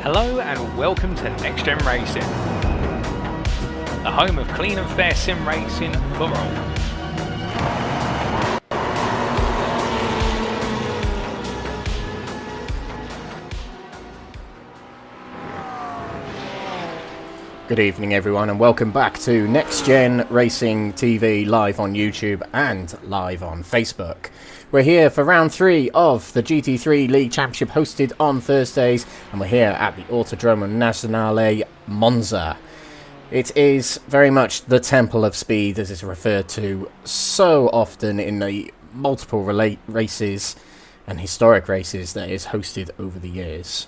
Hello and welcome to NXTGEN Racing, the home of clean and fair sim racing for all. Good evening everyone and welcome back to NXTGEN Racing TV live on YouTube and live on Facebook. We're here for round 3 of the GT3 League Championship hosted on Thursdays, and we're here at the Autodromo Nazionale Monza. It is very much the Temple of Speed, as it's referred to so often in the multiple races and historic races that is hosted over the years.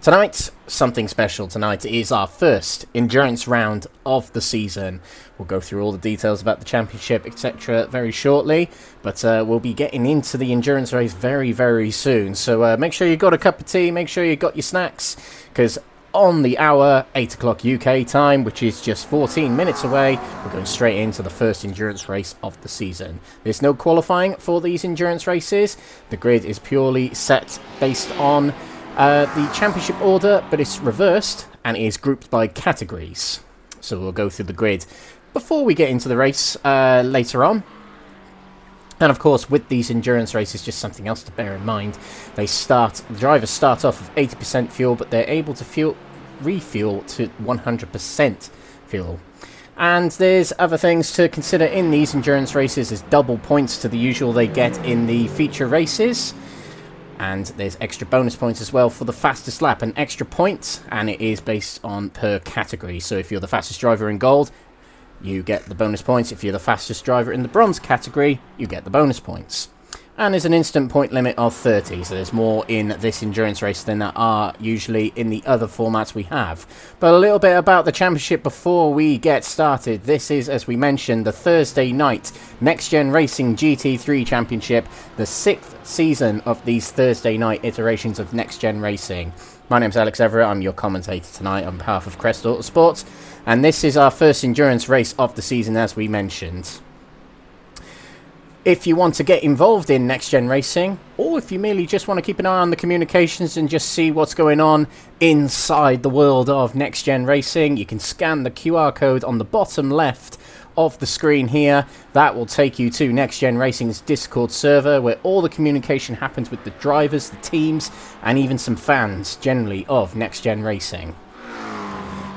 Tonight, something special. Tonight is our first endurance round of the season. We'll go through all the details about the championship, etc. very shortly, but we'll be getting into the endurance race very, very soon. So make sure you got a cup of tea, make sure you got your snacks, because on the hour, 8 o'clock UK time, which is just 14 minutes away, we're going straight into the first endurance race of the season. There's no qualifying for these endurance races. The grid is purely set based on the championship order, but it's reversed and is grouped by categories. So we'll go through the grid before we get into the race later on. And of course, with these endurance races, just something else to bear in mind. The drivers start off with 80% fuel, but they're able to refuel to 100% fuel. And there's other things to consider in these endurance races. There's double points to the usual they get in the feature races. And there's extra bonus points as well for the fastest lap, an extra point, and it is based on per category. So if you're the fastest driver in gold, you get the bonus points. If you're the fastest driver in the bronze category, you get the bonus points. And there's an instant point limit of 30, so there's more in this endurance race than there are usually in the other formats we have. But a little bit about the championship before we get started. This is, as we mentioned, the Thursday night NXTGEN Racing GT3 Championship, the 6th season of these Thursday night iterations of NXTGEN Racing. My name's Alex Everett, I'm your commentator tonight on behalf of Crest Autosport, and this is our first endurance race of the season, as we mentioned. If you want to get involved in NXTGEN Racing, or if you merely just want to keep an eye on the communications and just see what's going on inside the world of NXTGEN Racing, you can scan the QR code on the bottom left of the screen here. That will take you to NXTGEN Racing's Discord server, where all the communication happens with the drivers, the teams, and even some fans, generally, of NXTGEN Racing.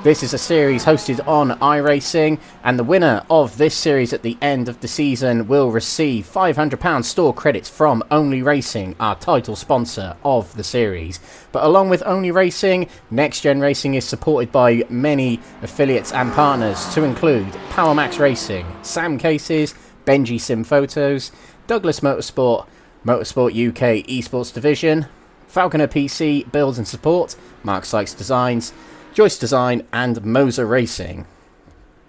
This is a series hosted on iRacing, and the winner of this series at the end of the season will receive £500 store credits from Only Racing, our title sponsor of the series. But along with Only Racing, NXTGEN Racing is supported by many affiliates and partners, to include PowerMax Racing, Sam Cases, Benji Sim Photos, Douglas Motorsport, Motorsport UK Esports Division, Falconer PC Builds and Support, Mark Sykes Designs, Joyce Design, and Moser Racing.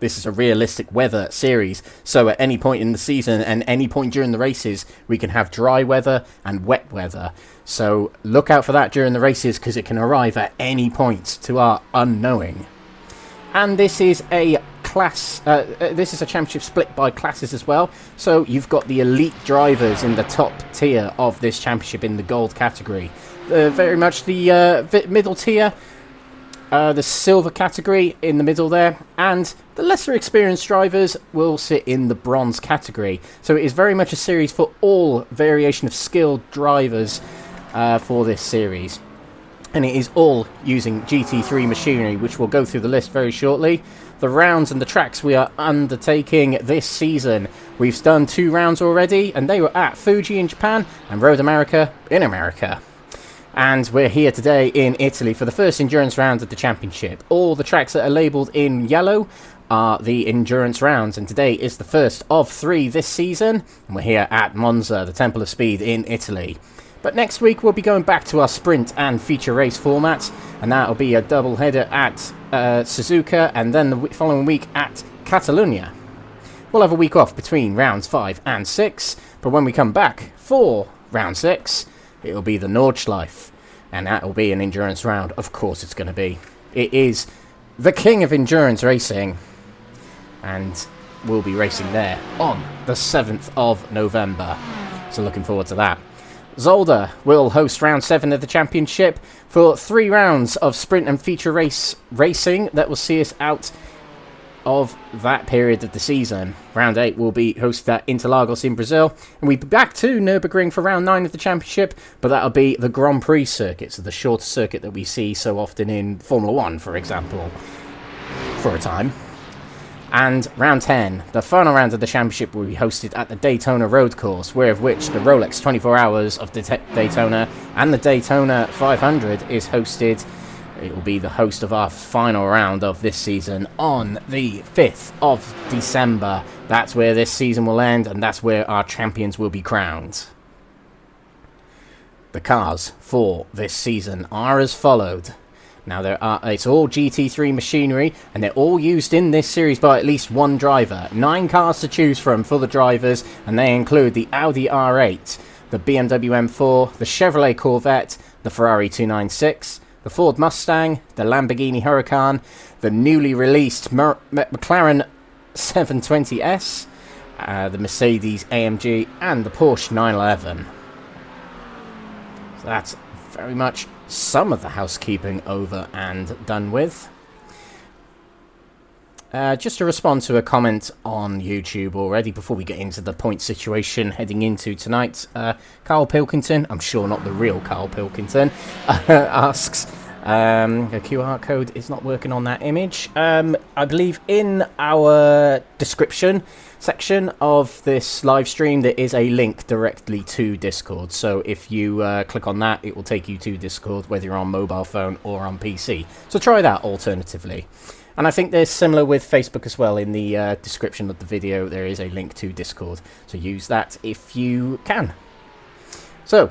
This is a realistic weather series, so at any point in the season and any point during the races, we can have dry weather and wet weather. So look out for that during the races, because it can arrive at any point to our unknowing. And this is a championship split by classes as well. So you've got the elite drivers in the top tier of this championship in the gold category. Very much the middle tier. The silver category in the middle there, and the lesser experienced drivers will sit in the bronze category. So it is very much a series for all variation of skilled drivers for this series, and it is all using GT3 machinery, which we'll go through the list very shortly. The rounds and the tracks we are undertaking this season. We've done 2 rounds already, and they were at Fuji in Japan and Road America in America. And we're here today in Italy for the first endurance round of the championship. All the tracks that are labelled in yellow are the endurance rounds, and today is the first of 3 this season. And we're here at Monza, the Temple of Speed in Italy. But next week we'll be going back to our sprint and feature race format, and that'll be a double header at Suzuka, and then the following week at Catalunya. We'll have a week off between rounds 5 and 6, but when we come back for round 6, it'll be the Nordschleife, and that will be an endurance round. Of course it's going to be. It is the king of endurance racing, and we'll be racing there on the 7th of November. So looking forward to that. Zolder will host round 7 of the championship for 3 rounds of sprint and feature racing that will see us out of that period of the season. Round 8 will be hosted at Interlagos in Brazil, and we'll be back to Nürburgring for round 9 of the championship, but that'll be the Grand Prix circuit, so the shorter circuit that we see so often in Formula 1, for example, for a time. And round 10, the final round of the championship, will be hosted at the Daytona Road Course, of which the Rolex 24 Hours of Daytona and the Daytona 500 is hosted. It will be the host of our final round of this season on the 5th of December. That's where this season will end, and that's where our champions will be crowned. The cars for this season are as followed. Now, it's all GT3 machinery, and they're all used in this series by at least one driver. 9 cars to choose from for the drivers, and they include the Audi R8, the BMW M4, the Chevrolet Corvette, the Ferrari 296, the Ford Mustang, the Lamborghini Huracan, the newly released McLaren 720S, the Mercedes AMG, and the Porsche 911. So that's very much some of the housekeeping over and done with. Just to respond to a comment on YouTube already before we get into the point situation heading into tonight, Carl Pilkington, I'm sure not the real Carl Pilkington, asks, the QR code is not working on that image. I believe in our description section of this live stream there is a link directly to Discord, so if you click on that, it will take you to Discord whether you're on mobile phone or on PC, so try that alternatively. And I think there's similar with Facebook as well. In the description of the video there is a link to Discord, so use that if you can. So,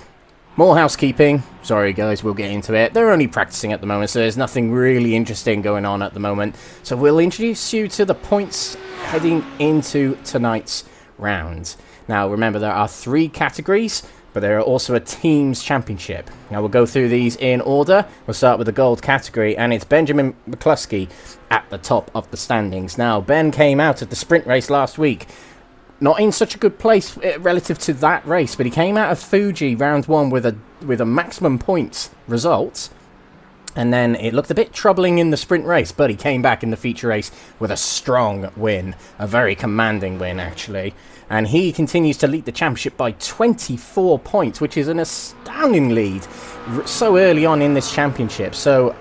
more housekeeping. Sorry guys, we'll get into it. They're only practicing at the moment, so there's nothing really interesting going on at the moment. So we'll introduce you to the points heading into tonight's round. Now remember, there are 3 categories, but there are also a team's championship. Now we'll go through these in order. We'll start with the gold category, and it's Benjamin Mccluskey at the top of the standings. Now Ben came out at the sprint race last week, not in such a good place relative to that race, but he came out of Fuji round 1 with a maximum points result, and then it looked a bit troubling in the sprint race, but he came back in the feature race with a strong win, a very commanding win actually, and he continues to lead the championship by 24 points, which is an astounding lead so early on in this championship. So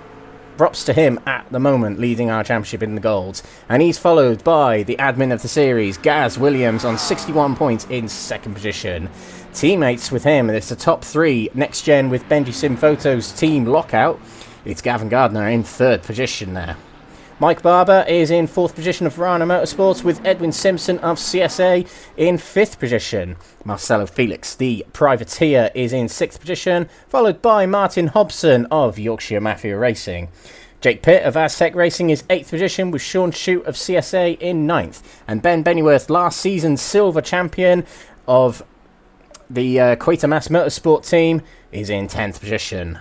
props to him at the moment, leading our championship in the golds. And he's followed by the admin of the series, Gaz Williams, on 61 points in 2nd position. Teammates with him, it's the top 3 next gen with Benji Sim Photos team lockout. It's Gavin Gardner in 3rd position there. Mike Barber is in 4th position of Verana Motorsports, with Edwin Simpson of CSA in 5th position. Marcelo Felix, the privateer, is in 6th position, followed by Martin Hobson of Yorkshire Mafia Racing. Jake Pitt of Aztec Racing is 8th position, with Sean Shute of CSA in 9th. And Ben Bennyworth, last season's silver champion of the Quatermass Motorsport team, is in 10th position.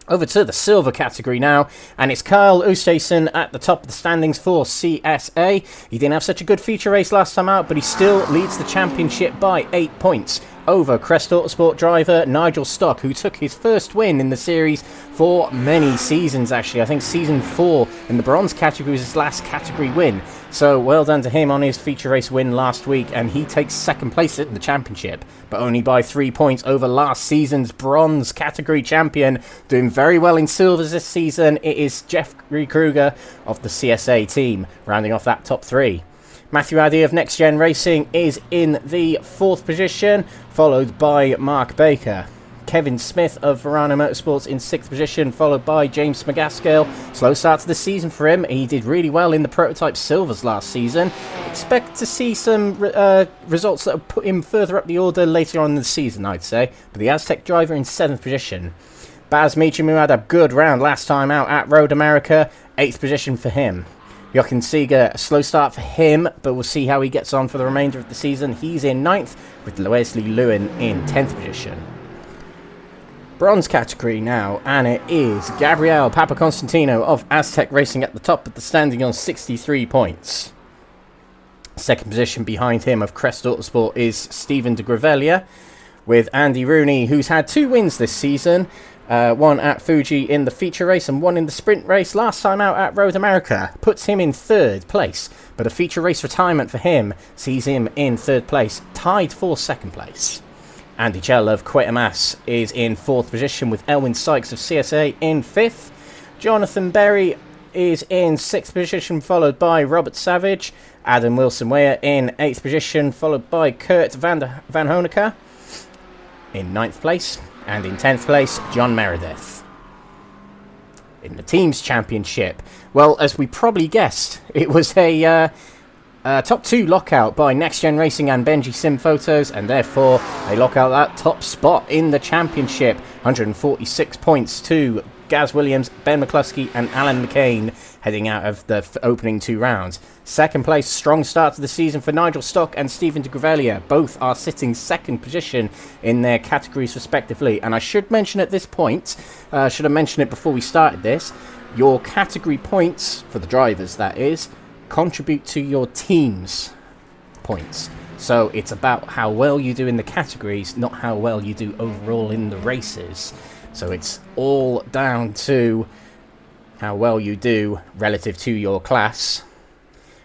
Over to the silver category now, and it's Kyle Oosthuizen at the top of the standings for CSA. He didn't have such a good feature race last time out, but he still leads the championship by 8 points over Crest Autosport driver Nigel Stock, who took his first win in the series for many seasons actually. I think season 4 in the bronze category was his last category win. So well done to him on his feature race win last week, and he takes 2nd place in the championship, but only by 3 points over last season's bronze category champion. Doing very well in silvers this season, it is Jeffrey Kruger of the CSA team, rounding off that top 3. Matthew Addy of Next Gen Racing is in the 4th position, followed by Mark Baker. Kevin Smith of Verana Motorsports in 6th position, followed by James McGaskill. Slow start to the season for him. He did really well in the Prototype Silvers last season. Expect to see some results that will put him further up the order later on in the season, I'd say. But the Aztec driver in 7th position. Baz Meacham, who had a good round last time out at Road America, 8th position for him. Jochen Seeger, a slow start for him, but we'll see how he gets on for the remainder of the season. He's in 9th, with Wesley Lewin in 10th position. Bronze category now, and it is Gabriel Papaconstantinou of Aztec Racing at the top of the standing on 63 points. 2nd position behind him of Crest Autosport is Stephen de Gravelia, with Andy Rooney, who's had 2 wins this season. One at Fuji in the feature race and one in the sprint race last time out at Road America. Puts him in 3rd place, but a feature race retirement for him sees him in 3rd place, tied for 2nd place. Andy Chell of Quatermass is in 4th position with Elwyn Sykes of CSA in 5th. Jonathan Berry is in 6th position, followed by Robert Savage. Adam Wilson-Weyer in 8th position, followed by Kurt Van Honecker in 9th place. And in 10th place, John Meredith. In the Teams Championship, well, as we probably guessed, it was a top 2 lockout by Next Gen Racing and Benji Sim Photos, and therefore they lock out that top spot in the championship. 146 points to Gaz Williams, Ben Mccluskey and Alan McCain heading out of the opening 2 rounds. 2nd place, strong start to the season for Nigel Stock and Stephen de Gravelia. Both are sitting 2nd position in their categories respectively. And I should mention at this point, should have mentioned it before we started this, your category points, for the drivers that is, contribute to your team's points. So it's about how well you do in the categories, not how well you do overall in the races. So it's all down to how well you do relative to your class.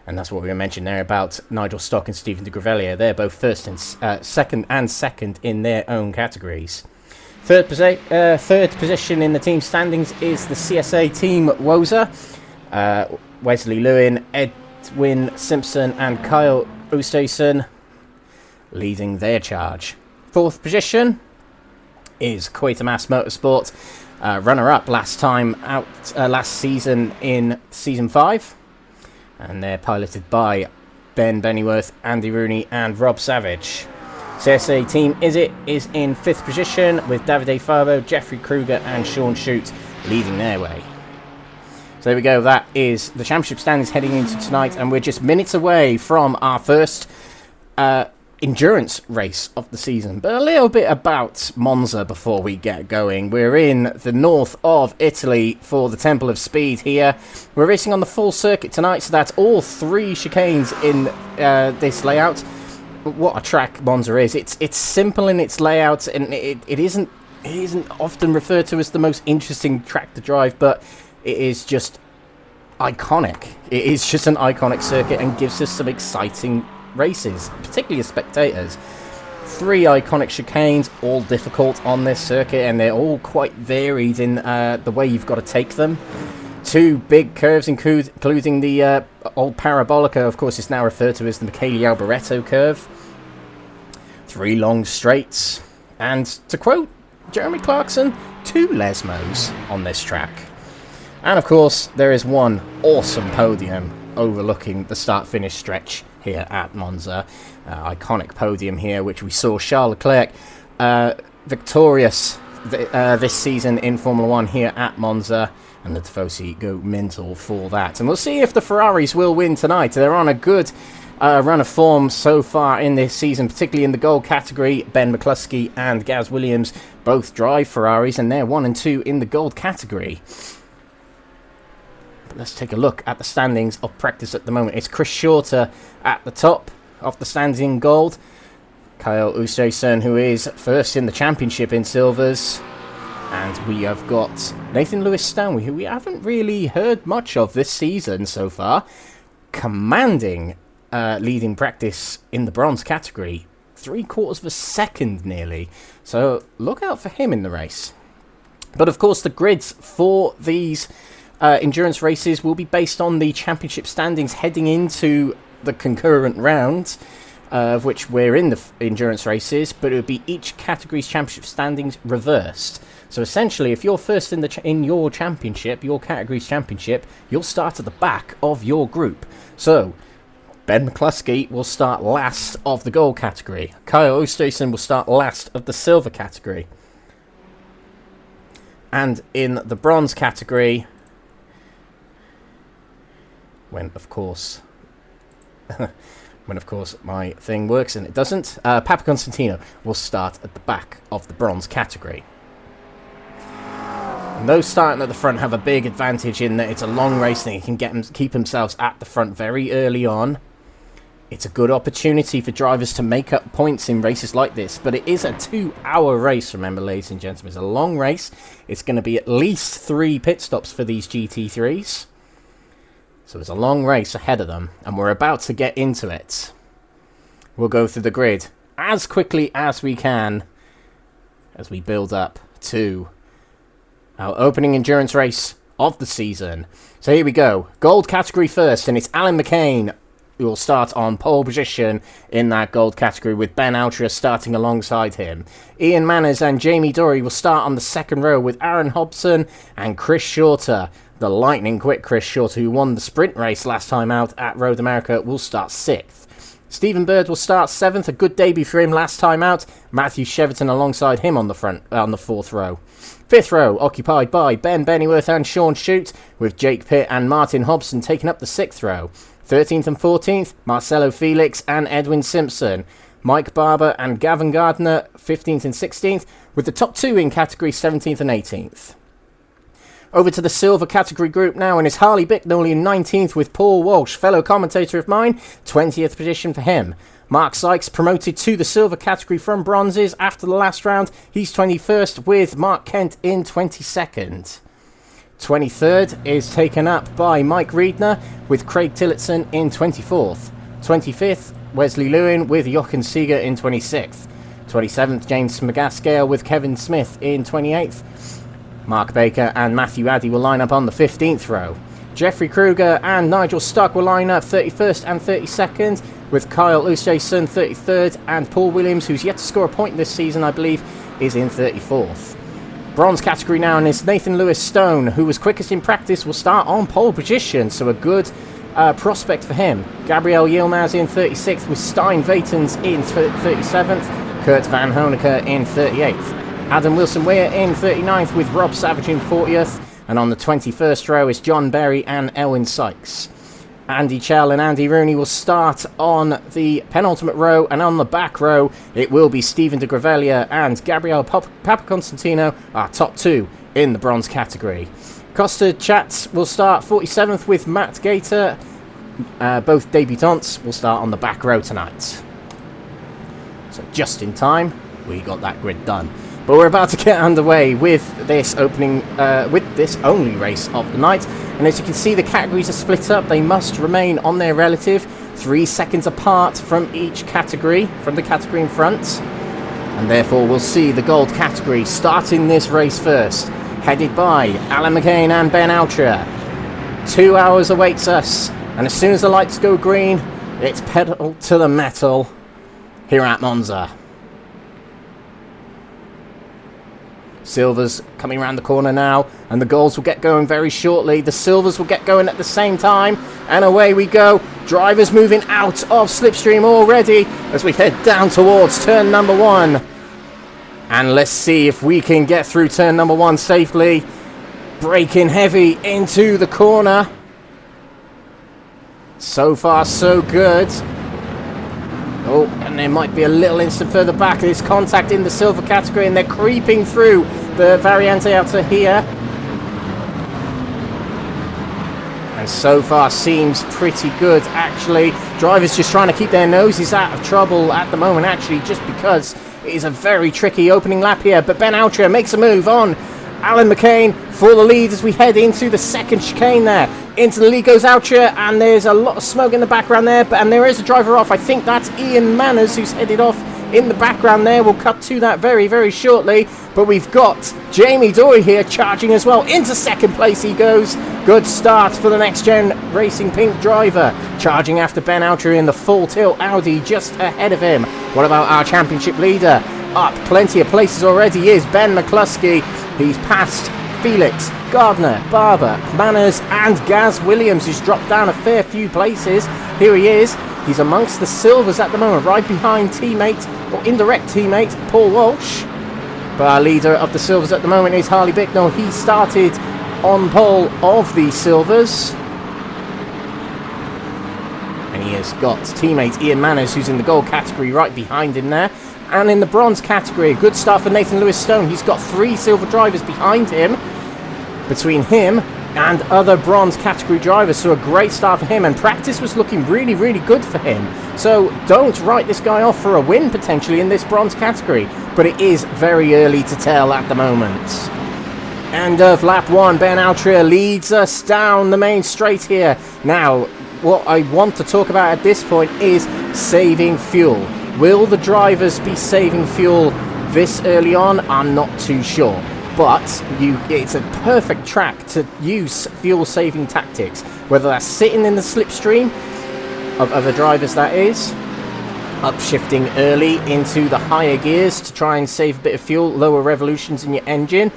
And that's what we were mentioning there about Nigel Stock and Stephen de Gravelia. They're both 1st and 2nd in their own categories. 3rd position in the team standings is the CSA team Woza. Wesley Lewin, Edwin Simpson and Kyle Oosthuizen leading their charge. 4th position is Quatermass Motorsport, runner-up last season in Season 5. And they're piloted by Ben Bennyworth, Andy Rooney and Rob Savage. CSA Team is in 5th position with Davide Favo, Jeffrey Kruger and Sean Shute leading their way. So there we go, that is the championship standings heading into tonight, and we're just minutes away from our first endurance race of the season. But a little bit about Monza before we get going. We're in the north of Italy for the Temple of Speed here. We're racing on the full circuit tonight, so that's all 3 chicanes in this layout. What a track Monza is. It's simple in its layout, and it isn't often referred to as the most interesting track to drive, but it is just iconic. It is just an iconic circuit and gives us some exciting races, particularly as spectators. 3 iconic chicanes, all difficult on this circuit, and they're all quite varied in the way you've got to take them. 2 big curves, including the old Parabolica, of course, is now referred to as the Michele Alboreto curve. 3 long straights, and to quote Jeremy Clarkson, 2 Lesmos on this track. And of course, there is one awesome podium overlooking the start-finish stretch here at Monza. Iconic podium here, which we saw Charles Leclerc victorious this season in Formula 1 here at Monza, and the Tifosi go mental for that. And we'll see if the Ferraris will win tonight. They're on a good run of form so far in this season, particularly in the gold category. Ben Mccluskey and Gaz Williams both drive Ferraris, and they're 1 and 2 in the gold category. Let's take a look at the standings of practice at the moment. It's Chris Shorter at the top of the standings in gold. Kyle Oosthuizen, who is 1st in the championship in silvers. And we have got Nathan Lewis Stanley, who we haven't really heard much of this season so far, commanding leading practice in the bronze category. 3/4 of a second nearly. So look out for him in the race. But of course the grids for these endurance races will be based on the championship standings heading into the concurrent rounds, of which we're in the endurance races, but it would be each category's championship standings reversed. So essentially, if you're first in your championship, your category's championship, you'll start at the back of your group. So Ben Mccluskey will start last of the gold category. Kyle Oosthuizen will start last of the silver category. And in the bronze category, when of course my thing works and it doesn't, Papaconstantinou will start at the back of the bronze category. And those starting at the front have a big advantage in that it's a long race and they can keep themselves at the front very early on. It's a good opportunity for drivers to make up points in races like this, but it is a 2-hour race, remember, ladies and gentlemen. It's a long race. It's going to be at least 3 pit stops for these GT3s. So there's a long race ahead of them, and we're about to get into it. We'll go through the grid as quickly as we can as we build up to our opening endurance race of the season. So here we go. Gold category first, and it's Alan McCain who will start on pole position in that gold category, with Ben Altra starting alongside him. Ian Manners and Jamie Dory will start on the second row, with Aaron Hobson and Chris Shorter. The lightning quick Chris Shorter, who won the sprint race last time out at Road America, will start 6th. Stephen Bird will start 7th, a good debut for him last time out. Matthew Cheverton alongside him on the 4th row. 5th row occupied by Ben Bennyworth and Sean Shute, with Jake Pitt and Martin Hobson taking up the 6th row. 13th and 14th, Marcelo Felix and Edwin Simpson. Mike Barber and Gavin Gardner, 15th and 16th, with the top 2 in category 17th and 18th. Over to the silver category group now, and it's Harley Bicknell in 19th with Paul Walsh, fellow commentator of mine, 20th position for him. Mark Sykes promoted to the silver category from bronzes after the last round. He's 21st with Mark Kent in 22nd. 23rd is taken up by Mike Reedner with Craig Tillotson in 24th. 25th, Wesley Lewin with Jochen Seeger in 26th. 27th, James McGaskill with Kevin Smith in 28th. Mark Baker and Matthew Addy will line up on the 15th row. Jeffrey Kruger and Nigel Stark will line up 31st and 32nd, with Kyle Oosthuizen 33rd, and Paul Williams, who's yet to score a point this season, I believe, is in 34th. Bronze category now, and it's Nathan Lewis Stone, who was quickest in practice, will start on pole position, so a good prospect for him. Gabriel Yilmaz in 36th, with Stein Vatens in 37th, Kurt Van Honecker in 38th. Adam Wilson-Weir in 39th, with Rob Savage in 40th, and on the 21st row is John Berry and Elwyn Sykes. Andy Chell and Andy Rooney will start on the penultimate row, and on the back row it will be Stephen de Gravelia and Gabriel Papaconstantinou, our top 2 in the bronze category. Costa Chats will start 47th with Matt Gator. Both debutants will start on the back row tonight. So just in time, we got that grid done. But we're about to get underway with this opening, with this only race of the night. And as you can see, the categories are split up. They must remain on their relative 3 seconds apart from each category, from the category in front. And therefore, we'll see the gold category starting this race first, headed by Alan McCain and Ben Altra. 2 hours awaits us, and as soon as the lights go green, it's pedal to the metal here at Monza. Silvers coming around the corner now, and the golds will get going very shortly. The silvers will get going at the same time, and away we go. Drivers moving out of slipstream already as we head down towards turn number 1. And let's see if we can get through turn number 1 safely. Braking heavy into the corner. So far, so good. Oh, and there might be a little instant further back. There's contact in the silver category, and they're creeping through the Variante Alta here. And so far seems pretty good, actually. Drivers just trying to keep their noses out of trouble at the moment, actually, just because it is a very tricky opening lap here. But Ben Altra makes a move on Alan McCain for the lead as we head into the second chicane there. Into the lead goes Altra, and there's a lot of smoke in the background there, and there is a driver off. I think that's Ian Manners who's headed off in the background there. We'll cut to that very, very shortly. But we've got Jamie Dory here charging as well. Into second place he goes. Good start for the Next Gen Racing Pink driver. Charging after Ben Altra in the full tilt Audi just ahead of him. What about our championship leader? Up plenty of places already is Ben Mccluskey. He's passed Felix, Gardner, Barber, Manners and Gaz Williams, who's dropped down a fair few places. Here he is. He's amongst the silvers at the moment, right behind teammate, or indirect teammate, Paul Walsh. But our leader of the silvers at the moment is Harley Bicknell. He started on pole of the silvers. And he has got teammate Ian Manners, who's in the gold category, right behind him there. And in the bronze category, a good start for Nathan Lewis Stone. He's got 3 silver drivers behind him. Between him and other bronze category drivers. So a great start for him, and practice was looking really, really good for him. So don't write this guy off for a win potentially in this bronze category, but it is very early to tell at the moment. End of lap 1, Ben Altria leads us down the main straight here. Now, what I want to talk about at this point is saving fuel. Will the drivers be saving fuel this early on? I'm not too sure. But it's a perfect track to use fuel-saving tactics, whether that's sitting in the slipstream of other drivers, that is, upshifting early into the higher gears to try and save a bit of fuel, lower revolutions in your engine,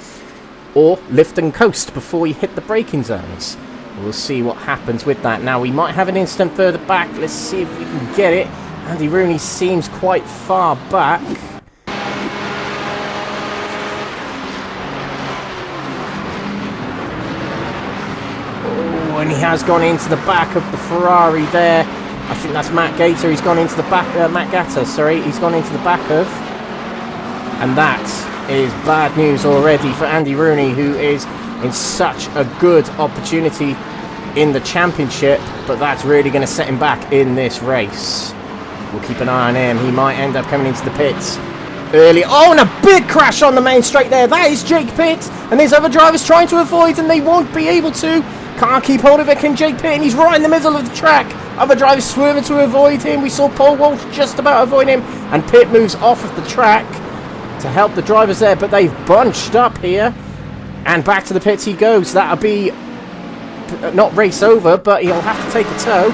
or lift and coast before you hit the braking zones. We'll see what happens with that. Now, we might have an instant further back. Let's see if we can get it. Andy Rooney seems quite far back. And he has gone into the back of the Ferrari there. I think that's Matt Gator. He's gone into the back. Matt Gatter, sorry. He's gone into the back of. And that is bad news already for Andy Rooney, who is in such a good opportunity in the championship. But that's really going to set him back in this race. We'll keep an eye on him. He might end up coming into the pits early. Oh, and a big crash on the main straight there. That is Jake Pitt. And there's other drivers trying to avoid, and they won't be able to. Can't keep hold of it, can Jake Pitt, and he's right in the middle of the track. Other drivers swerving to avoid him. We saw Paul Walsh just about avoid him, and Pitt moves off of the track to help the drivers there, but they've bunched up here, and back to the pits he goes. That'll be not race over, but he'll have to take a tow.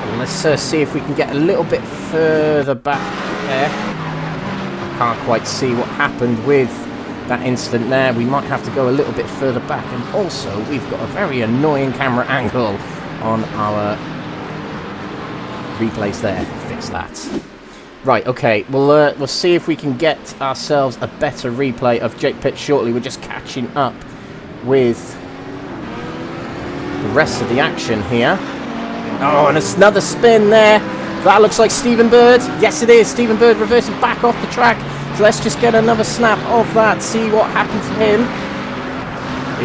And let's see if we can get a little bit further back there. I can't quite see what happened with that incident there. We might have to go a little bit further back, and also we've got a very annoying camera angle on our replays there. Fix that. Right, okay, we'll see if we can get ourselves a better replay of Jake Pitt shortly. We're just catching up with the rest of the action here. Oh, and it's another spin there. That looks like Stephen Bird. Yes, it is. Stephen Bird reversing back off the track. So let's just get another snap of that, see what happened to him.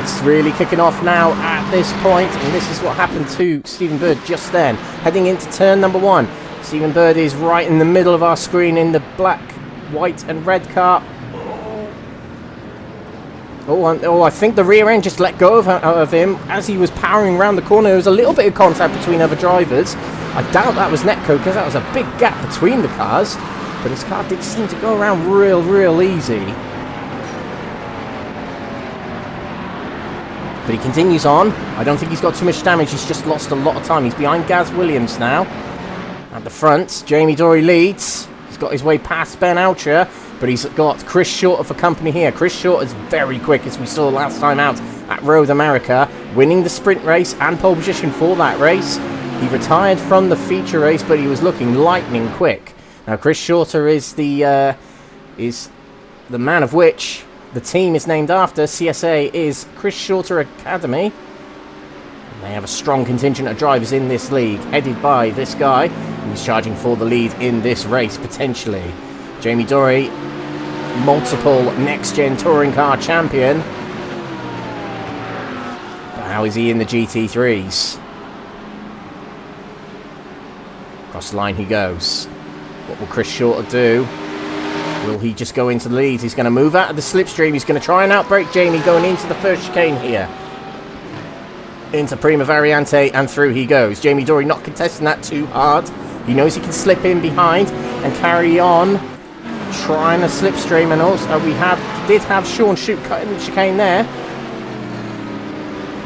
It's really kicking off now at this point, and this is what happened to Stephen Bird just then. Heading into turn number 1. Stephen Bird is right in the middle of our screen in the black, white and red car. Oh, I think the rear end just let go of him as he was powering around the corner. There was a little bit of contact between other drivers. I doubt that was netcode because that was a big gap between the cars. But his car did seem to go around real easy. But he continues on. I don't think he's got too much damage. He's just lost a lot of time. He's behind Gaz Williams now. At the front, Jamie Dory leads. He's got his way past Ben Alcher, but he's got Chris Shorter for company here. Chris Shorter is very quick, as we saw last time out at Road America, winning the sprint race and pole position for that race. He retired from the feature race, but he was looking lightning quick. Now, Chris Shorter is the man of which the team is named after. CSA is Chris Shorter Academy. And they have a strong contingent of drivers in this league, headed by this guy who's charging for the lead in this race, potentially. Jamie Dory, multiple next-gen touring car champion. But how is he in the GT3s? Across the line he goes. What will Chris Shorter do? Will he just go into the lead? He's going to move out of the slipstream. He's going to try and outbrake Jamie going into the first chicane here. Into Prima Variante, and through he goes. Jamie Dory not contesting that too hard. He knows he can slip in behind and carry on. Trying a slipstream, and also we did have Sean Shute cutting the chicane there.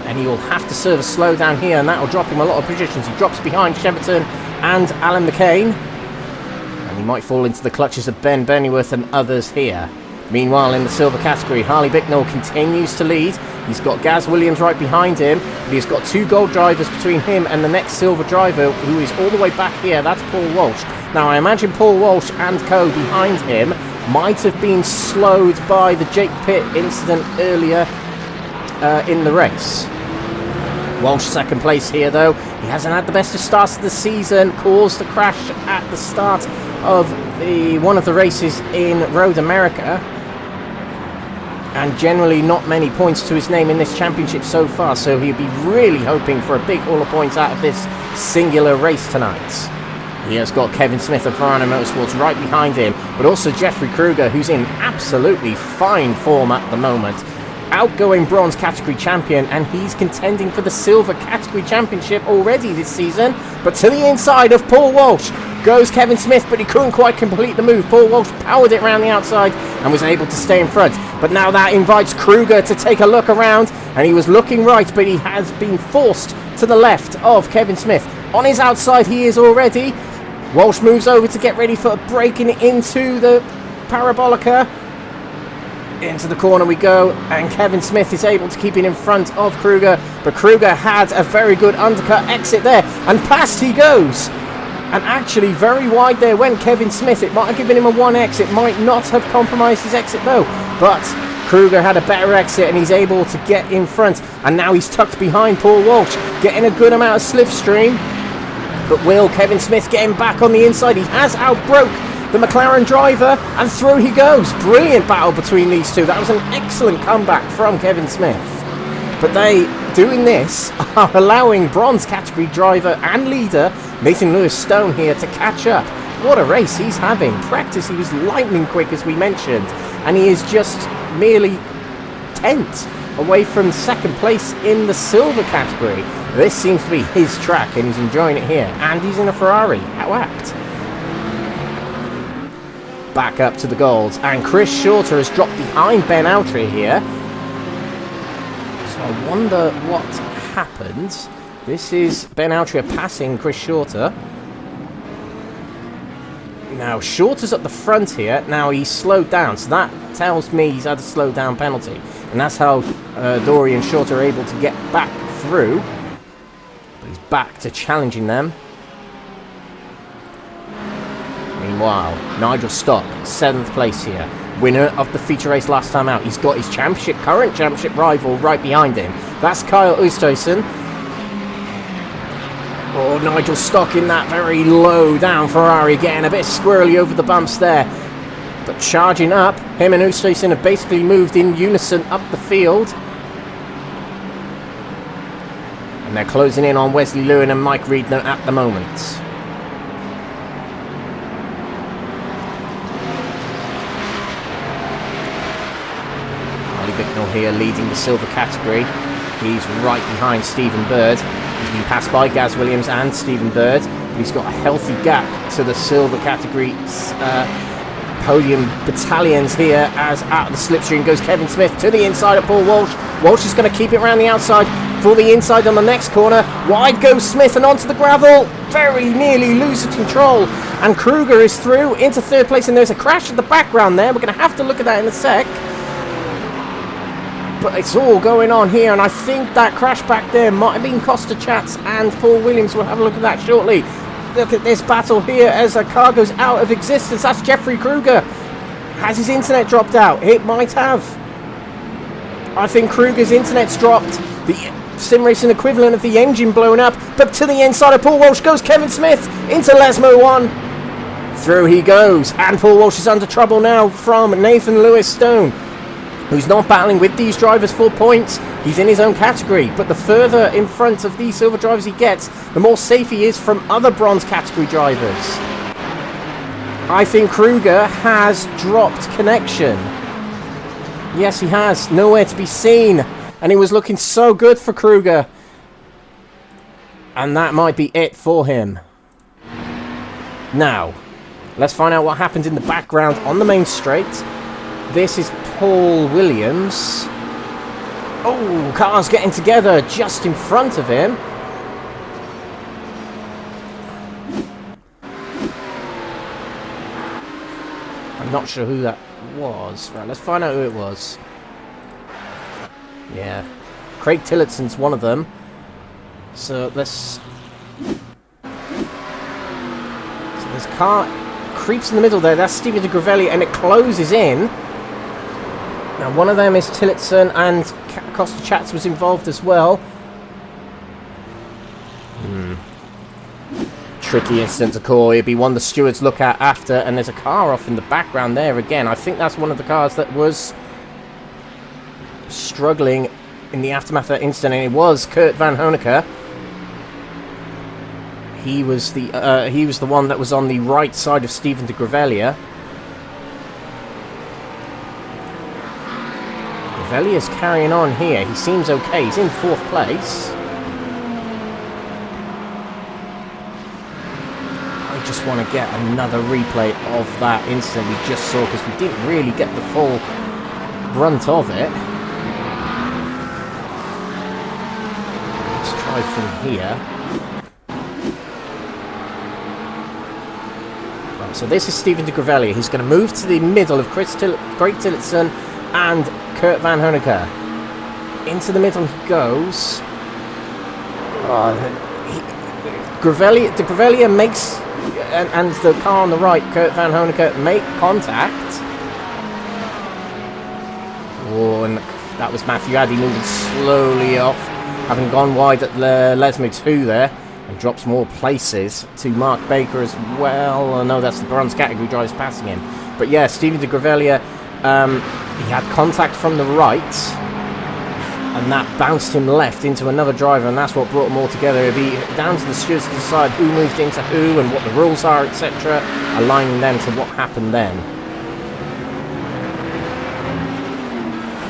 And he will have to serve a slowdown here, and that will drop him a lot of positions. He drops behind Cheverton and Alan McCain. And he might fall into the clutches of Ben Bennyworth and others here. Meanwhile, in the silver category, Harley Bicknell continues to lead. He's got Gaz Williams right behind him, but he's got 2 gold drivers between him and the next silver driver, who is all the way back here. That's Paul Walsh. Now, I imagine Paul Walsh and co behind him might have been slowed by the Jake Pitt incident earlier in the race. Walsh second place here, though. He hasn't had the best of starts of the season. Caused the crash at the start of one of the races in Road America. and generally not many points to his name in this championship so far, so he'll be really hoping for a big haul of points out of this singular race tonight. He has got Kevin Smith of Verano Motorsports right behind him, but also Jeffrey Kruger, who's in absolutely fine form at the moment. Outgoing bronze category champion, and he's contending for the silver category championship already this season. But to the inside of Paul Walsh goes Kevin Smith, but he couldn't quite complete the move. Paul Walsh powered it around the outside and was able to stay in front. But now that invites Kruger to take a look around, and he was looking right, but he has been forced to the left of Kevin Smith. On his outside he is already. Walsh moves over to get ready for breaking into the Parabolica. Into the corner we go, and Kevin Smith is able to keep it in front of Kruger, but Kruger had a very good undercut exit there, and past he goes. And actually very wide there went Kevin Smith. It might have given him a 1X, it might not have compromised his exit though, but Kruger had a better exit and he's able to get in front, and now he's tucked behind Paul Walsh, getting a good amount of slipstream. But will Kevin Smith get him back on the inside? He has outbroke the McLaren driver, and through he goes. Brilliant battle between these two. That was an excellent comeback from Kevin Smith. But they, doing this, are allowing bronze category driver and leader Nathan Lewis-Stone here to catch up. What a race he's having. Practice, he was lightning quick, as we mentioned, and he is just merely 10th away from second place in the silver category. This seems to be his track, and he's enjoying it here. And he's in a Ferrari. How apt. Back up to the golds, and Chris Shorter has dropped behind Ben Altria here. So I wonder what happens. This is Ben Altria passing Chris Shorter. Now Shorter's at the front here. Now he's slowed down, so that tells me he's had a slow down penalty, and that's how Dory and Shorter are able to get back through. But he's back to challenging them. Meanwhile, Nigel Stock, 7th place here. Winner of the feature race last time out. He's got his current championship rival right behind him. That's Kyle Oosthuizen. Oh, Nigel Stock in that very low down Ferrari, getting a bit squirrely over the bumps there. But charging up, him and Oosthuizen have basically moved in unison up the field. And they're closing in on Wesley Lewin and Mike Reedner at the moment. Bicknell here leading the silver category. He's right behind Stephen Bird. He's been passed by Gaz Williams and Stephen Bird, but he's got a healthy gap to the silver category podium battalions here, as out of the slipstream goes Kevin Smith to the inside of Paul Walsh. Walsh is going to keep it around the outside for the inside on the next corner. Wide goes Smith and onto the gravel. Very nearly loses control, and Kruger is through into 3rd place, and there's a crash in the background there. We're going to have to look at that in a sec. But it's all going on here, and I think that crash back there might have been Costa Chats and Paul Williams. We'll have a look at that shortly. Look at this battle here as a car goes out of existence. That's Jeffrey Kruger. Has his internet dropped out? It might have. I think Kruger's internet's dropped. The sim racing equivalent of the engine blown up. But to the inside of Paul Walsh goes Kevin Smith into Lesmo 1. Through he goes, and Paul Walsh is under trouble now from Nathan Lewis-Stone, who's not battling with these drivers for points. He's in his own category, but the further in front of these silver drivers he gets, the more safe he is from other bronze category drivers. I think Kruger has dropped connection. Yes, he has. Nowhere to be seen. And it was looking so good for Kruger. And that might be it for him. Now, let's find out what happened in the background on the main straight. This is Paul Williams. Oh, cars getting together just in front of him. I'm not sure who that was. Right, let's find out who it was. Yeah, Craig Tillotson's one of them. So let's... So this car creeps in the middle there. That's Stephen de Gravelli, and it closes in. Now, one of them is Tillotson, and Costa Chats was involved as well. Tricky incident to call. It'd be one the stewards look at after, and there's a car off in the background there again. I think that's one of the cars that was struggling in the aftermath of that incident, and it was Kurt Van Honecker. He was the one that was on the right side of Steven de Gravelia. Gravelia's carrying on here. He seems okay. He's in 4th place. I just want to get another replay of that incident we just saw, because we didn't really get the full brunt of it. Let's try from here. Right, so this is Steven de Gravelia. He's going to move to the middle of Craig Tillotson and Kurt Van Honecker. Into the middle he goes. De Gravelia makes, and the car on the right, Kurt Van Honecker, make contact. Oh, and that was Matthew Addy moving slowly off, having gone wide at Lesmo 2 there, and drops more places to Mark Baker as well. No, that's the bronze category drivers passing him. But yeah, Steven de Gravelia, he had contact from the right, and that bounced him left into another driver, and that's what brought them all together. It'd be down to the stewards to decide who moved into who and what the rules are, etc., aligning them to what happened then.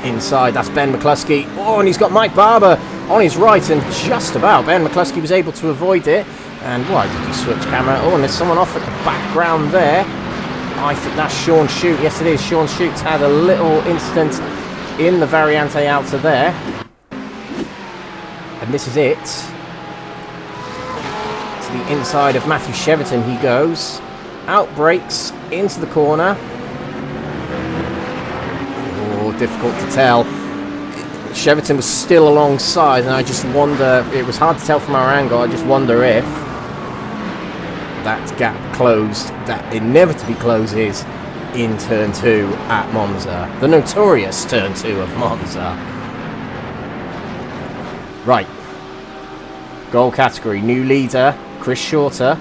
Inside, that's Ben Mccluskey. Oh, and he's got Mike Barber on his right, and just about Ben Mccluskey was able to avoid it. And why did he switch camera? Oh, and there's someone off at the background there. I think that's Sean Shute. Yes, it is. Sean Shute's had a little incident in the Variante Alta there. And this is it. To the inside of Matthew Cheverton he goes. Out brakes into the corner. Oh, difficult to tell. Cheverton was still alongside, and I just wonder, it was hard to tell from our angle, I just wonder if that gap closed, that inevitably closes in turn 2 at Monza. The notorious turn 2 of Monza. Right. Goal category, new leader, Chris Shorter.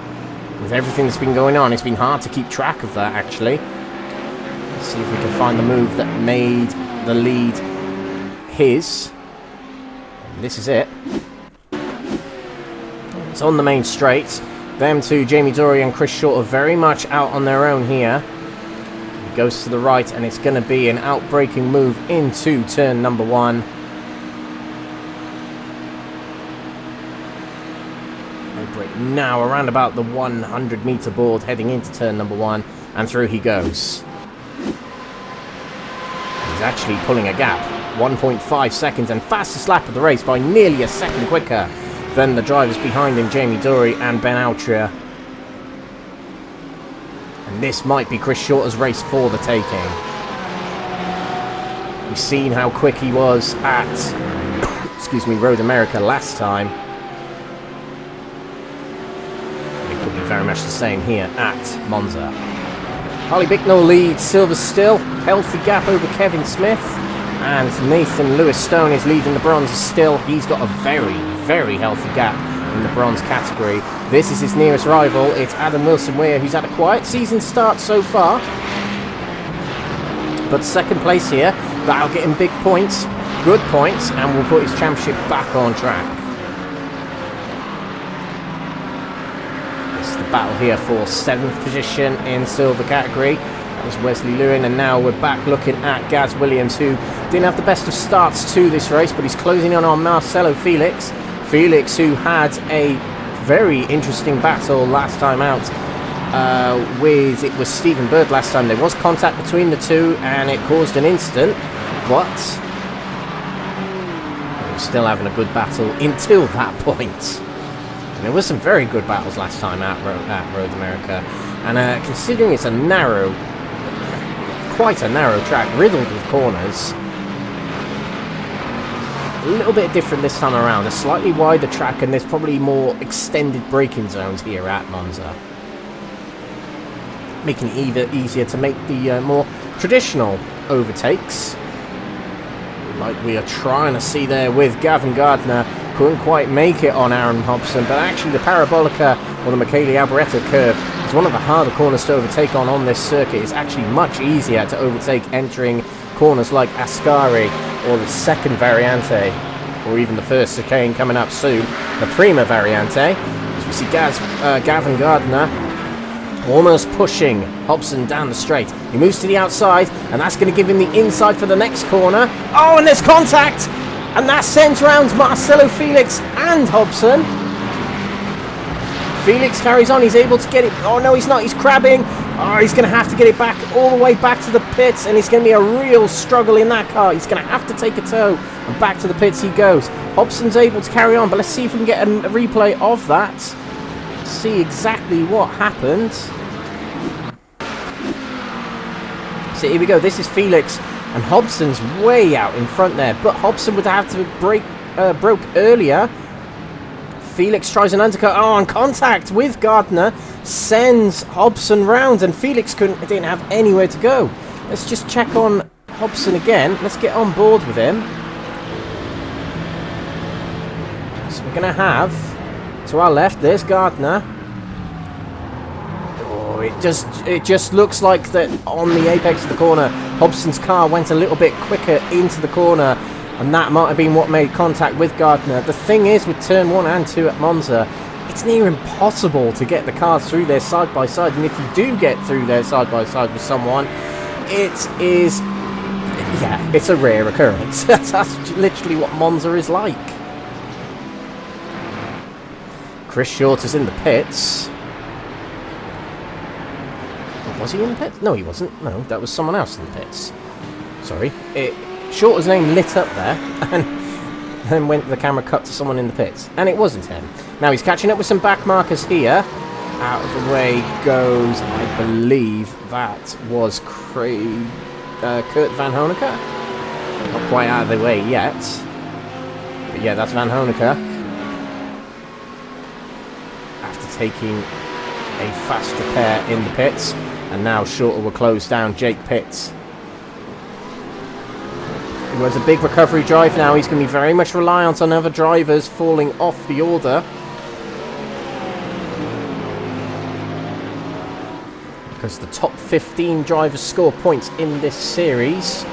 With everything that's been going on, it's been hard to keep track of that, actually. Let's see if we can find the move that made the lead his. And this is it. It's on the main straight. Them two, Jamie Dory and Chris Short, are very much out on their own here. He goes to the right, and it's going to be an out-braking move into turn number 1. They brake now around about the 100-meter board, heading into turn number 1, and through he goes. He's actually pulling a gap, 1.5 seconds, and fastest lap of the race by nearly a second quicker than the drivers behind him, Jamie Dory and Ben Altria. And this might be Chris Shorter's race for the taking. We've seen how quick he was at excuse me, Road America last time. It could be very much the same here at Monza. Harley Bicknell leads Silver Still, healthy gap over Kevin Smith, and Nathan Lewis Stone is leading the bronze still. He's got a very healthy gap in the bronze category. This is his nearest rival. It's Adam Wilson-Weir, who's had a quiet season start so far, but second place here. That'll get him big points, good points, and will put his championship back on track. It's the battle here for 7th position in silver category. That was Wesley Lewin, and now we're back looking at Gaz Williams, who didn't have the best of starts to this race, but he's closing in on Marcelo Felix. Felix, who had a very interesting battle last time out it was Stephen Bird last time. There was contact between the two, and it caused an incident, but they were still having a good battle until that point. And there were some very good battles last time at Road America, and considering it's quite a narrow track, riddled with corners, a little bit different this time around. A slightly wider track, and there's probably more extended braking zones here at Monza, making it easier to make the more traditional overtakes, like we are trying to see there with Gavin Gardner. Couldn't quite make it on Aaron Hobson, but actually the Parabolica, or the Michele Alboreto curve, is one of the harder corners to overtake on this circuit. It's actually much easier to overtake entering corners like Ascari or the second Variante, or even the first chicane coming up soon, the Prima Variante. As we see Gavin Gardner almost pushing Hobson down the straight. He moves to the outside, and that's going to give him the inside for the next corner. Oh, and there's contact! And that sends round Marcelo Felix and Hobson. Felix carries on, he's able to get it. Oh no, he's not, he's crabbing. Oh, he's going to have to get it back, all the way back to the pits, and it's going to be a real struggle in that car. He's going to have to take a tow, and back to the pits he goes. Hobson's able to carry on, but let's see if we can get a replay of that. See exactly what happened. So here we go, this is Felix, and Hobson's way out in front there, but Hobson would have to broke earlier. Felix tries an undercut. Oh, on contact with Gardner, sends Hobson round, and Felix didn't have anywhere to go. Let's just check on Hobson again. Let's get on board with him. So we're going to have, to our left, there's Gardner. Oh, it just looks like that on the apex of the corner, Hobson's car went a little bit quicker into the corner, and that might have been what made contact with Gardner. The thing is, with turn 1 and 2 at Monza, it's near impossible to get the cars through there side by side. And if you do get through there side by side with someone, it is, yeah, it's a rare occurrence. That's literally what Monza is like. Chris Short is in the pits. Was he in the pits? No, he wasn't. No, that was someone else in the pits. Sorry. Shorter's name lit up there, and then the camera cut to someone in the pits, and it wasn't him. Now he's catching up with some back markers here. Out of the way goes, I believe that was Kurt Van Honecker. Not quite out of the way yet, but yeah, that's Van Honecker. After taking a fast repair in the pits, and now Shorter will close down Jake Pitts. He has a big recovery drive now. He's going to be very much reliant on other drivers falling off the order. Because the top 15 drivers score points in this series.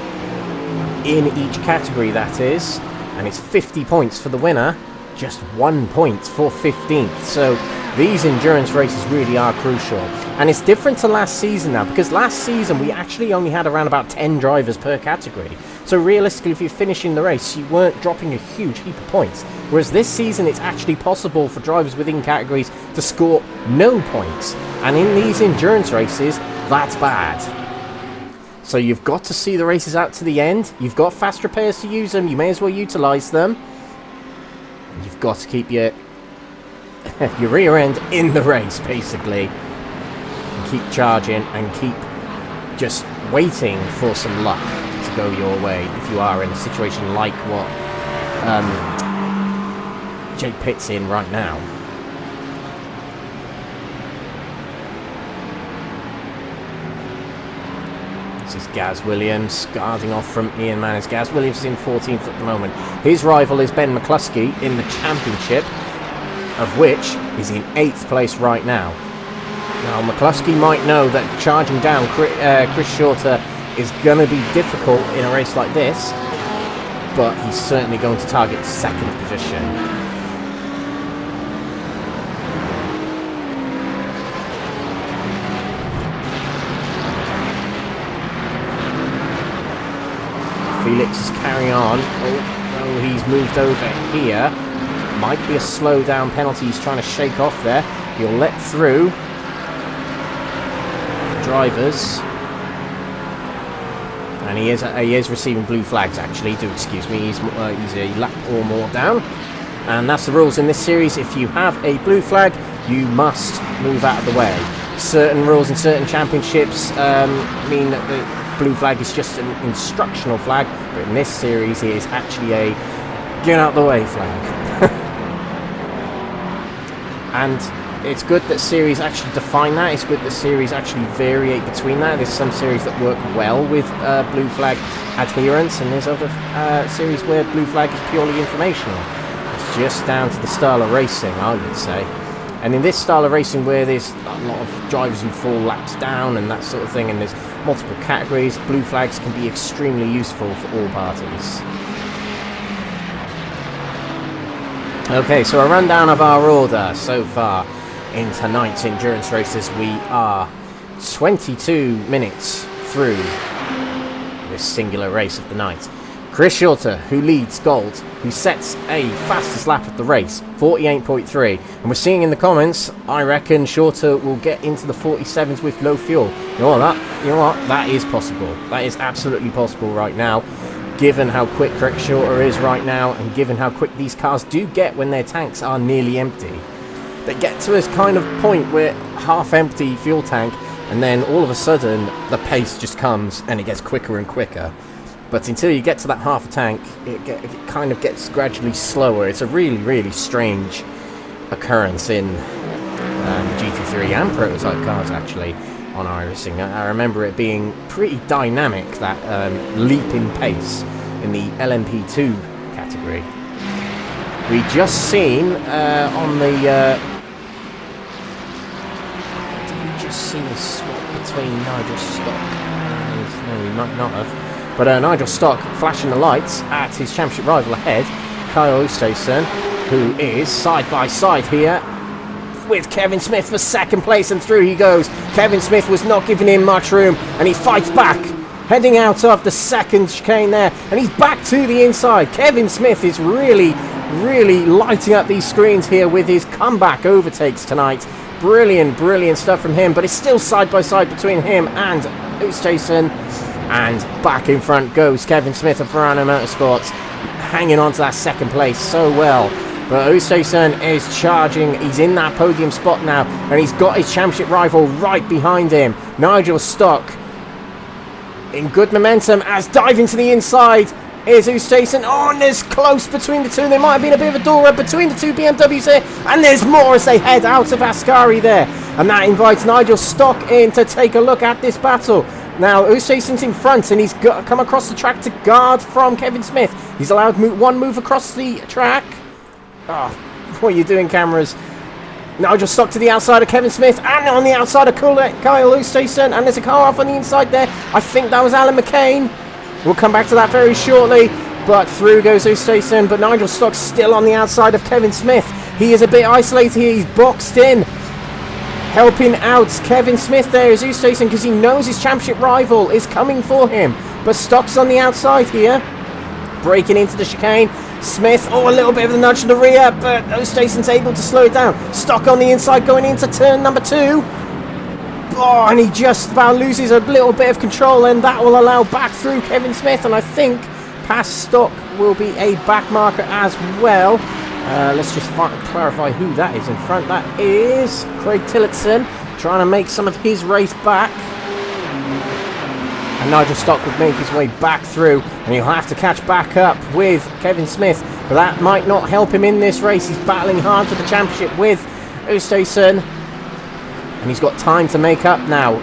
In each category, that is. And it's 50 points for the winner. Just 1 point for 15th. So these endurance races really are crucial. And it's different to last season now, because last season we actually only had around about 10 drivers per category. So realistically, if you're finishing the race, you weren't dropping a huge heap of points. Whereas this season, it's actually possible for drivers within categories to score no points. And in these endurance races, that's bad. So you've got to see the races out to the end. You've got fast repairs to use them. You may as well utilise them. And you've got to keep your rear end in the race, basically. And keep charging and keep just waiting for some luck to go your way if you are in a situation like what Jake Pitt's in right now. This is Gaz Williams guarding off from Ian Manners. Gaz Williams is in 14th at the moment. His rival is Ben Mccluskey in the championship, of which is in 8th place right now. Now Mccluskey might know that charging down Chris Shorter is going to be difficult in a race like this, but he's certainly going to target 2nd position. Felix is carrying on. Oh, he's moved over here. Might be a slow down penalty he's trying to shake off there. He'll let through the drivers. And he is receiving blue flags, actually. Do excuse me, he's a lap or more down. And that's the rules in this series. If you have a blue flag, you must move out of the way. Certain rules in certain championships mean that the blue flag is just an instructional flag, but in this series it is actually a get out the way flag. And it's good that series actually define that. It's good that series actually variate between that. There's some series that work well with blue flag adherence, and there's other series where blue flag is purely informational. It's just down to the style of racing, I would say. And in this style of racing where there's a lot of drivers who fall laps down and that sort of thing, and there's multiple categories, blue flags can be extremely useful for all parties. Okay, so a rundown of our order so far in tonight's endurance races. We are 22 minutes through this singular race of the night. Chris Shorter, who leads gold, who sets a fastest lap of the race, 48.3. And we're seeing in the comments, I reckon Shorter will get into the 47s with low fuel. You know what? That is possible. That is absolutely possible right now, given how quick Chris Shorter is right now, and given how quick these cars do get when their tanks are nearly empty. They get to this kind of point where half-empty fuel tank, and then all of a sudden the pace just comes and it gets quicker and quicker. But until you get to that half a tank, it kind of gets gradually slower. It's a really, really strange occurrence in GT3 and prototype cars, actually, on iRacing. I remember it being pretty dynamic, that leap in pace in the LMP2 category. We just seen on the... did we just see a swap between Nigel Stock and... No, we might not have. But Nigel Stock flashing the lights at his championship rival ahead, Kyle Oosthuizen, who is side by side here with Kevin Smith for second place, and through he goes. Kevin Smith was not giving him much room, and he fights back, heading out of the second chicane there, and he's back to the inside. Kevin Smith is really, really lighting up these screens here with his comeback overtakes tonight. Brilliant, brilliant stuff from him, but it's still side by side between him and Oosthuizen. And back in front goes Kevin Smith of Verano Motorsports, hanging on to that second place so well. But Oosthuizen is charging. He's in that podium spot now, and he's got his championship rival right behind him. Nigel Stock in good momentum as diving to the inside is Oosthuizen. Oh, and there's close between the two. There might have been a bit of a door up between the two BMWs there, and there's more as they head out of Ascari there. And that invites Nigel Stock in to take a look at this battle. Now, Oosthuizen's in front, and he's come across the track to guard from Kevin Smith. He's allowed one move across the track. Oh, what are you doing, cameras? Nigel Stock to the outside of Kevin Smith, and on the outside of Kyle Oosthuizen, and there's a car off on the inside there. I think that was Alan McCain. We'll come back to that very shortly, but through goes Oosthuizen, but Nigel Stock's still on the outside of Kevin Smith. He is a bit isolated here. He's boxed in. Helping out Kevin Smith there is Oosthuizen, because he knows his championship rival is coming for him. But Stock's on the outside here, breaking into the chicane. Smith, a little bit of a nudge to the rear, but Oosthuizen's able to slow it down. Stock on the inside going into turn number 2. Oh, and he just about loses a little bit of control, and that will allow back through Kevin Smith, and I think past Stock will be a back marker as well. Let's just clarify who that is in front. That is Craig Tillotson, trying to make some of his race back. And Nigel Stock would make his way back through, and he'll have to catch back up with Kevin Smith, but that might not help him in this race. He's battling hard for the championship with Oosthuizen, and he's got time to make up now.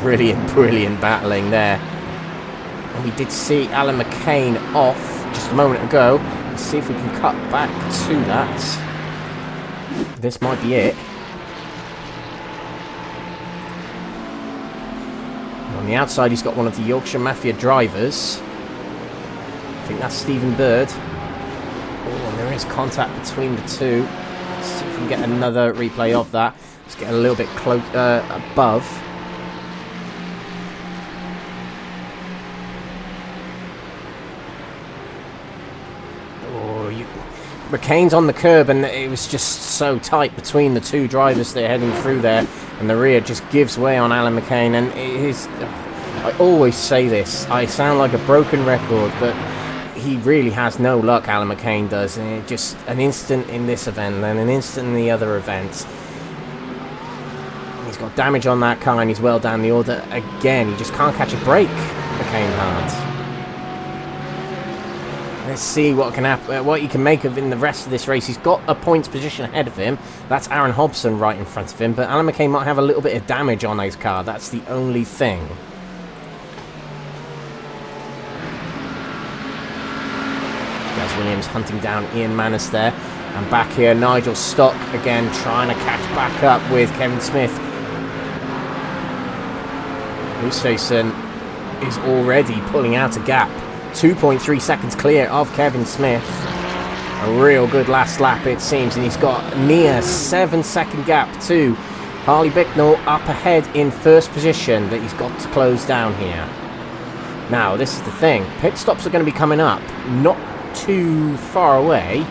Brilliant, brilliant battling there. And we did see Alan McCain off just a moment ago. Let's see if we can cut back to that. This might be it. And on the outside, he's got one of the Yorkshire Mafia drivers. I think that's Stephen Bird. Oh, and there is contact between the two. Let's see if we can get another replay of that. Let's get a little bit close above. McCain's on the curb, and it was just so tight between the two drivers they're heading through there, and the rear just gives way on Alan McCain. And it is, I always say this, I sound like a broken record, but he really has no luck, Alan McCain does, and it just an instant in this event and an instant in the other events. He's got damage on that car, and he's well down the order again. He just can't catch a break, McCain hard. Let's see what can happen, what you can make of in the rest of this race. He's got a points position ahead of him. That's Aaron Hobson right in front of him, but Alan McCain might have a little bit of damage on his car. That's the only thing. Gaz Williams hunting down Ian Manus there. And back here, Nigel Stock again trying to catch back up with Kevin Smith. Oosthuizen is already pulling out a gap. 2.3 seconds clear of Kevin Smith. A real good last lap it seems, and he's got a near 7-second gap to Harley Bicknell up ahead in first position that he's got to close down here. Now this is the thing, pit stops are going to be coming up not too far away.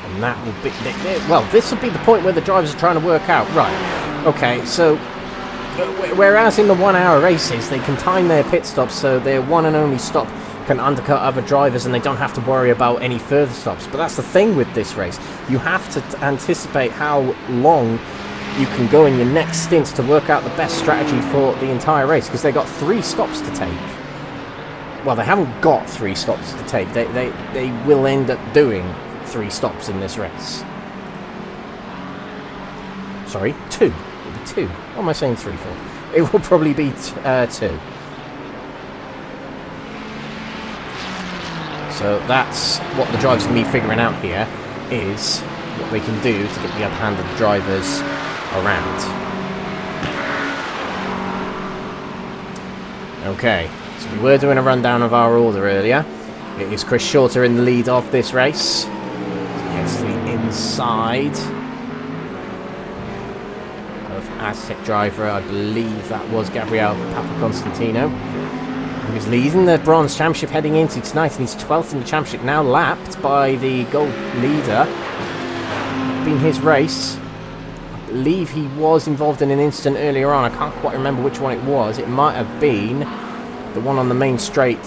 And that will be, well, this will be the point where the drivers are trying to work out. Right, okay, so whereas in the 1 hour races they can time their pit stops so their one and only stop can undercut other drivers and they don't have to worry about any further stops. But that's the thing with this race, you have to anticipate how long you can go in your next stints to work out the best strategy for the entire race, because they've got 3 stops to take. Well, they haven't got 3 stops to take, they will end up doing 3 stops in this race. Sorry, 2. It'll be 2. What am I saying 3 for? It will probably be 2. So that's what the drivers can be figuring out here, is what they can do to get the upper hand of the drivers around. Okay, so we were doing a rundown of our order earlier. It is Chris Shorter in the lead of this race. Gets to the inside of Aztec driver, I believe that was Gabriel Papaconstantinou, who is leading the Bronze Championship heading into tonight, and he's 12th in the Championship, now lapped by the Gold leader. Been his race. I believe he was involved in an incident earlier on. I can't quite remember which one it was. It might have been the one on the main straight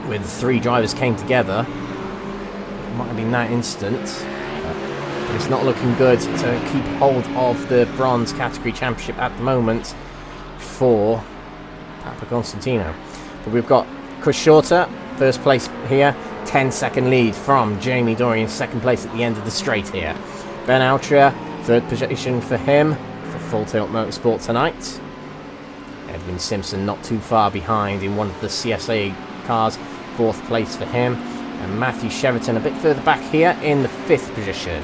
where the 3 drivers came together. It might have been that incident. But it's not looking good to keep hold of the Bronze category championship at the moment for Papaconstantinou. But we've got Chris Shorter, first place here. 10-second lead from Jamie Dorian, second place at the end of the straight here. Ben Altria, third position for him for Full Tilt Motorsport tonight. Edwin Simpson not too far behind in one of the CSA cars, 4th place for him. And Matthew Cheverton a bit further back here in the 5th position.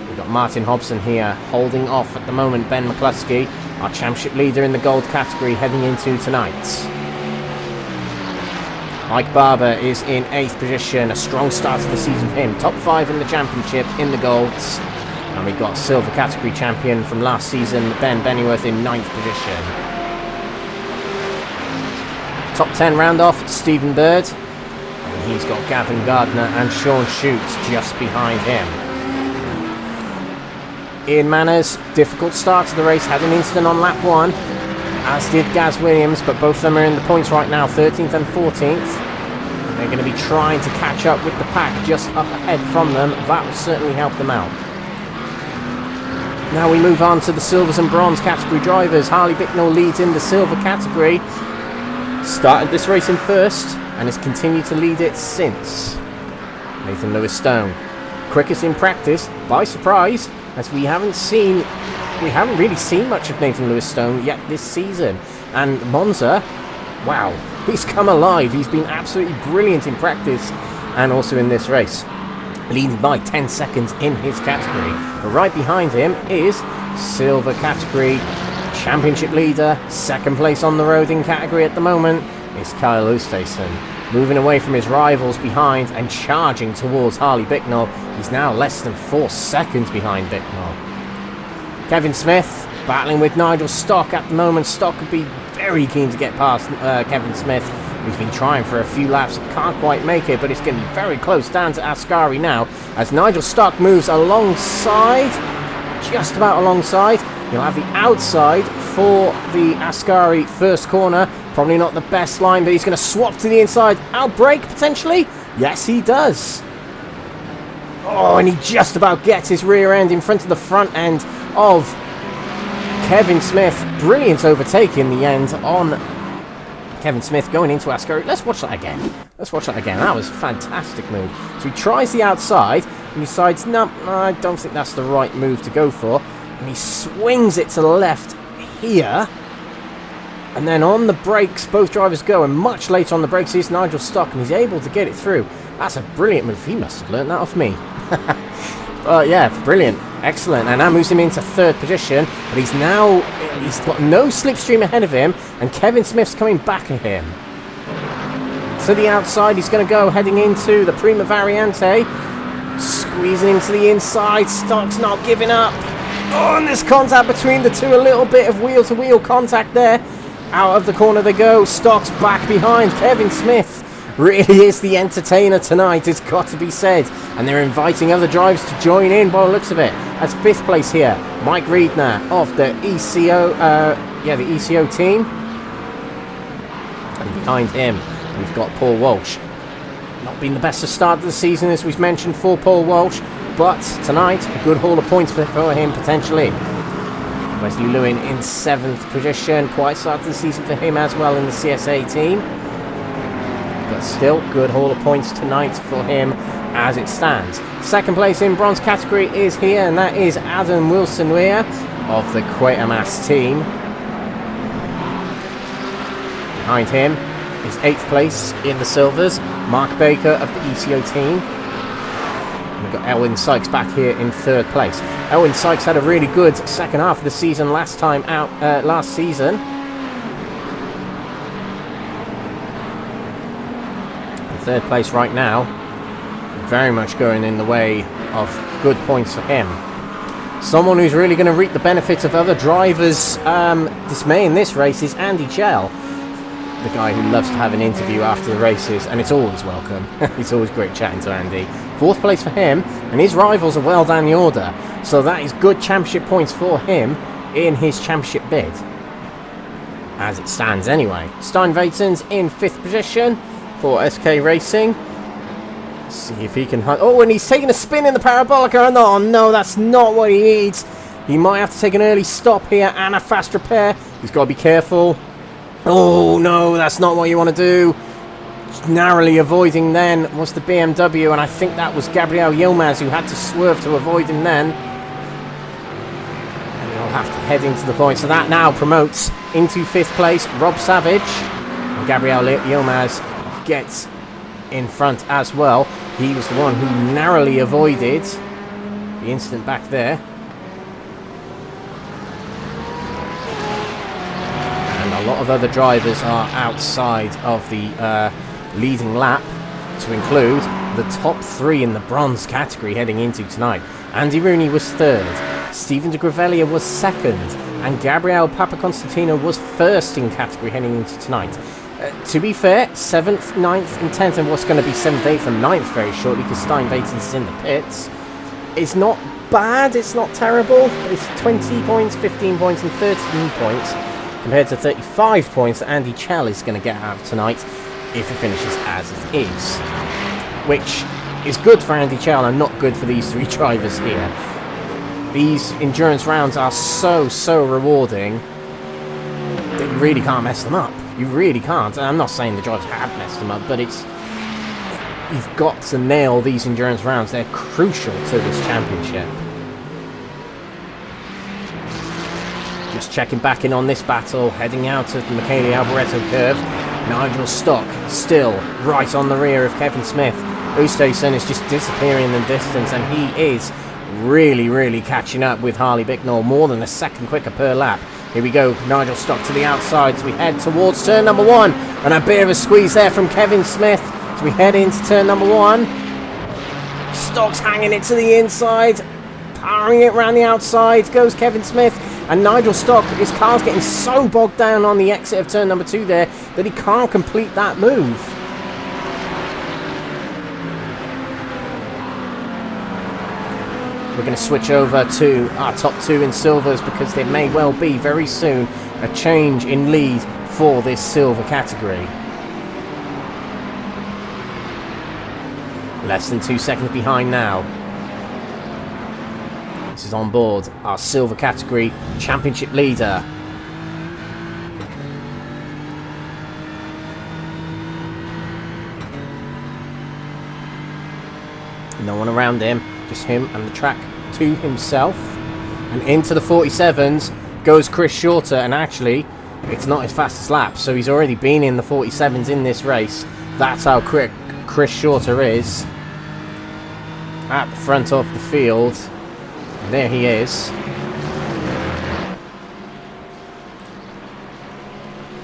We've got Martin Hobson here holding off at the moment Ben Mccluskey, our championship leader in the gold category heading into tonight. Mike Barber is in 8th position, a strong start to the season for him. Top 5 in the championship in the golds. And we've got silver category champion from last season, Ben Bennyworth, in 9th position. Top 10 round off, Stephen Bird. And he's got Gavin Gardner and Sean Shoots just behind him. Ian Manners, difficult start to the race, had an incident on lap 1. As did Gaz Williams, but both of them are in the points right now, 13th and 14th. And they're going to be trying to catch up with the pack just up ahead from them. That will certainly help them out. Now we move on to the silvers and bronze category drivers. Harley Bicknell leads in the silver category. Started this race in first and has continued to lead it since. Nathan Lewis-Stone, quickest in practice, by surprise, as we haven't really seen much of Nathan Lewis-Stone yet this season. And Monza, wow, he's come alive. He's been absolutely brilliant in practice and also in this race, leading by 10 seconds in his category. But right behind him is silver category championship leader, 2nd place on the road in category at the moment, is Kyle Oosthuizen. Moving away from his rivals behind and charging towards Harley Bicknell. He's now less than 4 seconds behind Bicknell. Kevin Smith battling with Nigel Stock at the moment. Stock could be very keen to get past Kevin Smith. He's been trying for a few laps, can't quite make it, but it's getting very close down to Ascari now as Nigel Stock moves alongside, just about alongside. He'll have the outside for the Ascari first corner. Probably not the best line, but he's going to swap to the inside. Outbrake potentially? Yes, he does. Oh, and he just about gets his rear end in front of the front end of Kevin Smith. Brilliant overtake in the end on Kevin Smith going into Ascari. Let's watch that again. That was a fantastic move. So he tries the outside and decides, no, I don't think that's the right move to go for. And he swings it to the left here. And then on the brakes, both drivers go, and much later on the brakes is Nigel Stock, and he's able to get it through. That's a brilliant move. He must have learned that off me. Yeah, brilliant. Excellent. And that moves him into third position, but he's got no slipstream ahead of him, and Kevin Smith's coming back at him. To the outside, he's going to go heading into the Prima Variante. Squeezing into the inside, Stock's not giving up. Oh, and there's contact between the two, a little bit of wheel-to-wheel contact there. Out of the corner they go, Stock's back behind. Kevin Smith really is the entertainer tonight, it's got to be said. And they're inviting other drivers to join in by the looks of it. That's 5th place here, Mike Reedner of the ECO team. And behind him, we've got Paul Walsh. Not been the best of start of the season, as we've mentioned, for Paul Walsh, but tonight a good haul of points for him potentially. Wesley Lewin in 7th position, quite start of the season for him as well in the CSA team, but still good haul of points tonight for him as it stands. 2nd place in bronze category is here, and that is Adam Wilson-Weir of the Quatermass team. Behind him is 8th place in the silvers, Mark Baker of the ECO team. And we've got Elwyn Sykes back here in 3rd place. Elwyn Sykes had a really good second half of the season last season. In 3rd place right now, very much going in the way of good points for him. Someone who's really going to reap the benefits of other drivers' dismay in this race is Andy Chell, the guy who loves to have an interview after the races, and it's always welcome. It's always great chatting to Andy. 4th place for him, and his rivals are well down the order, so that is good championship points for him in his championship bid, as it stands anyway. Stein Vaten's in 5th position for SK Racing. Let's see if he can hunt. Oh, and he's taking a spin in the Parabolica, and oh no, that's not what he needs. He might have to take an early stop here and a fast repair. He's got to be careful. Oh no, that's not what you want to do. Just narrowly avoiding then was the BMW, and I think that was Gabriel Yilmaz who had to swerve to avoid him then. And he'll have to head into the point. So that now promotes into 5th place Rob Savage. And Gabriel Yilmaz gets in front as well. He was the one who narrowly avoided the incident back there. A lot of other drivers are outside of the leading lap, to include the top 3 in the bronze category heading into tonight. Andy Rooney was 3rd, Stephen de Gravelia was 2nd, and Gabriel Papaconstantinou was 1st in category heading into tonight. To be fair, 7th, 9th and 10th, and what's going to be 7th, 8th and 9th very shortly, because Stein Vaten's in the pits. It's not bad, it's not terrible, but it's 20 points, 15 points and 13 points. Compared to 35 points that Andy Chell is going to get out of tonight if he finishes as it is. Which is good for Andy Chell and not good for these 3 drivers here. These endurance rounds are so rewarding that you really can't mess them up. You really can't. And I'm not saying the drivers have messed them up, but you've got to nail these endurance rounds. They're crucial to this championship. Just checking back in on this battle, heading out of the Michele Alboreto curve. Nigel Stock still right on the rear of Kevin Smith. Oosthuizen is just disappearing in the distance, and he is really catching up with Harley Bicknell, more than a second quicker per lap. Here we go, Nigel Stock to the outside as we head towards turn number 1, and a bit of a squeeze there from Kevin Smith as we head into turn number 1. Stock's hanging it to the inside, powering it around the outside goes Kevin Smith. And Nigel Stock, his car's getting so bogged down on the exit of turn number 2 there that he can't complete that move. We're going to switch over to our top 2 in silvers, because there may well be very soon a change in lead for this silver category. Less than 2 seconds behind now. This is on board our silver category championship leader. No one around him, just him and the track to himself. And into the 47s goes Chris Shorter, and actually it's not his fastest lap, so he's already been in the 47s in this race. That's how quick Chris Shorter is at the front of the field. And there he is.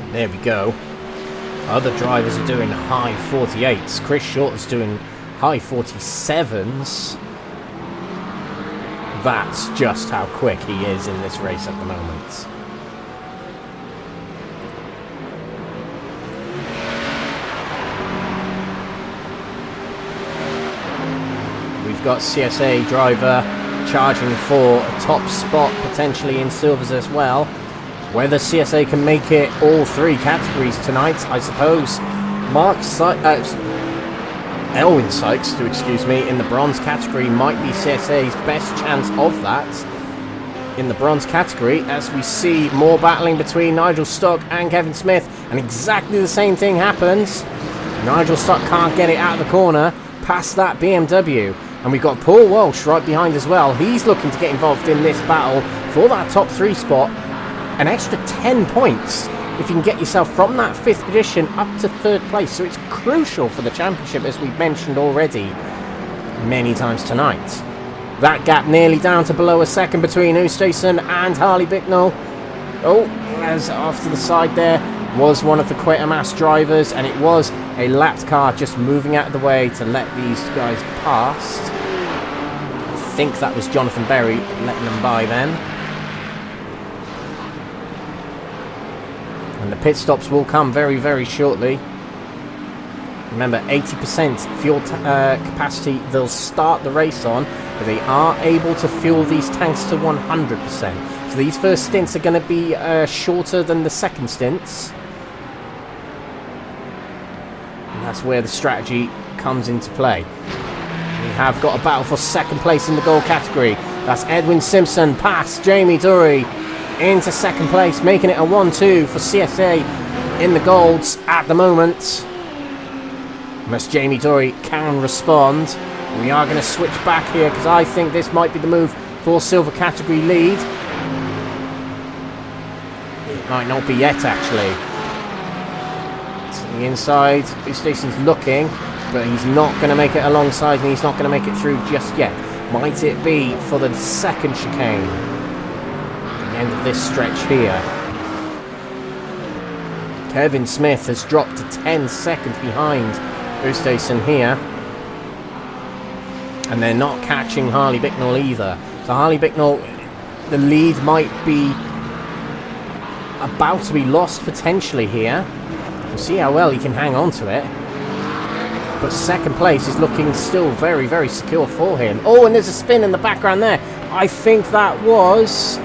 And there we go. Other drivers are doing high 48s. Chris Shorter's doing high 47s. That's just how quick he is in this race at the moment. We've got CSA driver charging for a top spot potentially in silvers as well. Whether CSA can make it all three categories tonight, I suppose. Elwin Sykes, in the bronze category might be CSA's best chance of that. In the bronze category, as we see more battling between Nigel Stock and Kevin Smith, and exactly the same thing happens. Nigel Stock can't get it out of the corner past that BMW. And we've got Paul Walsh right behind as well. He's looking to get involved in this battle for that top 3 spot. An extra 10 points if you can get yourself from that 5th position up to 3rd place. So it's crucial for the championship, as we've mentioned already many times tonight. That gap nearly down to below a second between Oosthuizen and Harley Bicknell. Oh, as off to the side there was one of the Quatermass drivers, and it was a lapped car just moving out of the way to let these guys past. I think that was Jonathan Berry letting them by then. And the pit stops will come very, very shortly. Remember, 80% fuel capacity they'll start the race on, but they are able to fuel these tanks to 100%. So these first stints are going to be shorter than the second stints. And that's where the strategy comes into play. We have got a battle for second place in the gold category. That's Edwin Simpson past Jamie Dury into second place, making it a 1-2 for CSA in the golds at the moment. Unless Jamie Dury can respond. We are going to switch back here because I think this might be the move for silver category lead. It might not be yet, actually. To the inside, Oosthuizen's looking, but he's not going to make it alongside, and he's not going to make it through just yet. Might it be for the second chicane? At the end of this stretch here. Kevin Smith has dropped to 10 seconds behind Oosthuizen here. And they're not catching Harley Bicknell either. So Harley Bicknell, the lead might be about to be lost potentially here. We'll see how well he can hang on to it. But second place is looking still very, very secure for him. Oh, and there's a spin in the background there. I think that was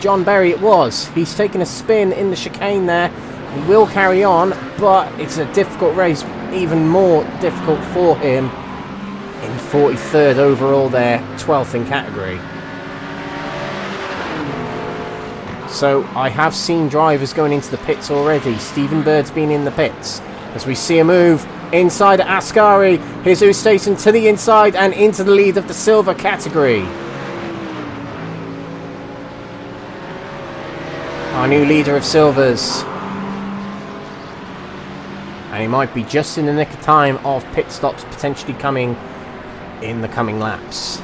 John Berry. It was. He's taken a spin in the chicane there. He will carry on, but it's a difficult race. Even more difficult for him. In 43rd overall there, 12th in category. So I have seen drivers going into the pits already. Stephen Bird's been in the pits. As we see a move inside at Ascari. Here's Oosthuizen to the inside and into the lead of the silver category. Our new leader of silvers. And he might be just in the nick of time of pit stops potentially coming in the coming laps.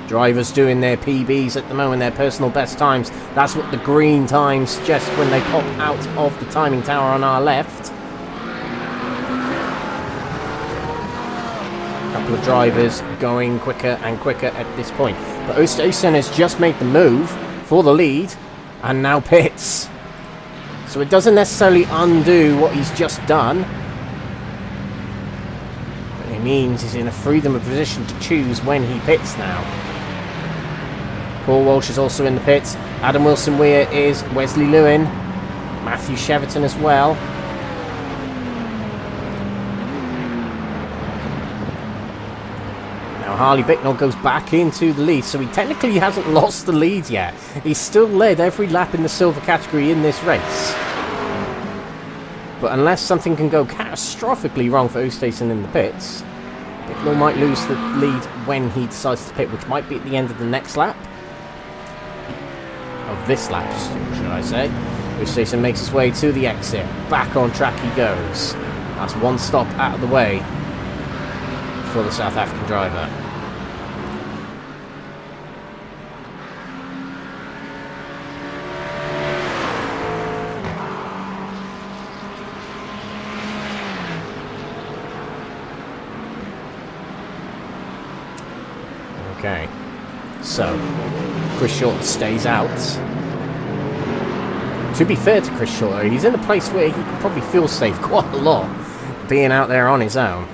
Drivers doing their PBs at the moment, their personal best times. That's what the green times suggest when they pop out of the timing tower on our left. A couple of drivers going quicker and quicker at this point. But Oosthuizen has just made the move for the lead and now pits. So it doesn't necessarily undo what he's just done. But it means he's in a freedom of position to choose when he pits now. Paul Walsh is also in the pits. Adam Wilson-Weir is. Wesley Lewin. Matthew Cheverton as well. Now Harley Bicknell goes back into the lead, so he technically hasn't lost the lead yet. He's still led every lap in the silver category in this race. But unless something can go catastrophically wrong for Oosthuizen in the pits, Bicknell might lose the lead when he decides to pit, which might be at the end of the next lap. of this lap, should I say. Oosthuizen makes his way to the exit. Back on track he goes. That's one stop out of the way for the South African driver. Okay, so Chris Shorter stays out. To be fair to Chris Shorter, he's in a place where he can probably feel safe quite a lot, being out there on his own.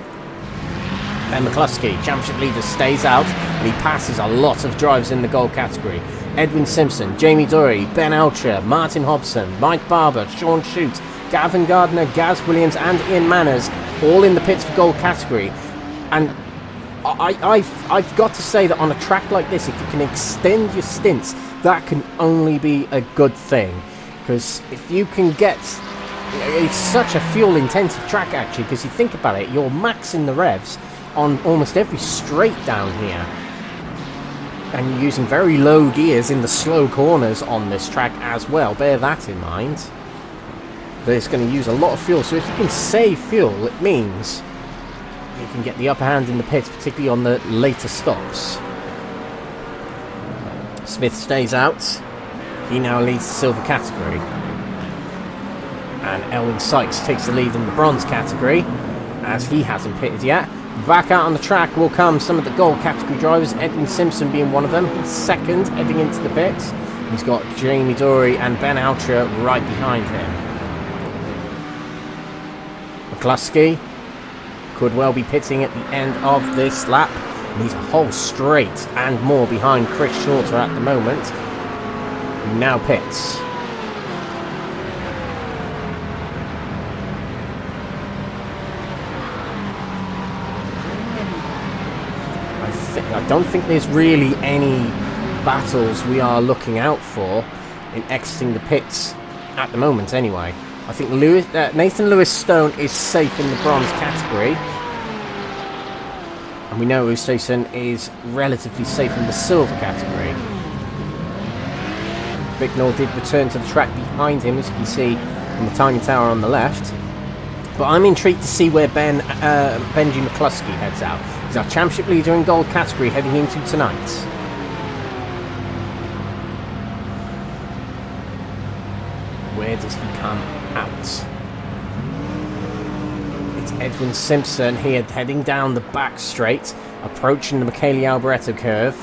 Ben Mccluskey, championship leader, stays out, and he passes a lot of drivers in the gold category. Edwin Simpson, Jamie Dory, Ben Alcher, Martin Hobson, Mike Barber, Sean Shute, Gavin Gardner, Gaz Williams, and Ian Manners, all in the pits for gold category. And I've got to say that on a track like this, if you can extend your stints, that can only be a good thing. Because if you can get... It's such a fuel-intensive track, actually, because you think about it, you're maxing the revs on almost every straight down here. And you're using very low gears in the slow corners on this track as well. Bear that in mind. But it's going to use a lot of fuel. So if you can save fuel, it means you can get the upper hand in the pits, particularly on the later stops. Smith stays out. He now leads the silver category. And Elwin Sykes takes the lead in the bronze category, as he hasn't pitted yet. Back out on the track will come some of the gold category drivers, Edwin Simpson being one of them. He's second, heading into the pits. He's got Jamie Dory and Ben Alcher right behind him. Mccluskey could well be pitting at the end of this lap. And he's a whole straight and more behind Chris Shorter at the moment, who now pits. I don't think there's really any battles we are looking out for in exiting the pits at the moment anyway. I think Nathan Lewis-Stone is safe in the bronze category. And we know Oosthuizen is relatively safe in the silver category. Bicknell did return to the track behind him, as you can see on the timing tower on the left. But I'm intrigued to see where Benji Mccluskey heads out. He's our championship leader in gold category heading into tonight. Where does he come out? It's Edwin Simpson here heading down the back straight, approaching the Michele Alboreto curve.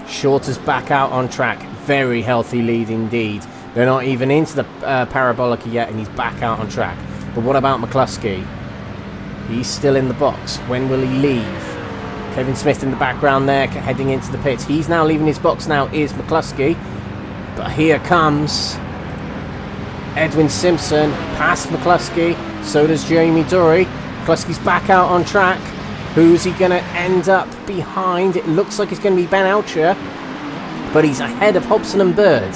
Shorter's back out on track. Very healthy lead indeed. They're not even into the Parabolica yet, and he's back out on track. But what about Mccluskey? He's still in the box. When will he leave? Kevin Smith in the background there, heading into the pits. He's now leaving his box now, is Mccluskey. But here comes Edwin Simpson, past Mccluskey. So does Jamie Dory. Mccluskey's back out on track. Who's he going to end up behind? It looks like it's going to be Ben Alcher, but he's ahead of Hobson and Bird.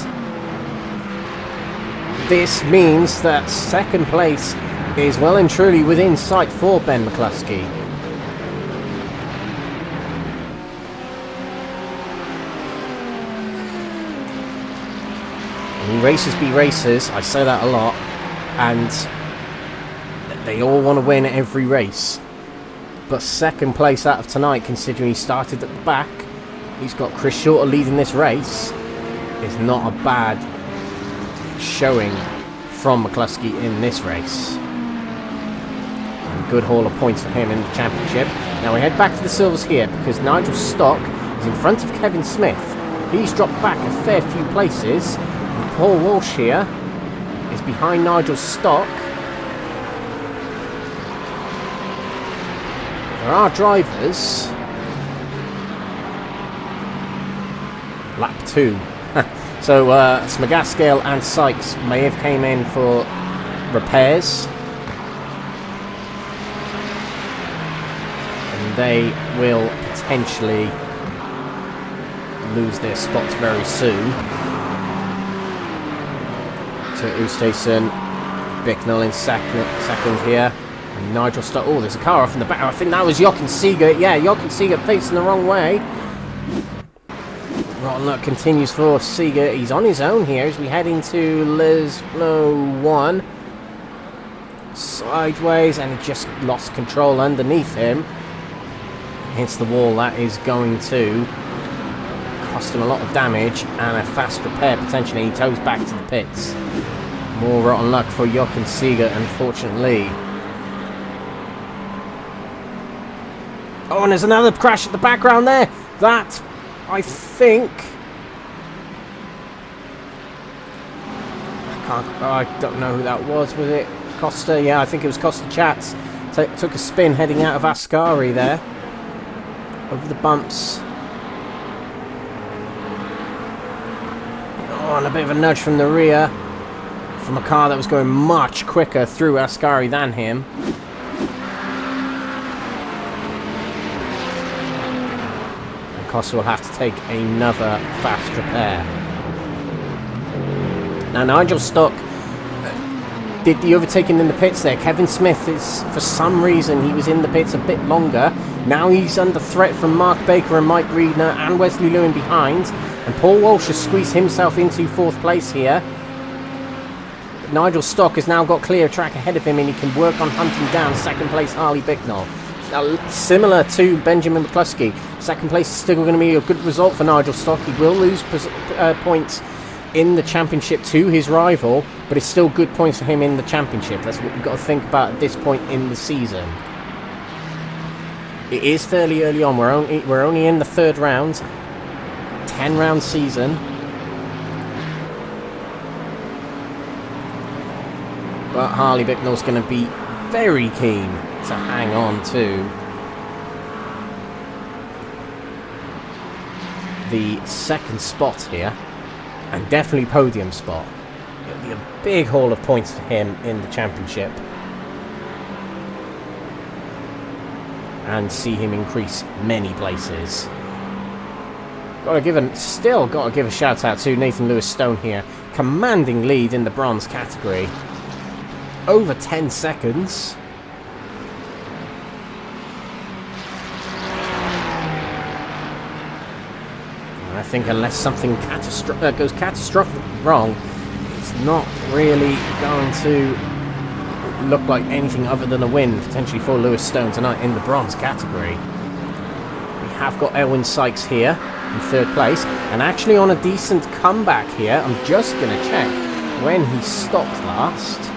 This means that second place is well and truly within sight for Ben Mccluskey. I mean, races be racers, I say that a lot, and they all want to win every race. But second place out of tonight, considering he started at the back, he's got Chris Shorter leading this race, is not a bad showing from Mccluskey in this race. And good haul of points for him in the championship. Now we head back to the silvers here, because Nigel Stock is in front of Kevin Smith. He's dropped back a fair few places. And Paul Walsh here is behind Nigel Stock. There are drivers. Lap 2. So Smagaskale and Sykes may have came in for repairs. And they will potentially lose their spots very soon. So Oosthuizen, Bicknell in second here. And Nigel Stock. Oh, there's a car off in the back. I think that was Jochen Seeger. Yeah, Jochen Seeger facing the wrong way. Rotten luck continues for Seeger. He's on his own here as we head into Leslo 1. Sideways, and he just lost control underneath him. Hits the wall. That is going to cost him a lot of damage and a fast repair potentially. He toes back to the pits. More rotten luck for Jochen Seeger, unfortunately. Oh, and there's another crash at the background there. That, I think... I don't know who that was it? Costa? Yeah, I think it was Costa Chats. Took a spin heading out of Ascari there. Over the bumps. Oh, and a bit of a nudge from the rear. From a car that was going much quicker through Ascari than him. And Costa will have to take another fast repair. Now Nigel Stock did the overtaking in the pits there. Kevin Smith is, for some reason, he was in the pits a bit longer. Now he's under threat from Mark Baker and Mike Reedner and Wesley Lewin behind. And Paul Walsh has squeezed himself into 4th place here. Nigel Stock has now got clear track ahead of him, and he can work on hunting down 2nd place Harley Bicknell. Now, similar to Benjamin Mccluskey, 2nd place is still going to be a good result for Nigel Stock. He will lose points in the championship to his rival, but it's still good points for him in the championship. That's what you've got to think about at this point in the season. It is fairly early on. We're only in the 3rd round. 10-round season. But Harley Bicknell's going to be very keen to hang on to the 2nd spot here. And definitely podium spot. It'll be a big haul of points for him in the championship. And see him increase many places. Still got to give a shout out to Nathan Lewis Stone here. Commanding lead in the bronze category. Over 10 seconds. And I think unless something goes catastrophic wrong, it's not really going to look like anything other than a win potentially for Lewis Stone tonight in the bronze category. We have got Elwyn Sykes here in 3rd place, and actually on a decent comeback here. I'm just going to check when he stopped last.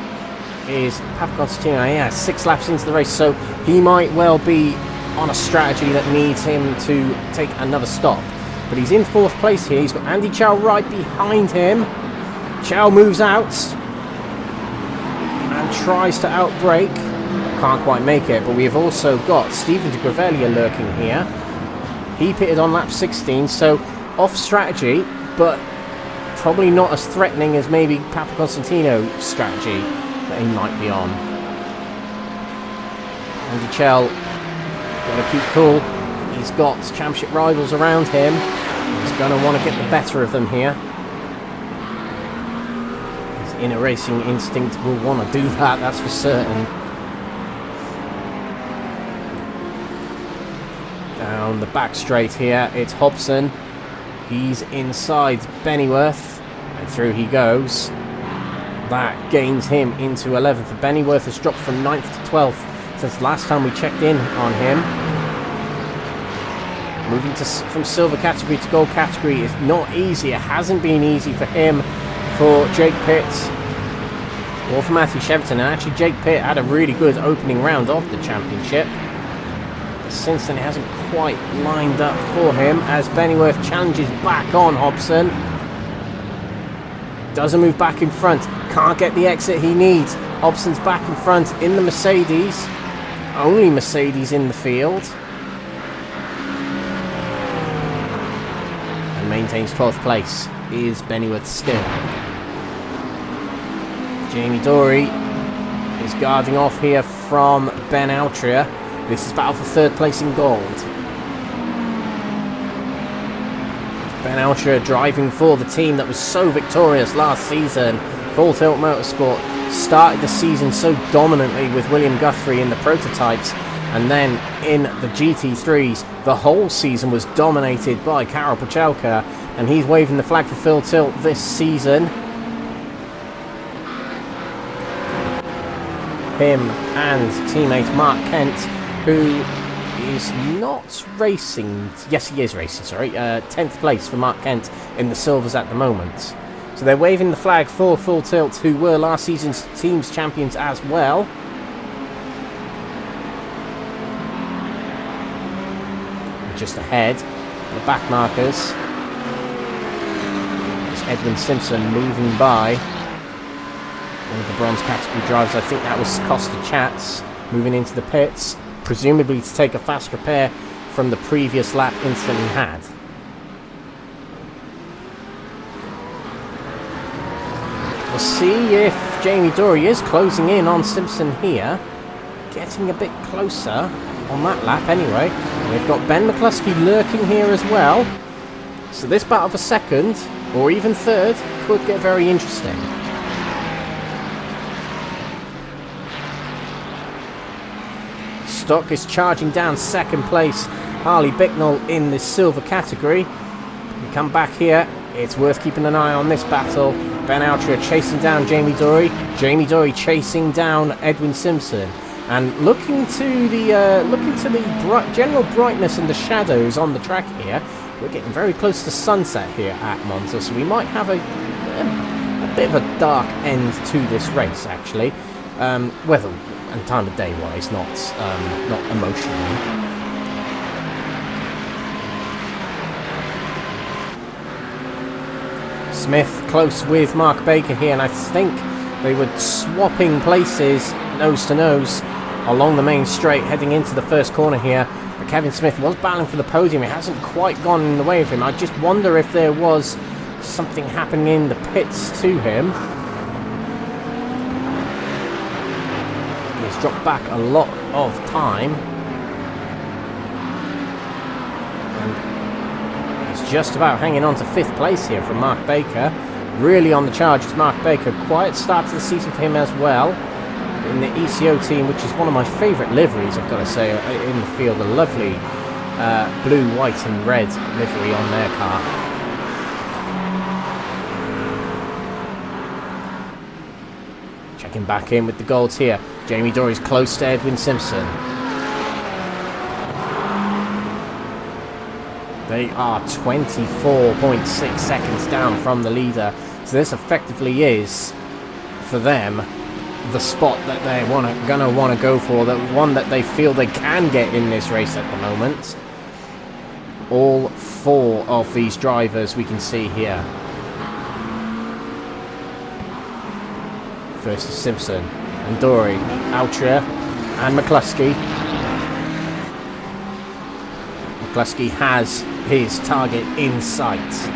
Is Papaconstantinou, yeah, 6 laps into the race, so he might well be on a strategy that needs him to take another stop. But he's in 4th place here. He's got Andy Chow right behind him. Chow moves out and tries to outbrake. Can't quite make it, but we have also got Stephen de Gravelia lurking here. He pitted on lap 16, so off strategy, but probably not as threatening as maybe Papaconstantinou's strategy that he might be on. Andy Chell, got to keep cool. He's got championship rivals around him. He's going to want to get the better of them here. His inner racing instinct will want to do that, that's for certain. Down the back straight here, it's Hobson. He's inside Bennyworth, and through he goes. That gains him into 11th. Bennyworth has dropped from 9th to 12th since last time we checked in on him. Moving from silver category to gold category is not easy. It hasn't been easy for him, for Jake Pitt, or for Matthew Cheverton. And actually Jake Pitt had a really good opening round of the championship. But since then it hasn't quite lined up for him as Bennyworth challenges back on Hobson. Doesn't move back in front. Can't get the exit he needs. Hobson's back in front in the Mercedes. Only Mercedes in the field. And maintains 12th place is Bennyworth still. Jamie Dory is guarding off here from Ben Altria. This is battle for 3rd place in gold. Ben Altria driving for the team that was so victorious last season. Full Tilt Motorsport started the season so dominantly with William Guthrie in the prototypes, And then in the GT3s, the whole season was dominated by Karol Pochalka, and he's waving the flag for Phil Tilt this season. Him and teammate Mark Kent, who is not racing. Yes, he is racing, sorry. 10th place for Mark Kent in the silvers at the moment. So they're waving the flag for Full Tilt, who were last season's team's champions as well. Just ahead, the back markers. It's Edwin Simpson moving by. One of the bronze category drivers. I think that was Costa Chats moving into the pits, presumably to take a fast repair from the previous lap incident he had. We'll see if Jamie Dory is closing in on Simpson here. Getting a bit closer on that lap anyway. And we've got Ben Mccluskey lurking here as well. So this battle for second, or even third, could get very interesting. Stock is charging down second place. Harley Bicknell in the silver category. We come back here. It's worth keeping an eye on this battle. Ben Altria chasing down Jamie Dory. Jamie Dory chasing down Edwin Simpson. And looking to the general brightness and the shadows on the track here, we're getting very close to sunset here at Monza, so we might have a bit of a dark end to this race, actually. Weather and time of day wise, not emotionally. Smith close with Mark Baker here, and I think they were swapping places nose to nose along the main straight heading into the first corner here. But Kevin Smith was battling for the podium. It hasn't quite gone in the way of him. I just wonder if there was something happening in the pits to him. He's dropped back a lot of time. And he's just about hanging on to 5th place here from Mark Baker. Really on the charge is Mark Baker. Quiet start to the season for him as well. In the ECO team, which is one of my favourite liveries, I've got to say, in the field. A lovely blue, white and red livery on their car. Checking back in with the golds here. Jamie Dory's close to Edwin Simpson. They are 24.6 seconds down from the leader. So this effectively is, for them, the spot that they're gonna want to go for, the one that they feel they can get in this race at the moment. All 4 of these drivers we can see here. First is Simpson and Dory, Altria and Mccluskey. Mccluskey has his target in sight.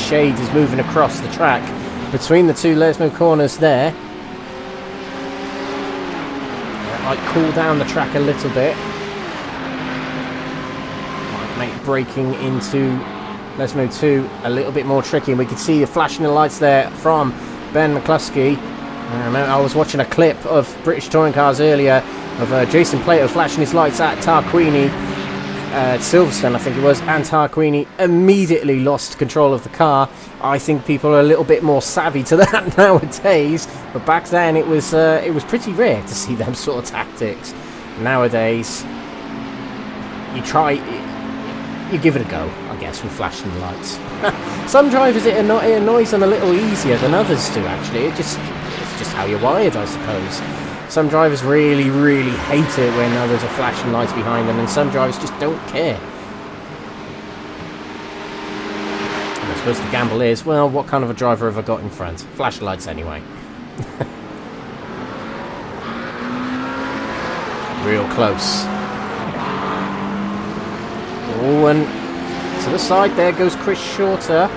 Shade is moving across the track between the two Lesmo corners there. That might cool down the track a little bit. Might make braking into Lesmo 2 a little bit more tricky. And we can see the flashing the lights there from Ben Mccluskey. I was watching a clip of British Touring Cars earlier of Jason Plato flashing his lights at Tarquini. Silverstone, I think it was, and Tarquini immediately lost control of the car. I think people are a little bit more savvy to that nowadays, but back then it was pretty rare to see them sort of tactics. Nowadays, you give it a go, I guess, with flashing the lights. Some drivers it annoys them a little easier than others do. Actually, it's just how you're wired, I suppose. Some drivers really, really hate it when others are flashing lights behind them, and some drivers just don't care. And I suppose the gamble is, well, what kind of a driver have I got in front? Flash lights anyway. Real close. Oh, and to the side there goes Chris Shorter.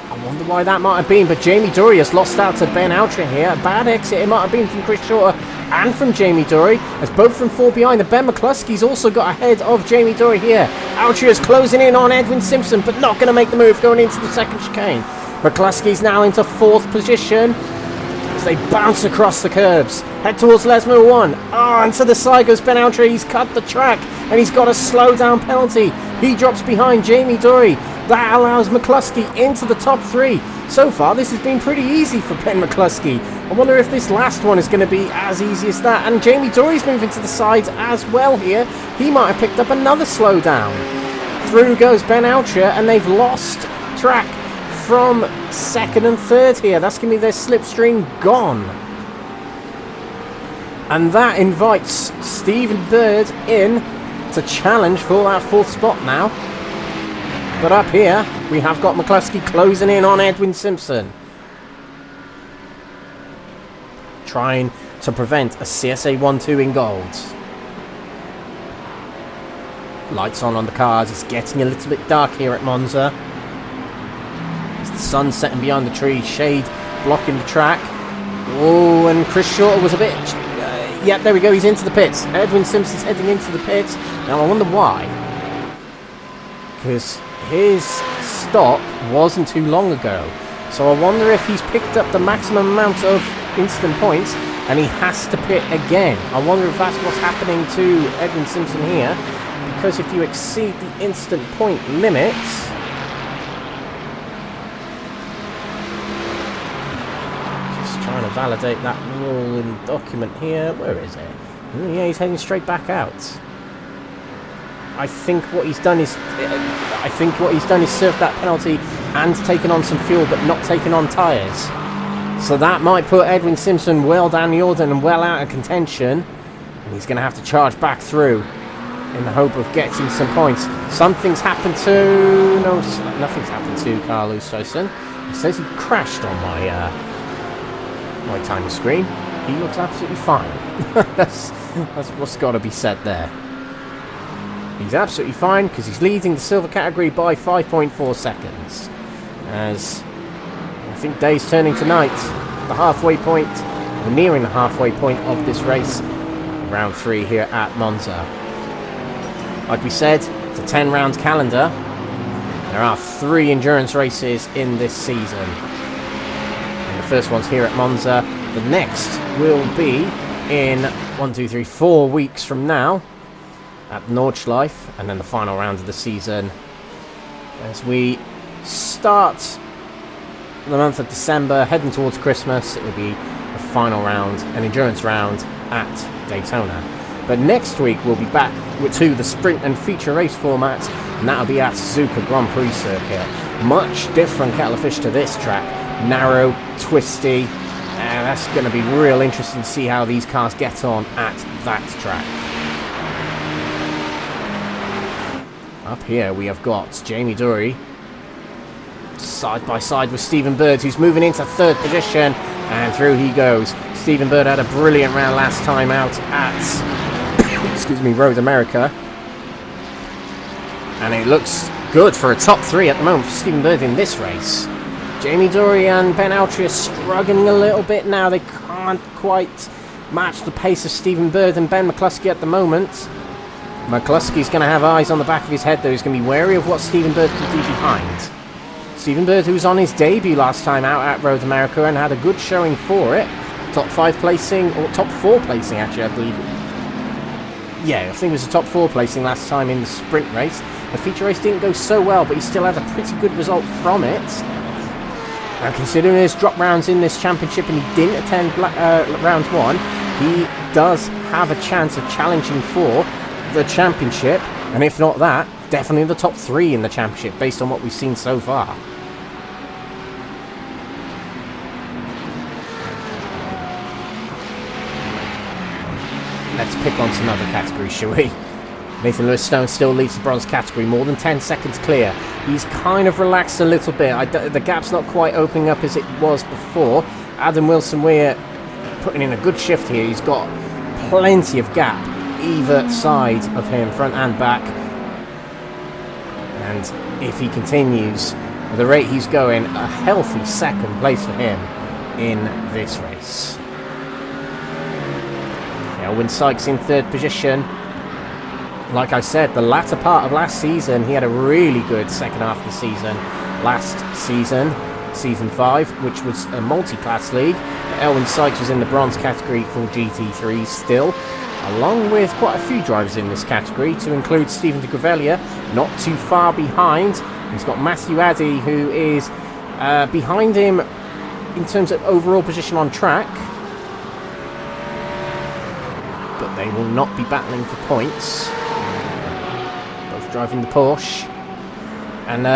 I wonder why that might have been, but Jamie Dory has lost out to Ben Altria here. A bad exit it might have been from Chris Shorter. and from Jamie Dory, as both from fall behind. And Ben Mccluskey's also got ahead of Jamie Dory here. Altria's closing in on Edwin Simpson, but not going to make the move going into the second chicane. Mccluskey's now into 4th position as they bounce across the curbs. Head towards Lesmo 1. Oh, and to the side goes Ben Altria. He's cut the track, and he's got a slow down penalty. He drops behind Jamie Dory. That allows Mccluskey into the top 3. So far, this has been pretty easy for Ben Mccluskey. I wonder if this last one is going to be as easy as that. And Jamie Dory's moving to the sides as well here. He might have picked up another slowdown. Through goes Ben Altria, and they've lost track from 2nd and 3rd here. That's going to be their slipstream gone. And that invites Stephen Bird in to challenge for that 4th spot now. But up here, we have got Mccluskey closing in on Edwin Simpson, trying to prevent a CSA 1-2 in gold. Lights on the cars. It's getting a little bit dark here at Monza. As the sun setting behind the trees, shade blocking the track. Oh, and Chris Shorter was a bit... yeah, there we go. He's into the pits. Edwin Simpson's heading into the pits. Now, I wonder why. Because his stop wasn't too long ago. So I wonder if he's picked up the maximum amount of instant points and he has to pit again. I wonder if that's what's happening to Edwin Simpson here. Because if you exceed the instant point limit... just trying to validate that rule in the document here. Where is it? Oh, yeah, he's heading straight back out. I think what he's done is served that penalty and taken on some fuel, but not taken on tyres. So that might put Edwin Simpson well down the order and well out of contention, and he's going to have to charge back through in the hope of getting some points. Something's happened to... no, nothing's happened to Carl Oosthuizen. It says he crashed on my timer screen. He looks absolutely fine. that's what's got to be said there. He's absolutely fine because he's leading the silver category by 5.4 seconds. As I think day's turning to night, the halfway point, we're nearing the halfway point of this race, round 3 here at Monza. Like we said, it's a 10-round calendar. There are 3 endurance races in this season. And the first one's here at Monza. The next will be in 4 weeks from now at Nordschleife, and then the final round of the season as we start the month of December, heading towards Christmas. It will be the final round, an endurance round at Daytona. But next week we'll be back to the sprint and feature race format, and that'll be at Suzuka Grand Prix circuit. Much different kettle of fish to this track. Narrow, twisty, and that's going to be real interesting to see how these cars get on at that track. Up here we have got Jamie Dory side by side with Stephen Bird, who's moving into 3rd position, and through he goes. Stephen Bird had a brilliant round last time out at excuse me, Road America, and it looks good for a top 3 at the moment for Stephen Bird in this race. Jamie Dory and Ben Altria struggling a little bit now. They can't quite match the pace of Stephen Bird and Ben Mccluskey at the moment. Mccluskey's going to have eyes on the back of his head, though. He's going to be wary of what Stephen Bird can do behind. Stephen Bird, who was on his debut last time out at Road America and had a good showing for it. Top 5 placing, or top 4 placing actually, I believe. Yeah, I think it was a top 4 placing last time in the sprint race. The feature race didn't go so well, but he still had a pretty good result from it. Now, considering there's drop rounds in this championship and he didn't attend round 1, he does have a chance of challenging for the championship, and if not that, definitely the top 3 in the championship based on what we've seen so far. Let's pick on to another category, shall we? Nathan Lewis Stone still leads the bronze category, more than 10 seconds clear. He's kind of relaxed a little bit. The gap's not quite opening up as it was before. Adam Wilson-Weir putting in a good shift here. He's got plenty of gap either side of him, front and back. And if he continues at the rate he's going, a healthy 2nd place for him in this race. Elwyn Sykes in third position. Like I said, the latter part of last season, he had a really good second half of the season. Last season, Season 5, which was a multi-class league. Elwyn Sykes was in the bronze category for GT3 still, along with quite a few drivers in this category, to include Stephen de Gravelia, not too far behind. He's got Matthew Addy, who is behind him in terms of overall position on track. But they will not be battling for points. Both driving the Porsche. And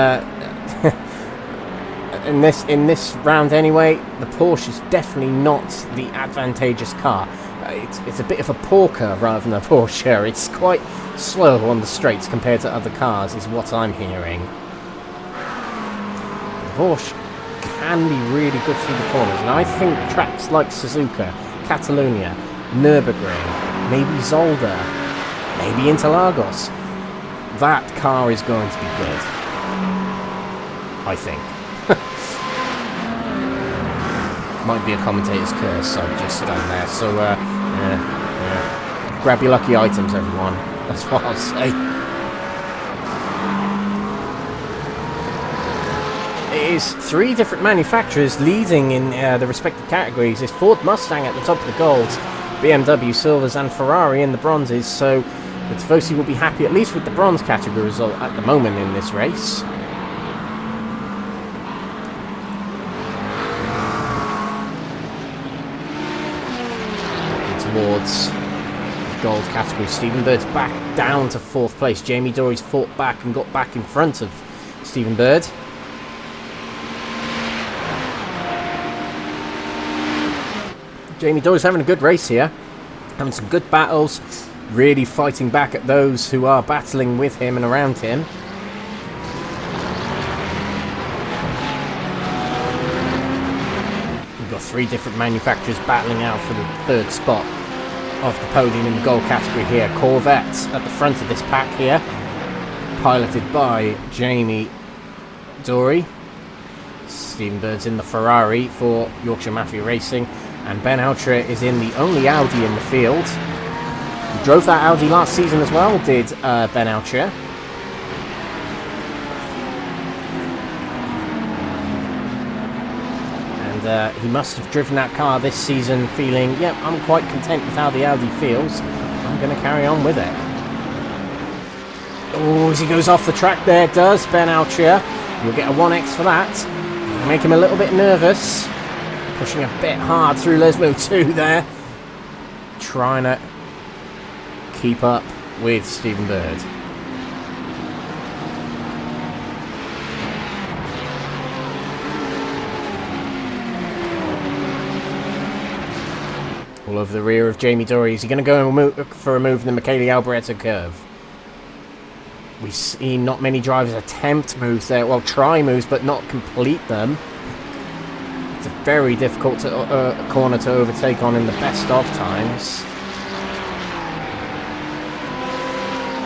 in this round anyway, the Porsche is definitely not the advantageous car. It's a bit of a porker rather than a Porsche. It's quite slow on the straights compared to other cars, is what I'm hearing. The Porsche can be really good through the corners, and I think tracks like Suzuka, Catalunya, Nürburgring, maybe Zolder, maybe Interlagos, that car is going to be good, I think. Might be a commentator's curse I've just done there, so yeah. Grab your lucky items, everyone. That's what I'll say. It is 3 different manufacturers leading in the respective categories. It's Ford Mustang at the top of the golds, BMW silvers, and Ferrari in the bronzes, so the Tifosi will be happy at least with the bronze category result at the moment in this race. Towards the gold category, Stephen Bird's back down to 4th place. Jamie Dory's fought back and got back in front of Stephen Bird. Jamie Dory's having a good race here, having some good battles, really fighting back at those who are battling with him and around him. We've got 3 different manufacturers battling out for the 3rd spot of the podium in the gold category here. Corvettes at the front of this pack here, piloted by Jamie Dory. Stephen Bird's in the Ferrari for Yorkshire Mafia Racing, and Ben Altra is in the only Audi in the field. He drove that Audi last season as well, did Ben Altra. He must have driven that car this season feeling, yep, I'm quite content with how the Audi feels. I'm going to carry on with it. Oh, as he goes off the track there, does Ben Altra. You'll get a 1x for that. Make him a little bit nervous. Pushing a bit hard through Lesmo 2 there. Trying to keep up with Stephen Bird. All over the rear of Jamie Dory. Is he going to go for a move in the Michele Alboreto curve? We see not many drivers attempt moves there. Well, try moves, but not complete them. It's a very difficult corner to overtake on in the best of times.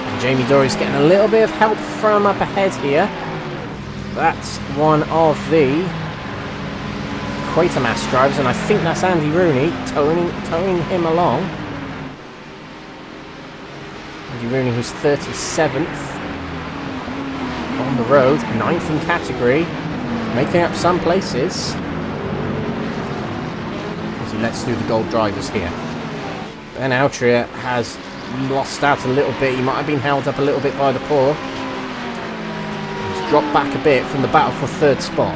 And Jamie Dory's getting a little bit of help from up ahead here. That's one of the Quatermass drivers, and I think that's Andy Rooney towing him along. Andy Rooney, who's 37th on the road, 9th in category, making up some places as he lets through the gold drivers here. Ben Altra has lost out a little bit. He might have been held up a little bit by the poor. He's dropped back a bit from the battle for 3rd spot.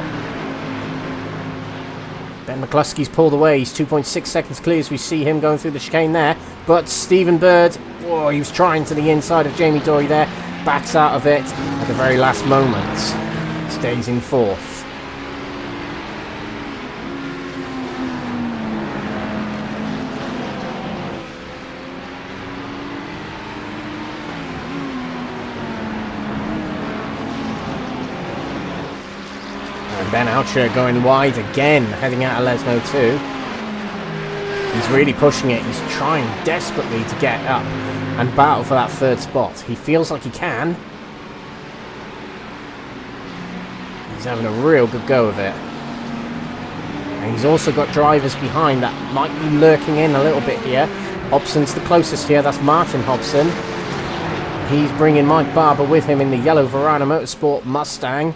Ben Mccluskey's pulled away. He's 2.6 seconds clear as we see him going through the chicane there. But Stephen Bird, whoa, he was trying to the inside of Jamie Dory there. Backs out of it at the very last moment. Stays in 4th. Ben Altra going wide again, heading out of Lesmo 2. He's really pushing it. He's trying desperately to get up and battle for that 3rd spot. He feels like he can. He's having a real good go of it. And he's also got drivers behind that might be lurking in a little bit here. Hobson's the closest here. That's Martin Hobson. He's bringing Mike Barber with him in the yellow Verana Motorsport Mustang.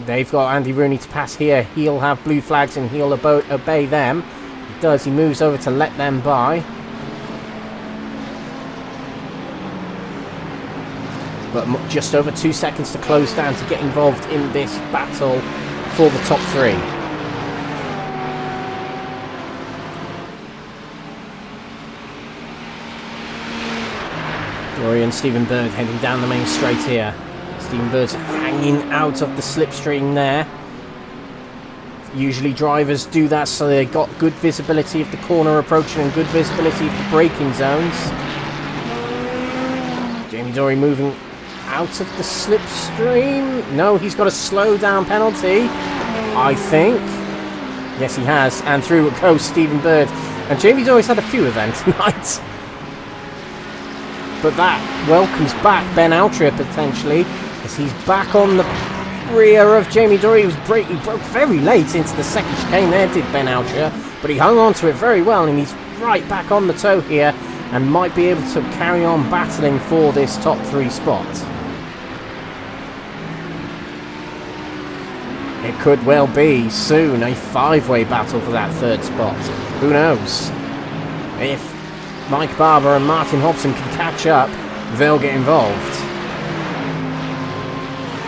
They've got Andy Rooney to pass here. He'll have blue flags and he'll obey them. He does. He moves over to let them by. But just over 2 seconds to close down to get involved in this battle for the top three. Rory and Stephen Bird heading down the main straight here. Stephen Bird's hanging out of the slipstream there. Usually drivers do that so they got good visibility of the corner approaching and good visibility of the braking zones. Jamie Dory moving out of the slipstream. No, he's got a slow down penalty, I think. Yes, he has. And through goes Stephen Bird. And Jamie Dory's had a few events tonight. But that welcomes back Ben Altria potentially, as he's back on the rear of Jamie Dory. He broke very late into the second chicane there, did Ben Altria, but he hung on to it very well, and he's right back on the toe here, and might be able to carry on battling for this top three spot. It could well be soon a five-way battle for that third spot. Who knows? If Mike Barber and Martin Hobson can catch up, they'll get involved.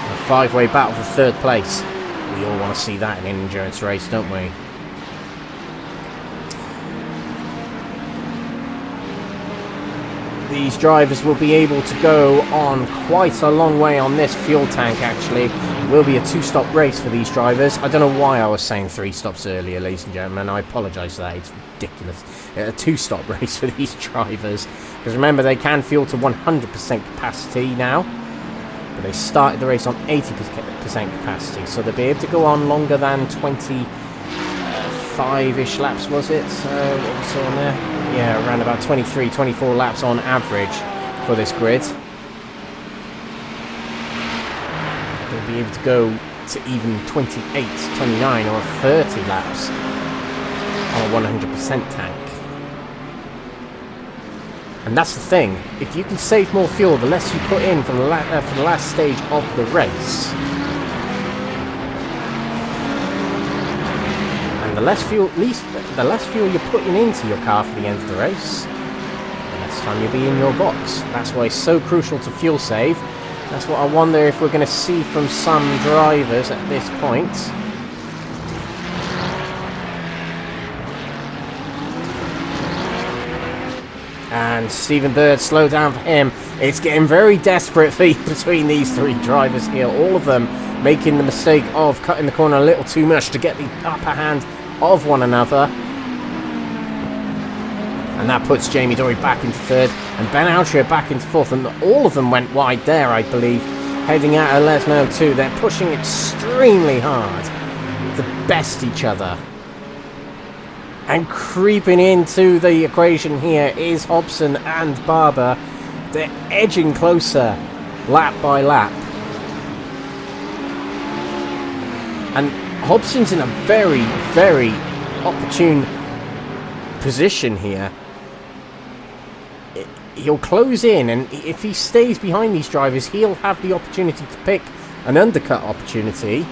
A five-way battle for third place. We all want to see that in an endurance race, don't we? These drivers will be able to go on quite a long way on this fuel tank, actually. It will be a two-stop race for these drivers. I don't know why I was saying three stops earlier, ladies and gentlemen. I apologise for that. It's ridiculous. A two-stop race for these drivers. Because remember, they can fuel to 100% capacity now. But they started the race on 80% capacity. So they'll be able to go on longer than 25-ish laps, was it? What we saw on there? Yeah, around about 23, 24 laps on average for this grid. They'll be able to go to even 28, 29 or 30 laps on a 100% tank. And that's the thing, if you can save more fuel, the less you put in for the last stage of the race. And the less fuel you're putting into your car for the end of the race, the less time you'll be in your box. That's why it's so crucial to fuel save. That's what I wonder if we're going to see from some drivers at this point. And Stephen Bird, slow down for him. It's getting very desperate between these three drivers here. All of them making the mistake of cutting the corner a little too much to get the upper hand of one another. And that puts Jamie Dory back into third and Ben Altria back into fourth. And all of them went wide there, I believe, heading out of Lesmo too. They're pushing extremely hard to best each other. And creeping into the equation here is Hobson and Barber. They're edging closer lap by lap. And Hobson's in a very, very opportune position here. He'll close in, and if he stays behind these drivers, he'll have the opportunity to pick an undercut opportunity,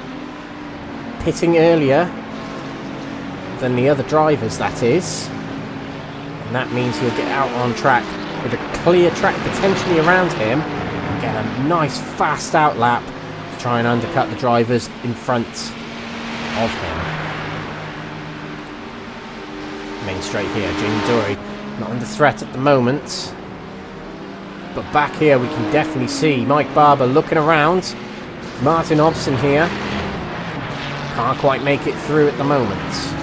pitting earlier than the other drivers, that is. And that means he'll get out on track with a clear track potentially around him and get a nice fast out lap to try and undercut the drivers in front of him. Main straight here, Jamie Dory not under threat at the moment, but back here we can definitely see Mike Barber looking around. Martin Hobson here can't quite make it through at the moment.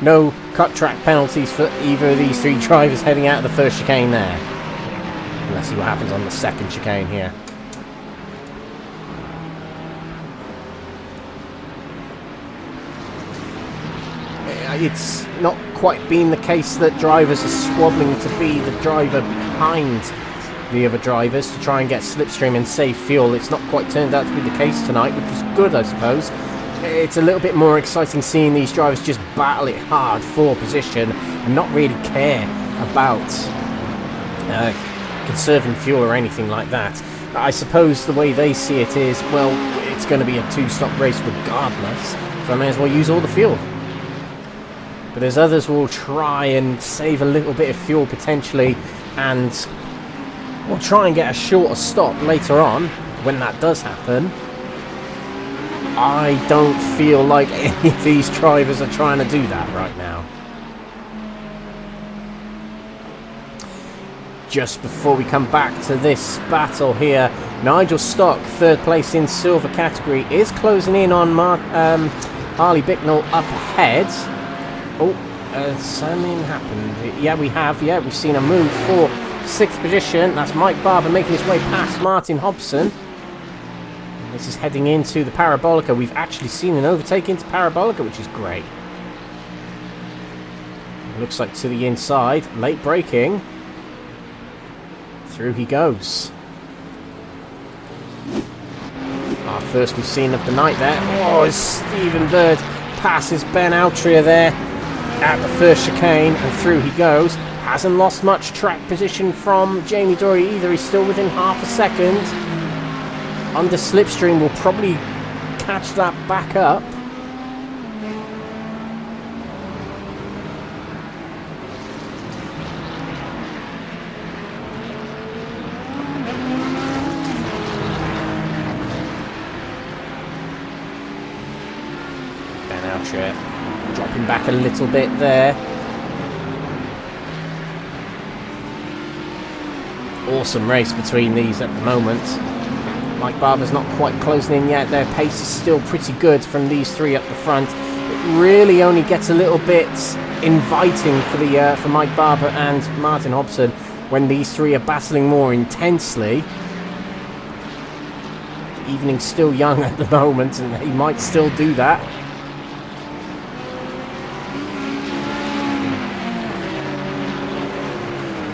No cut track penalties for either of these three drivers heading out of the first chicane there. Let's see what happens on the second chicane here. It's not quite been the case that drivers are squabbling to be the driver behind the other drivers to try and get slipstream and save fuel. It's not quite turned out to be the case tonight, which is good, I suppose. it's a little bit more exciting seeing these drivers just battle it hard for position and not really care about conserving fuel or anything like that. I suppose the way they see it is, well, it's going to be a two-stop race regardless, so I may as well use all the fuel. But there's others who will try and save a little bit of fuel potentially, and will try and get a shorter stop later on when that does happen. I don't feel like any of these drivers are trying to do that right now. Just before we come back to this battle here, Nigel Stock, third place in silver category, is closing in on Harley Bicknell up ahead. Oh, something happened. Yeah, we've seen a move for 6th position. That's Mike Barber making his way past Martin Hobson. This is heading into the Parabolica. We've actually seen an overtake into Parabolica, which is great. Looks like to the inside. Late braking. Through he goes. Our first we've seen of the night there. Oh, Stephen Bird passes Ben Altria there at the first chicane, and through he goes. Hasn't lost much track position from Jamie Dory either. He's still within half a second. Under slipstream, will probably catch that back up. Ben Altria dropping back a little bit there. Awesome race between these at the moment. Mike Barber's not quite closing in yet. Their pace is still pretty good from these three up the front. It really only gets a little bit inviting for Mike Barber and Martin Hobson when these three are battling more intensely. The evening's still young at the moment, and he might still do that.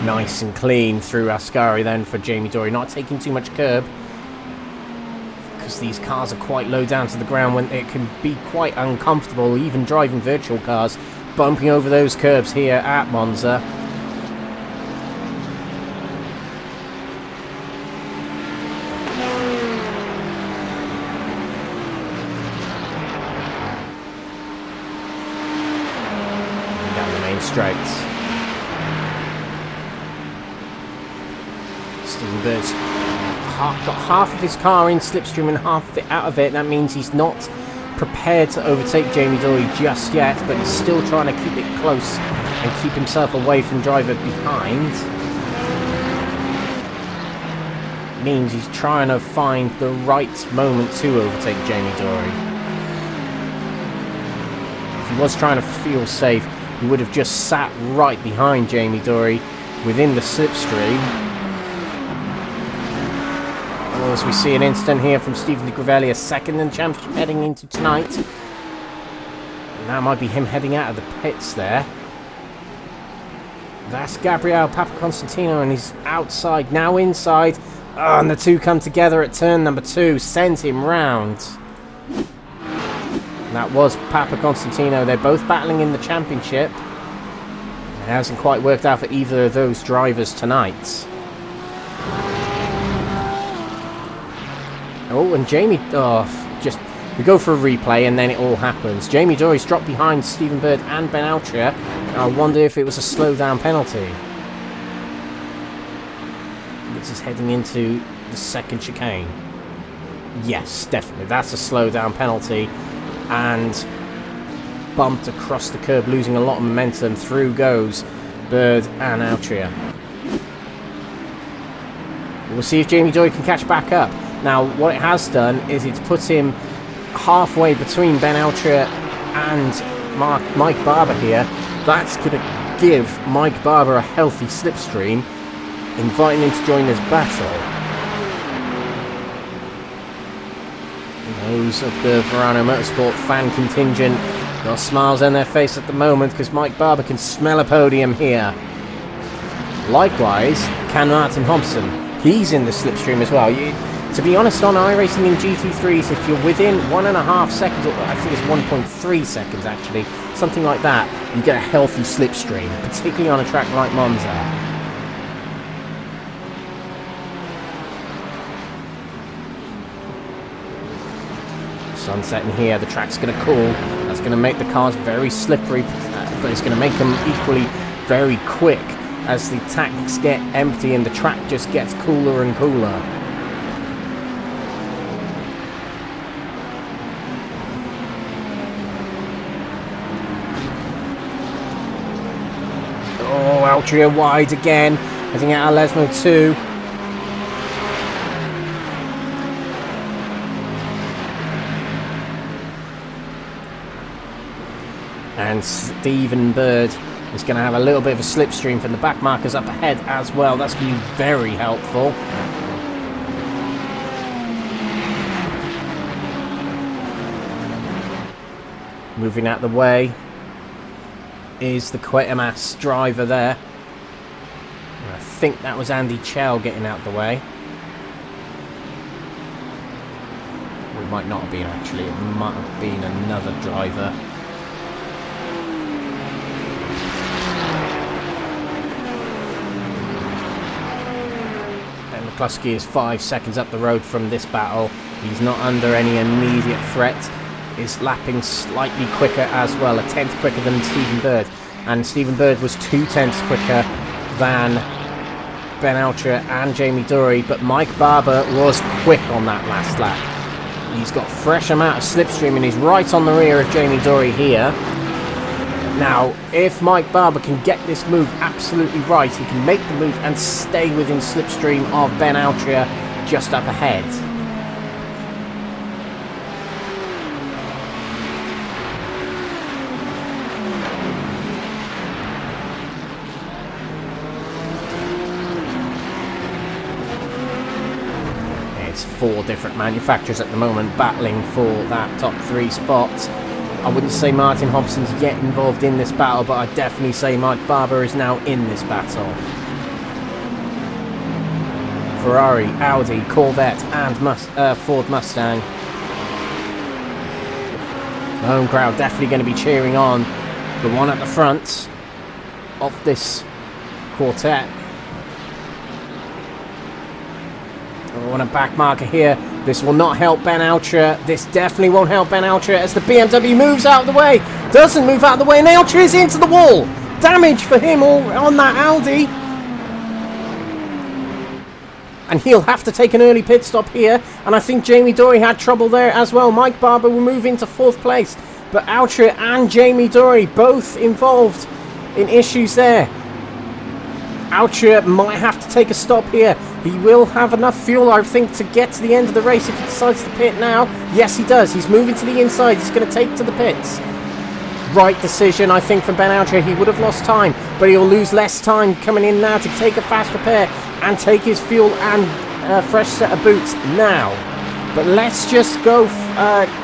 Nice and clean through Ascari then for Jamie Dory, not taking too much curb. These cars are quite low down to the ground when it can be quite uncomfortable, even driving virtual cars, bumping over those curbs here at Monza. Down the main straight. Stephen Bird's got half of his car in slipstream and half of it out of it. That means he's not prepared to overtake Jamie Dory just yet, but he's still trying to keep it close and keep himself away from driver behind. Means he's trying to find the right moment to overtake Jamie Dory. If he was trying to feel safe, he would have just sat right behind Jamie Dory within the slipstream. As we see an incident here from Stephen De Gravelli, a second in the championship heading into tonight. And that might be him heading out of the pits there. That's Gabriel Papaconstantinou, and he's outside, now inside. Oh, and the two come together at turn number 2, sends him round. And that was Papaconstantinou. They're both battling in the championship. It hasn't quite worked out for either of those drivers tonight. Oh, and Jamie, we go for a replay and then it all happens. Jamie Dory's dropped behind Stephen Bird and Ben Altria. I wonder if it was a slow down penalty. This is heading into the second chicane. Yes, definitely, that's a slow down penalty. And bumped across the curb, losing a lot of momentum. Through goes Bird and Altria. We'll see if Jamie Dory can catch back up. Now, what it has done is it's put him halfway between Ben Altria and Mike Barber here. That's going to give Mike Barber a healthy slipstream, inviting him to join this battle. Those of the Verano Motorsport fan contingent got smiles on their face at the moment because Mike Barber can smell a podium here. Likewise, can Martin Hobson. He's in the slipstream as well. To be honest, on iRacing in GT3s, if you're within 1.5 seconds, or I think it's 1.3 seconds actually, something like that, you get a healthy slipstream, particularly on a track like Monza. Sun setting here, the track's going to cool. That's going to make the cars very slippery, but it's going to make them equally very quick as the tanks get empty and the track just gets cooler and cooler. Oh, Altria wide again, heading out of Lesmo 2. And Stephen Bird is going to have a little bit of a slipstream from the back markers up ahead as well. That's going to be very helpful. Moving out the way is the Quatermass driver there. I think that was Andy Chell getting out the way. Or it might not have been actually, it might have been another driver. Mccluskey is 5 seconds up the road from this battle. He's not under any immediate threat. Is lapping slightly quicker as well, a tenth quicker than Stephen Bird. And Stephen Bird was 2/10 quicker than Ben Altria and Jamie Dury, but Mike Barber was quick on that last lap. He's got fresh amount of slipstream and he's right on the rear of Jamie Dury here. Now, if Mike Barber can get this move absolutely right, he can make the move and stay within slipstream of Ben Altria just up ahead. It's 4 different manufacturers at the moment battling for that top 3 spot. I wouldn't say Martin Hobson's yet involved in this battle, but I'd definitely say Mike Barber is now in this battle. Ferrari, Audi, Corvette and Ford Mustang. The home crowd definitely going to be cheering on the one at the front of this quartet. I want a back marker here. This will not help Ben Altria. This definitely won't help Ben Altria as the BMW moves out of the way. Doesn't move out of the way and Altria is into the wall. Damage for him all on that Audi. And he'll have to take an early pit stop here. And I think Jamie Dury had trouble there as well. Mike Barber will move into 4th place. But Altria and Jamie Dury both involved in issues there. Altria might have to take a stop here. He will have enough fuel, I think, to get to the end of the race if he decides to pit now. Yes, he does. He's moving to the inside. He's going to take to the pits. Right decision, I think, from Ben Altria. He would have lost time, but he'll lose less time coming in now to take a fast repair and take his fuel and a fresh set of boots now. But let's just go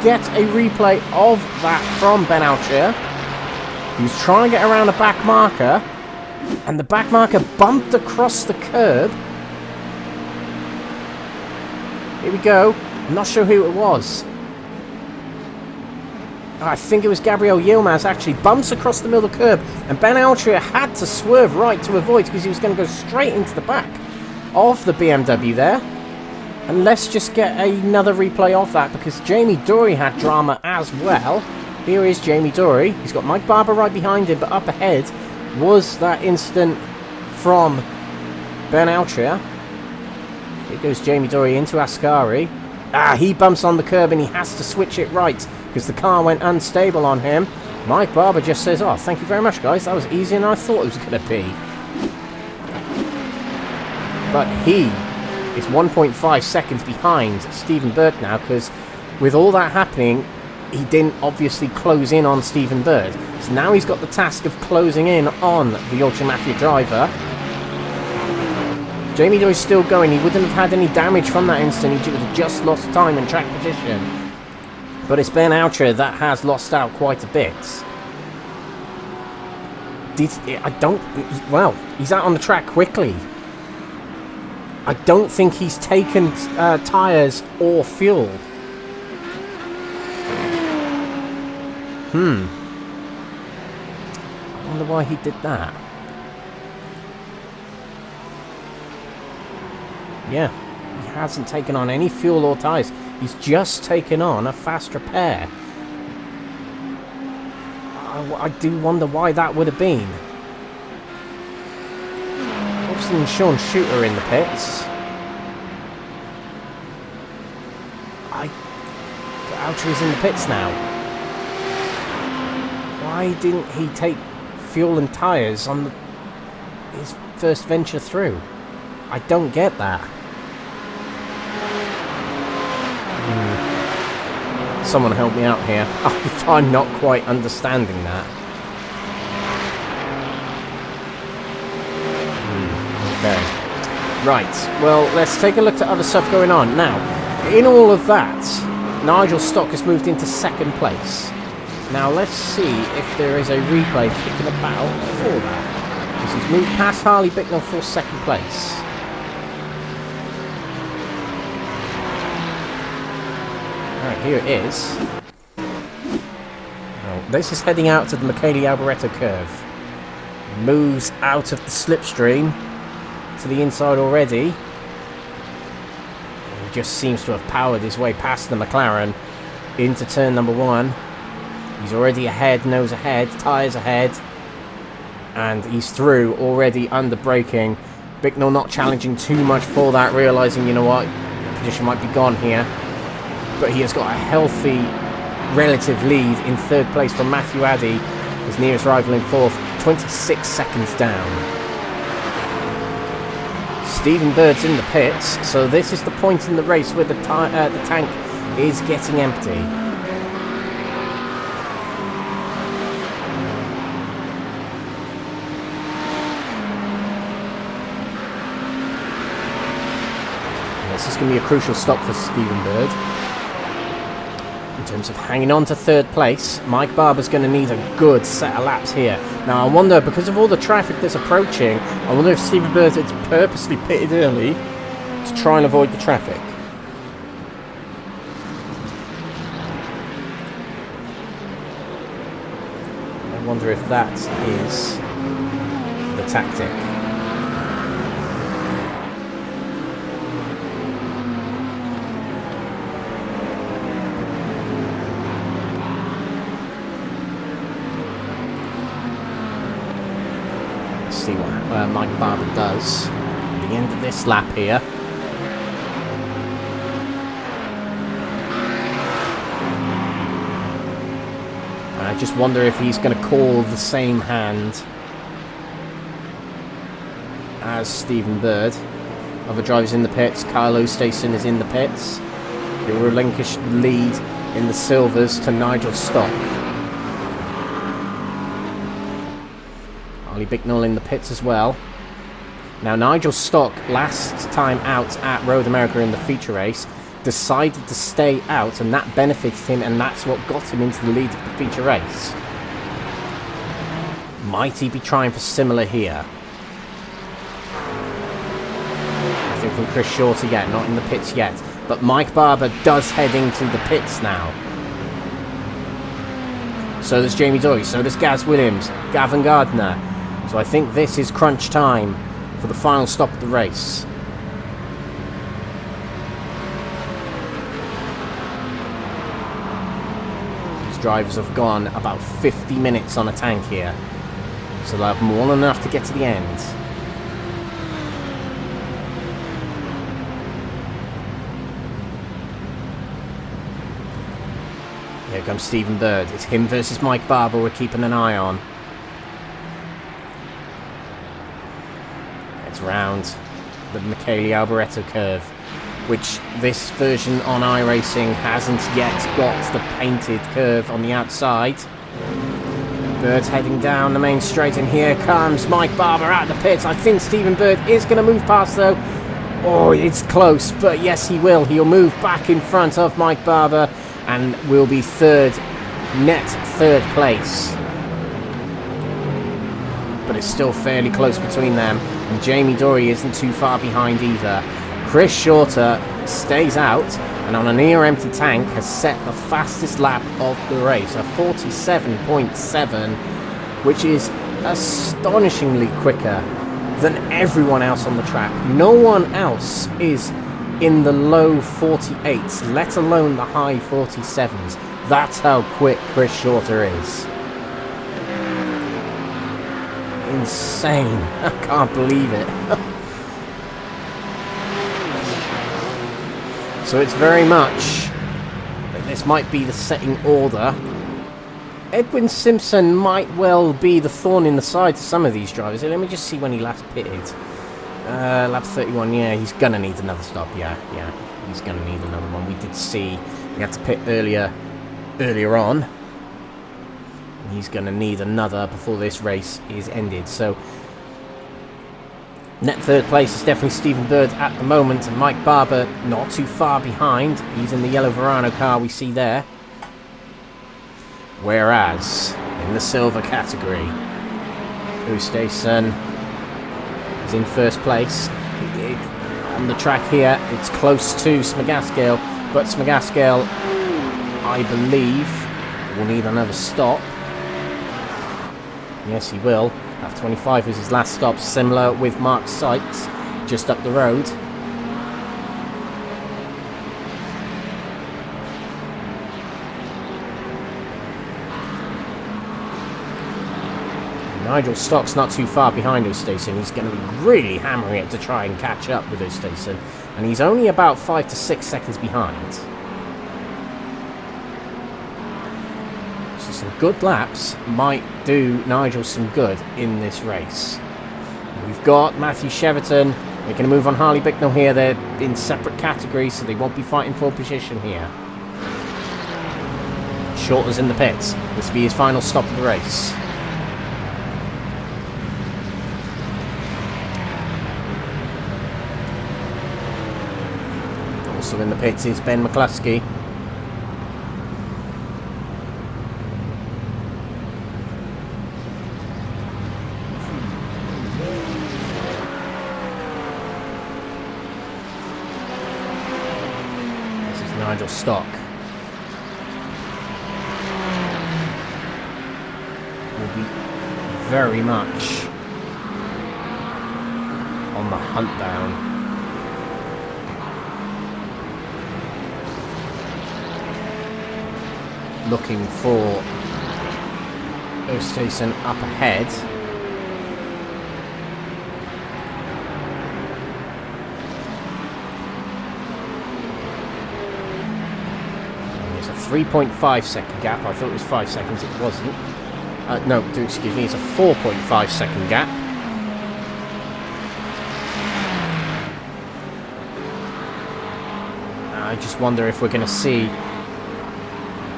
get a replay of that from Ben Altria. He was trying to get around a back marker, and the back marker bumped across the curb. Here we go. I'm not sure who it was. I think it was Gabriel Yilmaz actually. Bumps across the middle curb. And Ben Altria had to swerve right to avoid because he was going to go straight into the back of the BMW there. And let's just get another replay of that because Jamie Dury had drama as well. Here is Jamie Dury. He's got Mike Barber right behind him, but up ahead was that incident from Ben Altria. Here goes Jamie Dury into Ascari. He bumps on the curb and he has to switch it right because the car went unstable on him. Mike Barber just says, oh, thank you very much, guys. That was easier than I thought it was going to be. But he is 1.5 seconds behind Stephen Bird now because with all that happening, he didn't obviously close in on Stephen Bird. So now he's got the task of closing in on the Ultra Mafia driver. Jamie Dury's still going. He wouldn't have had any damage from that instant. He would have just lost time and track position. But it's Ben Altria that has lost out quite a bit. Well, he's out on the track quickly. I don't think he's taken tyres or fuel. I wonder why he did that. Yeah, he hasn't taken on any fuel or tyres. He's just taken on a fast repair. I do wonder why that would have been. Obviously, Sean Shooter in the pits. Outrie's in the pits now. Why didn't he take fuel and tyres on his first venture through? I don't get that. Someone help me out here. I'm not quite understanding that. Okay. Right, well, let's take a look at other stuff going on. Now, in all of that, Nigel Stock has moved into second place. Now, let's see if there is a replay kicking about for that. Because he's moved past Harley Bicknell for second place. Alright, here it is. Well, this is heading out to the Mccluskey curve. Moves out of the slipstream to the inside already. He just seems to have powered his way past the McLaren into turn number 1. He's already ahead, nose ahead, tyres ahead, and he's through already under braking. Bicknell not challenging too much for that, realising, you know what, the position might be gone here. But he has got a healthy relative lead in third place from Matthew Addy, his nearest rival in fourth, 26 seconds down. Stephen Bird's in the pits, so this is the point in the race where the tank is getting empty. This is going to be a crucial stop for Stephen Bird. In terms of hanging on to third place, Mike Barber's going to need a good set of laps here. Now I wonder, because of all the traffic that's approaching, I wonder if Stephen Bird has purposely pitted early to try and avoid the traffic. I wonder if that is the tactic. See what Mike Barber does at the end of this lap here. And I just wonder if he's going to call the same hand as Stephen Bird. Other drivers in the pits. Kyle Oosthuizen is in the pits. He'll relinquish the lead in the silvers to Nigel Stock. Harley Bicknell in the pits as well. Now Nigel Stock, last time out at Road America in the feature race, decided to stay out, and that benefited him, and that's what got him into the lead of the feature race. Might he be trying for similar here? Nothing from Chris Shorter yet, not in the pits yet. But Mike Barber does head into the pits now. So does Jamie Dory, so does Gaz Williams, Gavin Gardner. So I think this is crunch time for the final stop of the race. These drivers have gone about 50 minutes on a tank here. So they'll have more than enough to get to the end. Here comes Stephen Bird. It's him versus Mike Barber we're keeping an eye on. Round the Mccluskey curve, which this version on iRacing hasn't yet got the painted curve on the outside. Bird's heading down the main straight, and here comes Mike Barber out of the pits. I think Stephen Bird is going to move past though. Oh, it's close, but yes he will. He'll move back in front of Mike Barber and will be net third place. But it's still fairly close between them. And Jamie Dory isn't too far behind either. Chris Shorter stays out and on a near empty tank has set the fastest lap of the race, a 47.7, which is astonishingly quicker than everyone else on the track. No one else is in the low 48s, let alone the high 47s. That's how quick Chris Shorter is. Insane. I can't believe it. So it's very much that this might be the setting order. Edwin Simpson might well be the thorn in the side to some of these drivers. Let me just see when he last pitted. Lap 31, yeah, he's going to need another stop. Yeah, he's going to need another one. We did see he had to pit earlier on. He's going to need another before this race is ended. So, net third place is definitely Stephen Bird at the moment, and Mike Barber not too far behind. He's in the yellow Verano car we see there. Whereas, in the silver category, Oosthuizen is in first place. On the track here, it's close to Smegaskale, but Smegaskale, I believe, will need another stop. Yes, he will. Lap 25 was his last stop, similar with Mark Sykes, just up the road. Nigel Stock's not too far behind Oosthuizen. He's going to be really hammering it to try and catch up with Oosthuizen, and he's only about 5 to 6 seconds behind. So some good laps might do Nigel some good in this race. We've got Matthew Cheverton. They're going to move on Harley Bicknell here. They're in separate categories, so they won't be fighting for position here. Shorter's in the pits. This will be his final stop of the race. Also in the pits is Ben Mccluskey. This is Nigel Stock. Will be very much on the hunt down. Looking for Oosthuizen up ahead. There's a 3.5 second gap. I thought it was 5 seconds, it wasn't. No, excuse me, it's a 4.5 second gap. I just wonder if we're going to see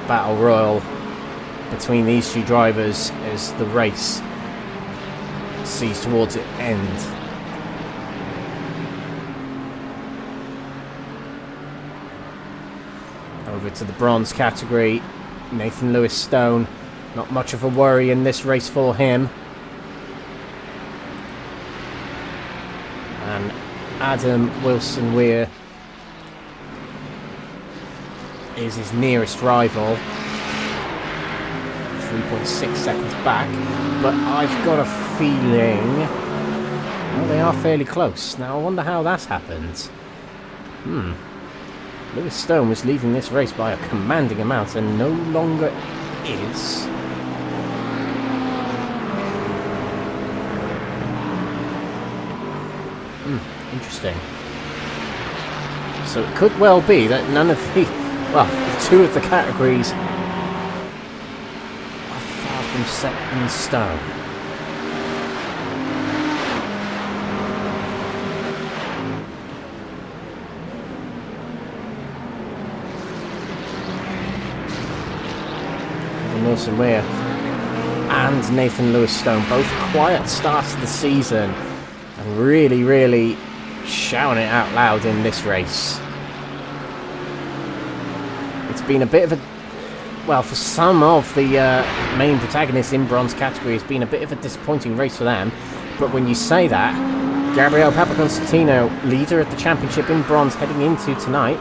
battle royal between these two drivers as the race sees towards its end. Over to the bronze category, Nathan Lewis Stone, not much of a worry in this race for him. And Adam Wilson Weir is his nearest rival, 3.6 seconds back, but I've got a feeling, well, they are fairly close. Now I wonder how that's happened. Lewis Stone was leading this race by a commanding amount and no longer is. Interesting. So it could well be that none of the, well, two of the categories are far from set in stone. Wilson Weir and Nathan Lewis Stone, both quiet starts to the season and really shouting it out loud in this race. It's been a bit of a, well, for some of the main protagonists in bronze category, it's been a bit of a disappointing race for them, but when you say that, Gabriel Papaconstantinou, leader of the championship in bronze heading into tonight,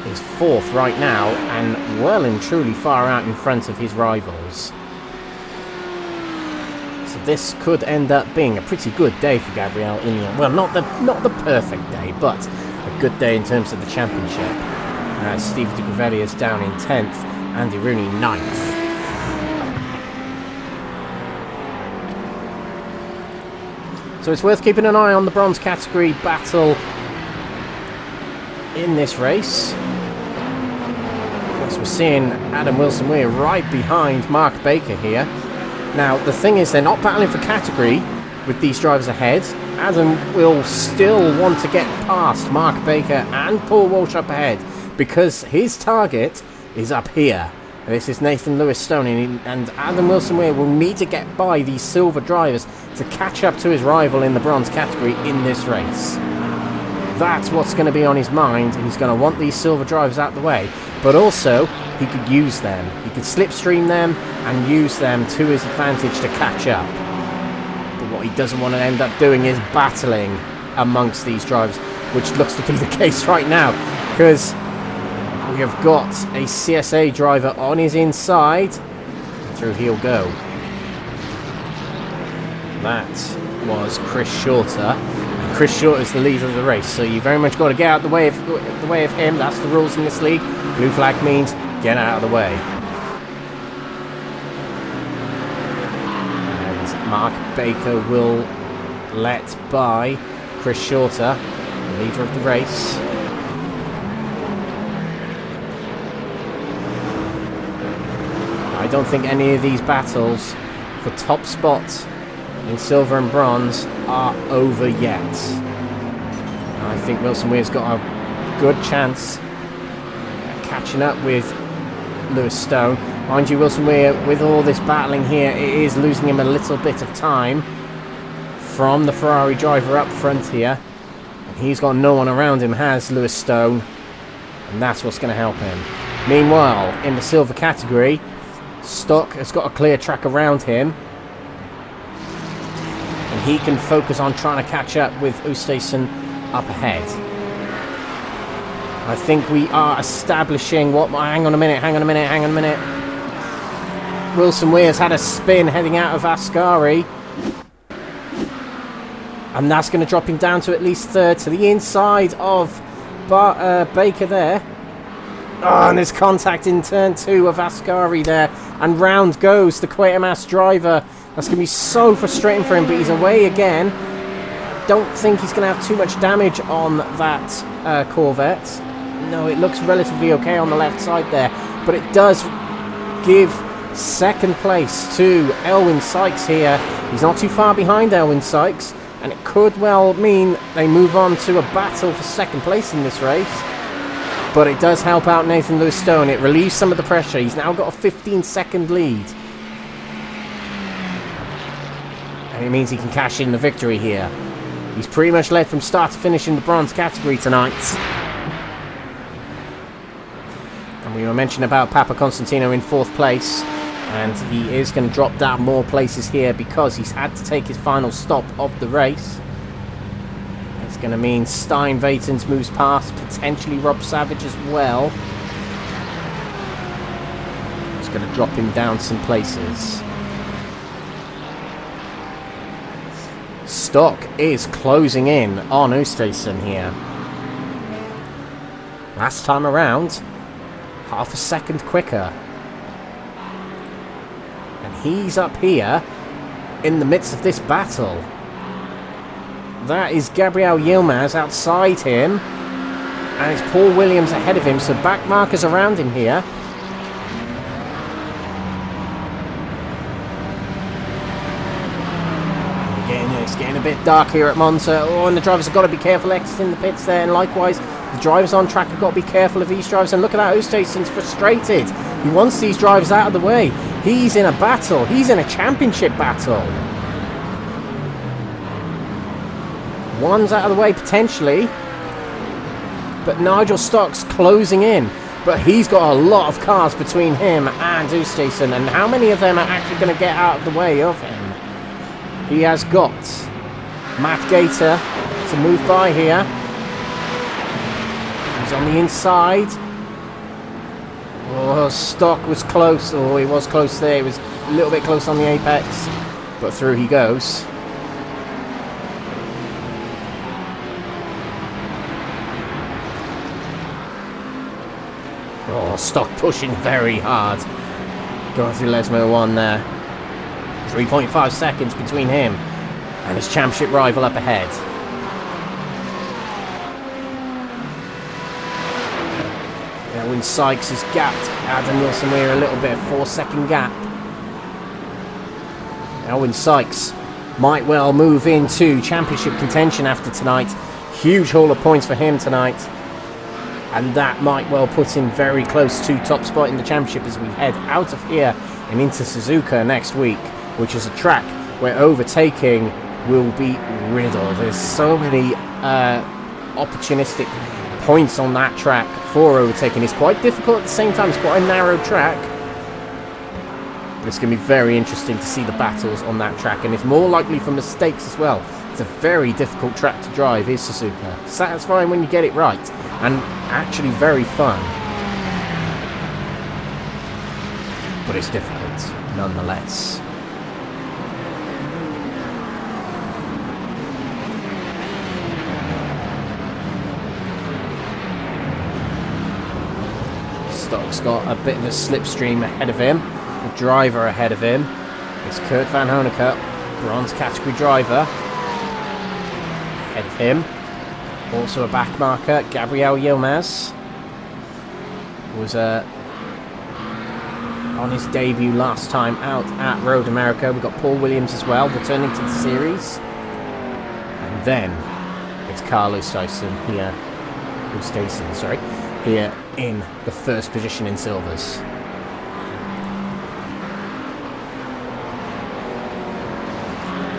is 4th right now and well and truly far out in front of his rivals. So this could end up being a pretty good day for Gabriel in the end. Well, not the perfect day, but a good day in terms of the championship. Steve de Grevelius down in 10th, Andy Rooney 9th. So it's worth keeping an eye on the bronze category battle in this race. As we're seeing Adam Wilson-Weir right behind Mark Baker here. Now, the thing is, they're not battling for category with these drivers ahead. Adam will still want to get past Mark Baker and Paul Walsh up ahead because his target is up here. This is Nathan Lewis-Stone, and Adam Wilson-Weir will need to get by these silver drivers to catch up to his rival in the bronze category in this race. That's what's going to be on his mind, and he's going to want these silver drivers out the way. But also, he could use them. He could slipstream them and use them to his advantage to catch up. But what he doesn't want to end up doing is battling amongst these drivers, which looks to be the case right now, because we have got a CSA driver on his inside. Through he'll go. That was Chris Shorter. And Chris Shorter is the leader of the race, so you very much got to get out the way of him. That's the rules in this league. Blue flag means get out of the way. And Mark Baker will let by Chris Shorter, the leader of the race. I don't think any of these battles for top spots in silver and bronze are over yet. I think Wilson-Weir's got a good chance at catching up with Lewis-Stone. Mind you, Wilson-Weir, with all this battling here, it is losing him a little bit of time from the Ferrari driver up front here. And he's got no one around him, has Lewis-Stone, and that's what's going to help him. Meanwhile, in the silver category, Stock has got a clear track around him, and he can focus on trying to catch up with Oosthuizen up ahead. I think we are establishing what... Hang on a minute. Wilson-Weir's had a spin heading out of Ascari, and that's going to drop him down to at least 3rd, to the inside of Baker there. Oh, and there's contact in turn 2 of Ascari there. And round goes the Quatermass driver. That's going to be so frustrating for him, but he's away again. Don't think he's going to have too much damage on that Corvette. No, it looks relatively okay on the left side there. But it does give 2nd place to Elwyn Sykes here. He's not too far behind Elwyn Sykes. And it could well mean they move on to a battle for 2nd place in this race. But it does help out Nathan Lewis-Stone. It relieves some of the pressure. He's now got a 15-second lead. And it means he can cash in the victory here. He's pretty much led from start to finish in the bronze category tonight. And we were mentioning about Papaconstantinou in 4th place. And he is going to drop down more places here because he's had to take his final stop of the race. It's going to mean Stein Vatens moves past, potentially Rob Savage as well. It's going to drop him down some places. Stock is closing in on Oosthuizen here. Last time around, half a second quicker. And he's up here in the midst of this battle. That is Gabriel Yilmaz outside him. And it's Paul Williams ahead of him, so back markers around him here. It's getting a bit dark here at Monza. Oh, and the drivers have got to be careful exiting the pits there. And likewise, the drivers on track have got to be careful of these drivers. And look at that, Oosthuizen's frustrated. He wants these drivers out of the way. He's in a battle. He's in a championship battle. One's out of the way potentially. But Nigel Stock's closing in. But he's got a lot of cars between him and Oosthuizen. And how many of them are actually going to get out of the way of him? He has got Matt Gator to move by here. He's on the inside. Oh, Stock was close. Oh, he was close there. He was a little bit close on the apex. But through he goes. Oh, Stock pushing very hard. Going through Lesmo 1 there. 3.5 seconds between him and his championship rival up ahead. Elwin Sykes has gapped Adam Nielsen-Weir a little bit, 4-second gap. Elwin Sykes might well move into championship contention after tonight. Huge haul of points for him tonight. And that might well put him very close to top spot in the championship as we head out of here and into Suzuka next week, which is a track where overtaking will be riddled. There's so many opportunistic points on that track for overtaking. It's quite difficult at the same time. It's quite a narrow track. But it's going to be very interesting to see the battles on that track, and it's more likely for mistakes as well. It's a very difficult track to drive, is Suzuka. Satisfying when you get it right, and actually very fun. But it's difficult, nonetheless. Stock's got a bit of a slipstream ahead of him. The driver ahead of him. It's Kurt Van Honecker, bronze category driver. Ahead of him. Also a back marker, Gabriel Yilmaz. Was on his debut last time out at Road America. We've got Paul Williams as well, returning to the series. And then it's Carl Oosthuizen here. Oosthuizen, sorry. Here in the first position in silvers.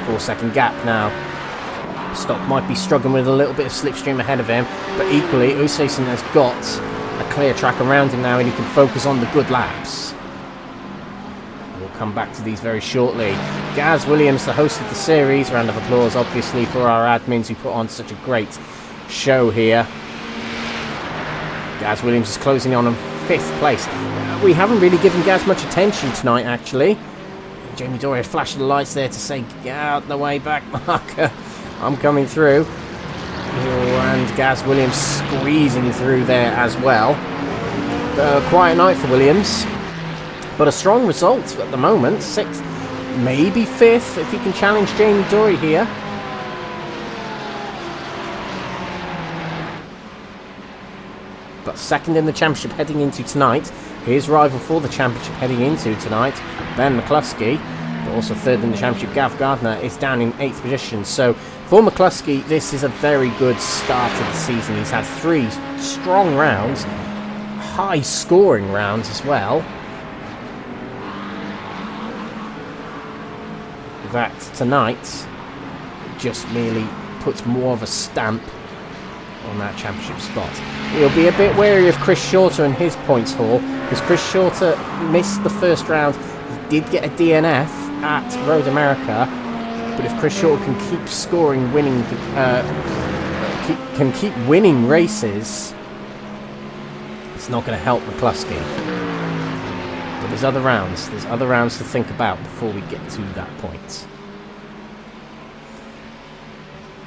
Four-second gap now. Stock might be struggling with a little bit of slipstream ahead of him, but equally Oosthuizen has got a clear track around him now, and he can focus on the good laps. We'll come back to these very shortly. Gaz Williams, the host of the series. Round of applause, obviously, for our admins who put on such a great show here. Gaz Williams is closing on 5th place. We haven't really given Gaz much attention tonight, actually. Jamie Doria flashed the lights there to say, get out the way, back marker. I'm coming through. And Gaz Williams squeezing through there as well. Quiet night for Williams. But a strong result at the moment. 6th, maybe 5th, if he can challenge Jamie Doria here. But 2nd in the championship heading into tonight. His rival for the championship heading into tonight, Ben Mccluskey. But also 3rd in the championship, Gav Gardner, is down in 8th position. So for Mccluskey, this is a very good start to the season. He's had 3 strong rounds, high scoring rounds as well. That tonight just merely puts more of a stamp on that championship spot. He'll be a bit wary of Chris Shorter and his points haul, because Chris Shorter missed the first round. He did get a DNF at Road America, but if Chris Shorter can keep scoring, keep winning races, it's not going to help Mccluskey. But there's other rounds to think about before we get to that point.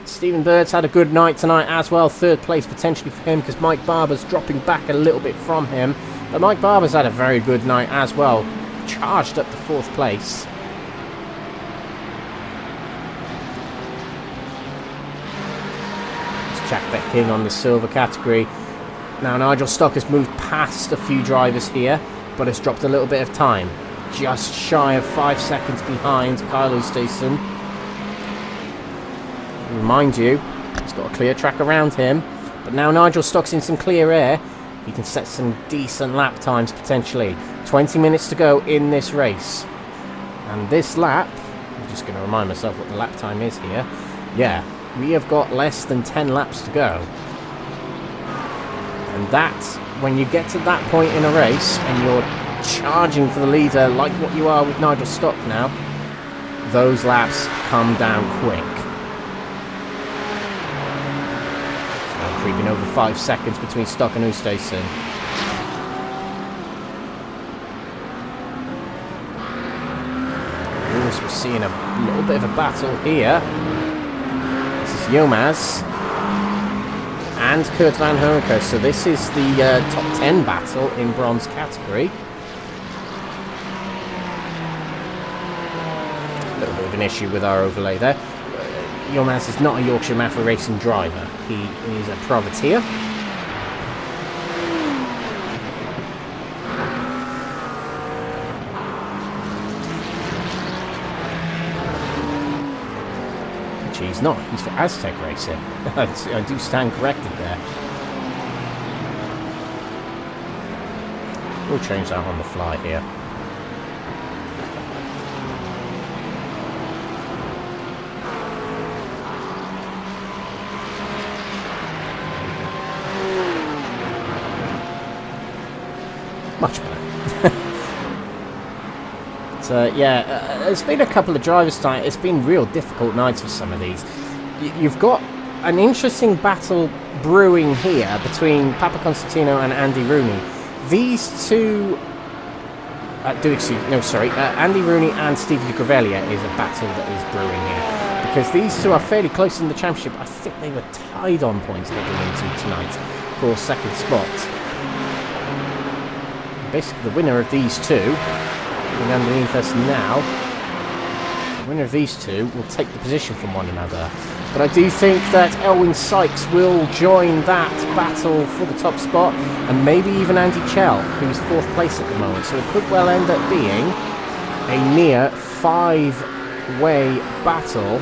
Stephen Bird's had a good night tonight as well. 3rd place potentially for him, because Mike Barber's dropping back a little bit from him. But Mike Barber's had a very good night as well. Charged up to 4th place. Let's check back in on the silver category. Now Nigel Stock has moved past a few drivers here, but has dropped a little bit of time. Just shy of 5 seconds behind Kyle Oosthuizen. Remind you, he's got a clear track around him, but now Nigel Stock's in some clear air. He can set some decent lap times potentially. 20 minutes to go in this race, and this lap, I'm just going to remind myself what the lap time is here. Yeah, we have got less than 10 laps to go, and that, when you get to that point in a race and you're charging for the leader like what you are with Nigel Stock now, those laps come down quick. creeping over 5 seconds between Stock and Oosthuizen. We're seeing a little bit of a battle here. This is Yilmaz and Kurt van Honecker. So this is the top 10 battle in bronze category. A little bit of an issue with our overlay there. Yilmaz is not a Yorkshire Mafia Racing driver. He is a privateer. Actually, he's not. He's for Aztec Racing. I do stand corrected there. We'll change that on the fly here. Much better. So yeah, there's been a couple of drivers tonight. It's been real difficult nights for some of these. You've got an interesting battle brewing here between Papaconstantinou and Andy Rooney. These two, Andy Rooney and Stevie de Grevelier is a battle that is brewing here, because these two are fairly close in the championship. I think they were tied on points heading into tonight for second spot. Basically, the winner of these two, looking underneath us now, the winner of these two will take the position from one another. But I do think that Elwyn Sykes will join that battle for the top spot, and maybe even Andy Chell, who's 4th place at the moment. So it could well end up being a near 5-way battle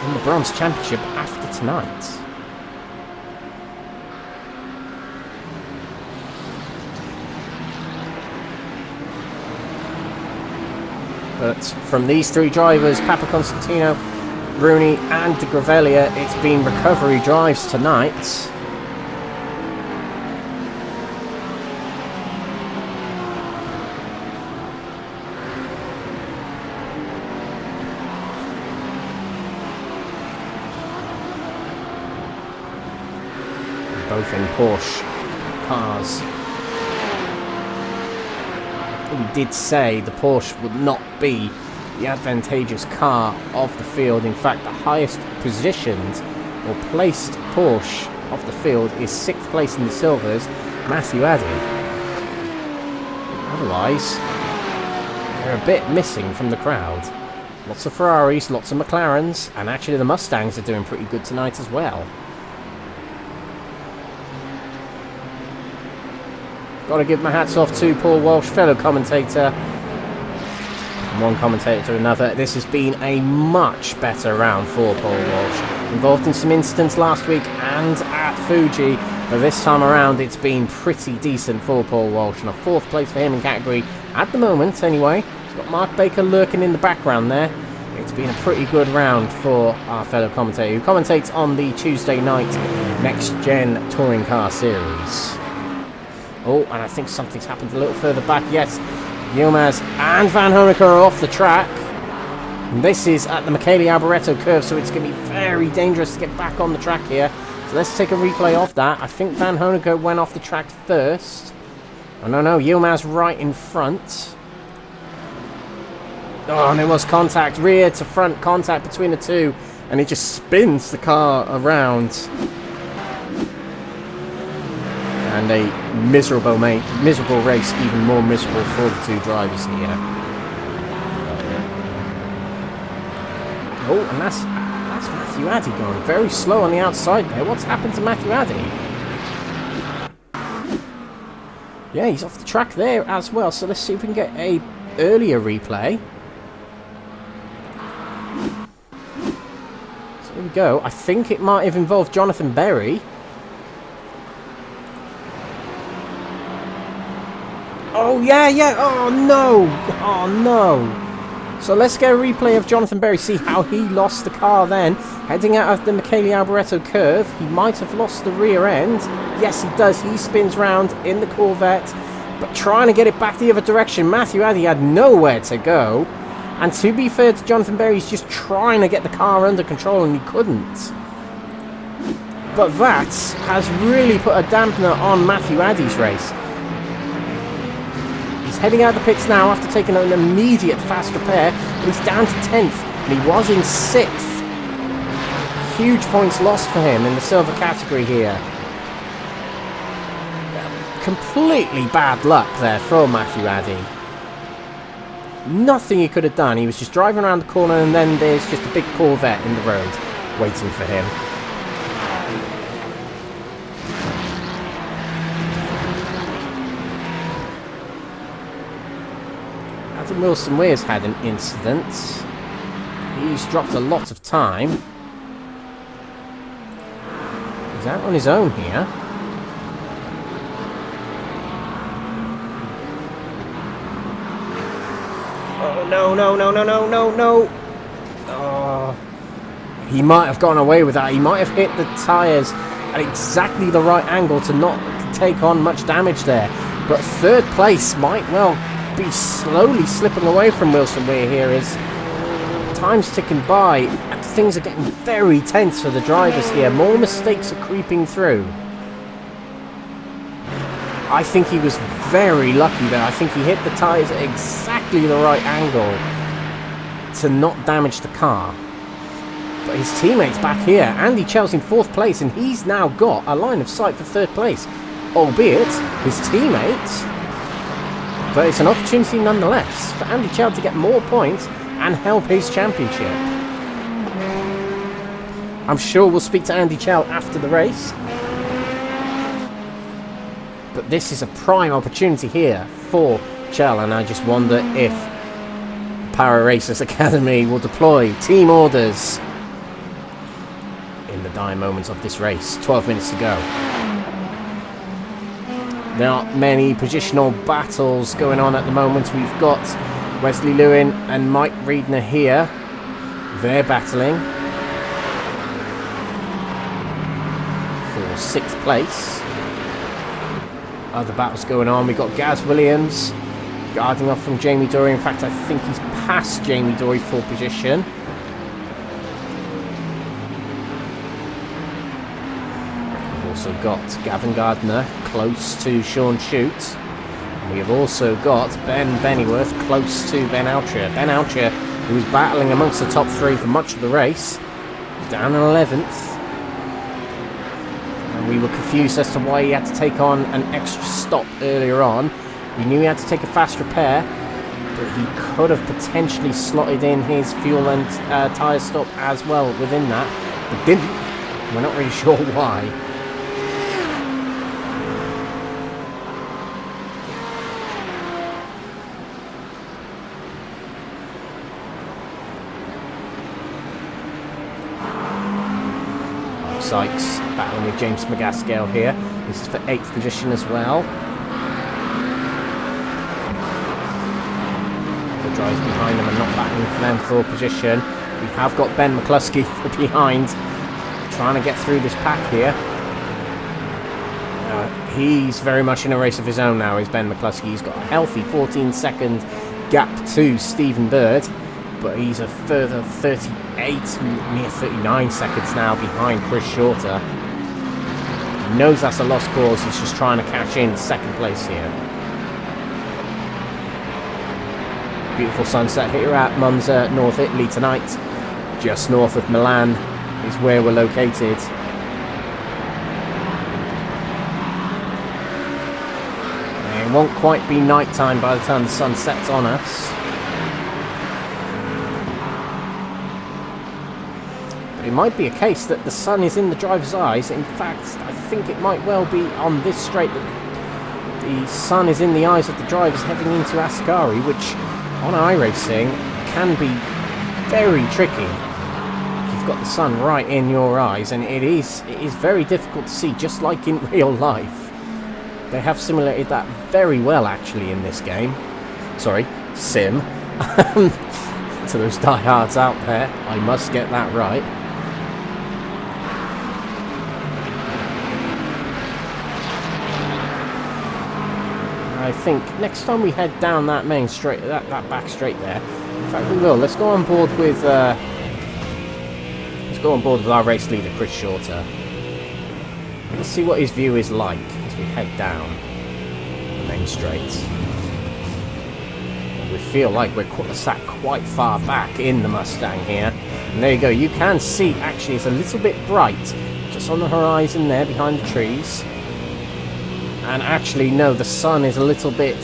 in the Bronze Championship after tonight. But from these three drivers, Papaconstantinou, Rooney and de Grevelier, it's been recovery drives tonight. Both in Porsche cars. We did say the Porsche would not be the advantageous car of the field. In fact, the highest positioned or placed Porsche of the field is 6th place in the silvers, Matthew Addy. Otherwise, they're a bit missing from the crowd. Lots of Ferraris, lots of McLarens, and actually the Mustangs are doing pretty good tonight as well. Got to give my hats off to Paul Walsh, fellow commentator. From one commentator to another, this has been a much better round for Paul Walsh. Involved in some incidents last week and at Fuji, but this time around it's been pretty decent for Paul Walsh, and a 4th place for him in category at the moment anyway. He's got Mark Baker lurking in the background there. It's been a pretty good round for our fellow commentator, who commentates on the Tuesday night NXTGEN Touring Car Series. Oh, and I think something's happened a little further back. Yes, Yilmaz and Van Honecker are off the track. And this is at the Michele Alboreto curve, so it's going to be very dangerous to get back on the track here. So let's take a replay of that. I think Van Honecker went off the track first. Oh, no, Yilmaz right in front. Oh, and there was contact, rear to front contact between the two. And it just spins the car around. And a miserable race, even more miserable for the two drivers here. Oh, and that's Matthew Addy going very slow on the outside there. What's happened to Matthew Addy? Yeah, he's off the track there as well. So let's see if we can get a earlier replay. So here we go. I think it might have involved Jonathan Berry. Oh, yeah. Oh, no. So let's get a replay of Jonathan Berry, see how he lost the car then. Heading out of the Michele Alboreto curve, he might have lost the rear end. Yes, he does. He spins round in the Corvette, but trying to get it back the other direction. Matthew Addy had nowhere to go. And to be fair to Jonathan Berry, he's just trying to get the car under control, and he couldn't. But that has really put a dampener on Matthew Addy's race. He's heading out the pits now after taking an immediate fast repair, but he's down to 10th, and he was in 6th. Huge points lost for him in the silver category here. Completely bad luck there for Matthew Addy. Nothing he could have done. He was just driving around the corner, and then there's just a big Corvette in the road waiting for him. Adam Wilson-Weir's had an incident. He's dropped a lot of time. He's out on his own here. Oh, no, no, no, no, no, no, no. Oh. He might have gone away with that. He might have hit the tyres at exactly the right angle to not take on much damage there. But 3rd place might well be slowly slipping away from Wilson-Weir here as time's ticking by and things are getting very tense for the drivers here. More mistakes are creeping through. I think he was very lucky there. I think he hit the tyres at exactly the right angle to not damage the car. But his teammate's back here. Andy Chell's in 4th place, and he's now got a line of sight for 3rd place. Albeit his teammate. But it's an opportunity nonetheless for Andy Chell to get more points and help his championship. I'm sure we'll speak to Andy Chell after the race. But this is a prime opportunity here for Chell, and I just wonder if Para Racers Academy will deploy team orders in the dying moments of this race. 12 minutes to go. There aren't many positional battles going on at the moment. We've got Wesley Lewin and Mike Reedner here. They're battling for 6th place. Other battles going on. We've got Gaz Williams guarding off from Jamie Dory. In fact, I think he's past Jamie Dory for position. We've also got Gavin Gardner close to Sean Shute. We have also got Ben Bennyworth close to Ben Alcher. Ben Alcher, who was battling amongst the top 3 for much of the race, down in 11th. And we were confused as to why he had to take on an extra stop earlier on. We knew he had to take a fast repair, but he could have potentially slotted in his fuel and tyre stop as well within that, but didn't. We're not really sure why. Sykes battling with James McGaskill here. This is for 8th position as well. The drivers behind them are not battling for them for position. We have got Ben Mccluskey behind, trying to get through this pack here. He's very much in a race of his own now, is Ben Mccluskey. He's got a healthy 14-second gap to Stephen Bird, but he's a further 38, near 39 seconds now behind Chris Shorter. He knows that's a lost cause. He's just trying to catch in 2nd place here. Beautiful sunset here at Monza, North Italy tonight. Just north of Milan is where we're located. And it won't quite be night time by the time the sun sets on us. It might be a case that the sun is in the driver's eyes. In fact, I think it might well be on this straight that the sun is in the eyes of the drivers heading into Ascari, which on iRacing can be very tricky. You've got the sun right in your eyes, and it is very difficult to see, just like in real life. They have simulated that very well actually in this game. Sorry, sim. To those diehards out there, I must get that right. I think next time we head down that main straight, that back straight there. In fact, we will. Let's go on board with our race leader, Chris Shorter. Let's see what his view is like as we head down the main straight. We feel like we're sat quite far back in the Mustang here. And there you go, you can see actually it's a little bit bright just on the horizon there behind the trees. And actually no, the sun is a little bit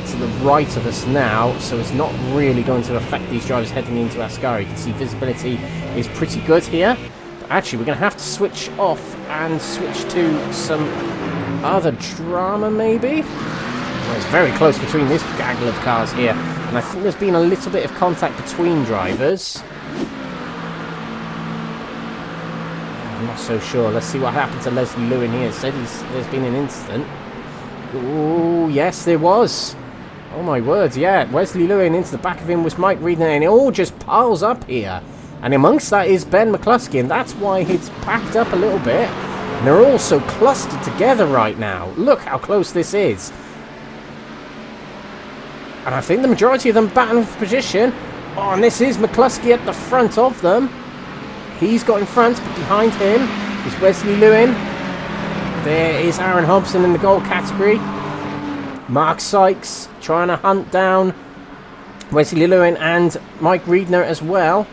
to the right of us now, so it's not really going to affect these drivers heading into Ascari. You can see visibility is pretty good here. But actually we're going to have to switch off and switch to some other drama maybe. Well, it's very close between this gaggle of cars here, and I think there's been a little bit of contact between drivers. I'm not so sure. Let's see what happened to Leslie Lewin here. It said there's been an incident. Oh, yes, there was. Oh, my words, yeah. Wesley Lewin, into the back of him was Mike Reedner, and it all just piles up here. And amongst that is Ben Mccluskey, and that's why it's packed up a little bit. And they're all so clustered together right now. Look how close this is. And I think the majority of them battling for position. Oh, and this is Mccluskey at the front of them. He's got in front, but behind him is Wesley Lewin. There is Aaron Hobson in the gold category. Mark Sykes trying to hunt down Wesley Lewin and Mike Reedner as well.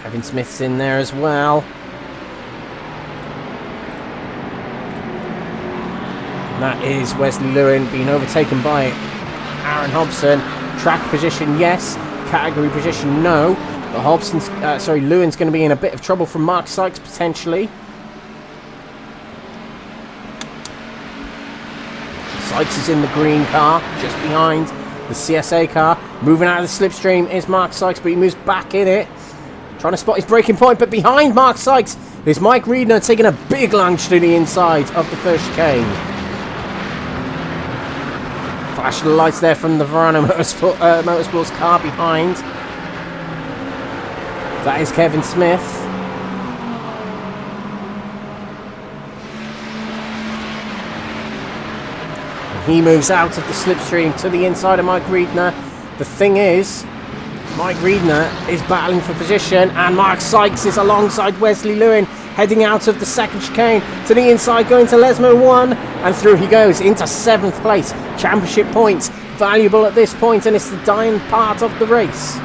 Kevin Smith's in there as well. And that is Wesley Lewin being overtaken by Aaron Hobson. Track position, yes. Category position, no. But Lewin's going to be in a bit of trouble from Mark Sykes potentially. Sykes is in the green car, just behind the CSA car. Moving out of the slipstream is Mark Sykes, but he moves back in it. Trying to spot his braking point, but behind Mark Sykes is Mike Reedner taking a big lunge to the inside of the first chicane. Flash of the lights there from the Verano Motorsports car behind. That is Kevin Smith. And he moves out of the slipstream to the inside of Mike Reedner. The thing is, Mike Reedner is battling for position, and Mark Sykes is alongside Wesley Lewin, heading out of the second chicane to the inside, going to Lesmo 1, and through he goes into 7th place. Championship points, valuable at this point, and it's the dying part of the race.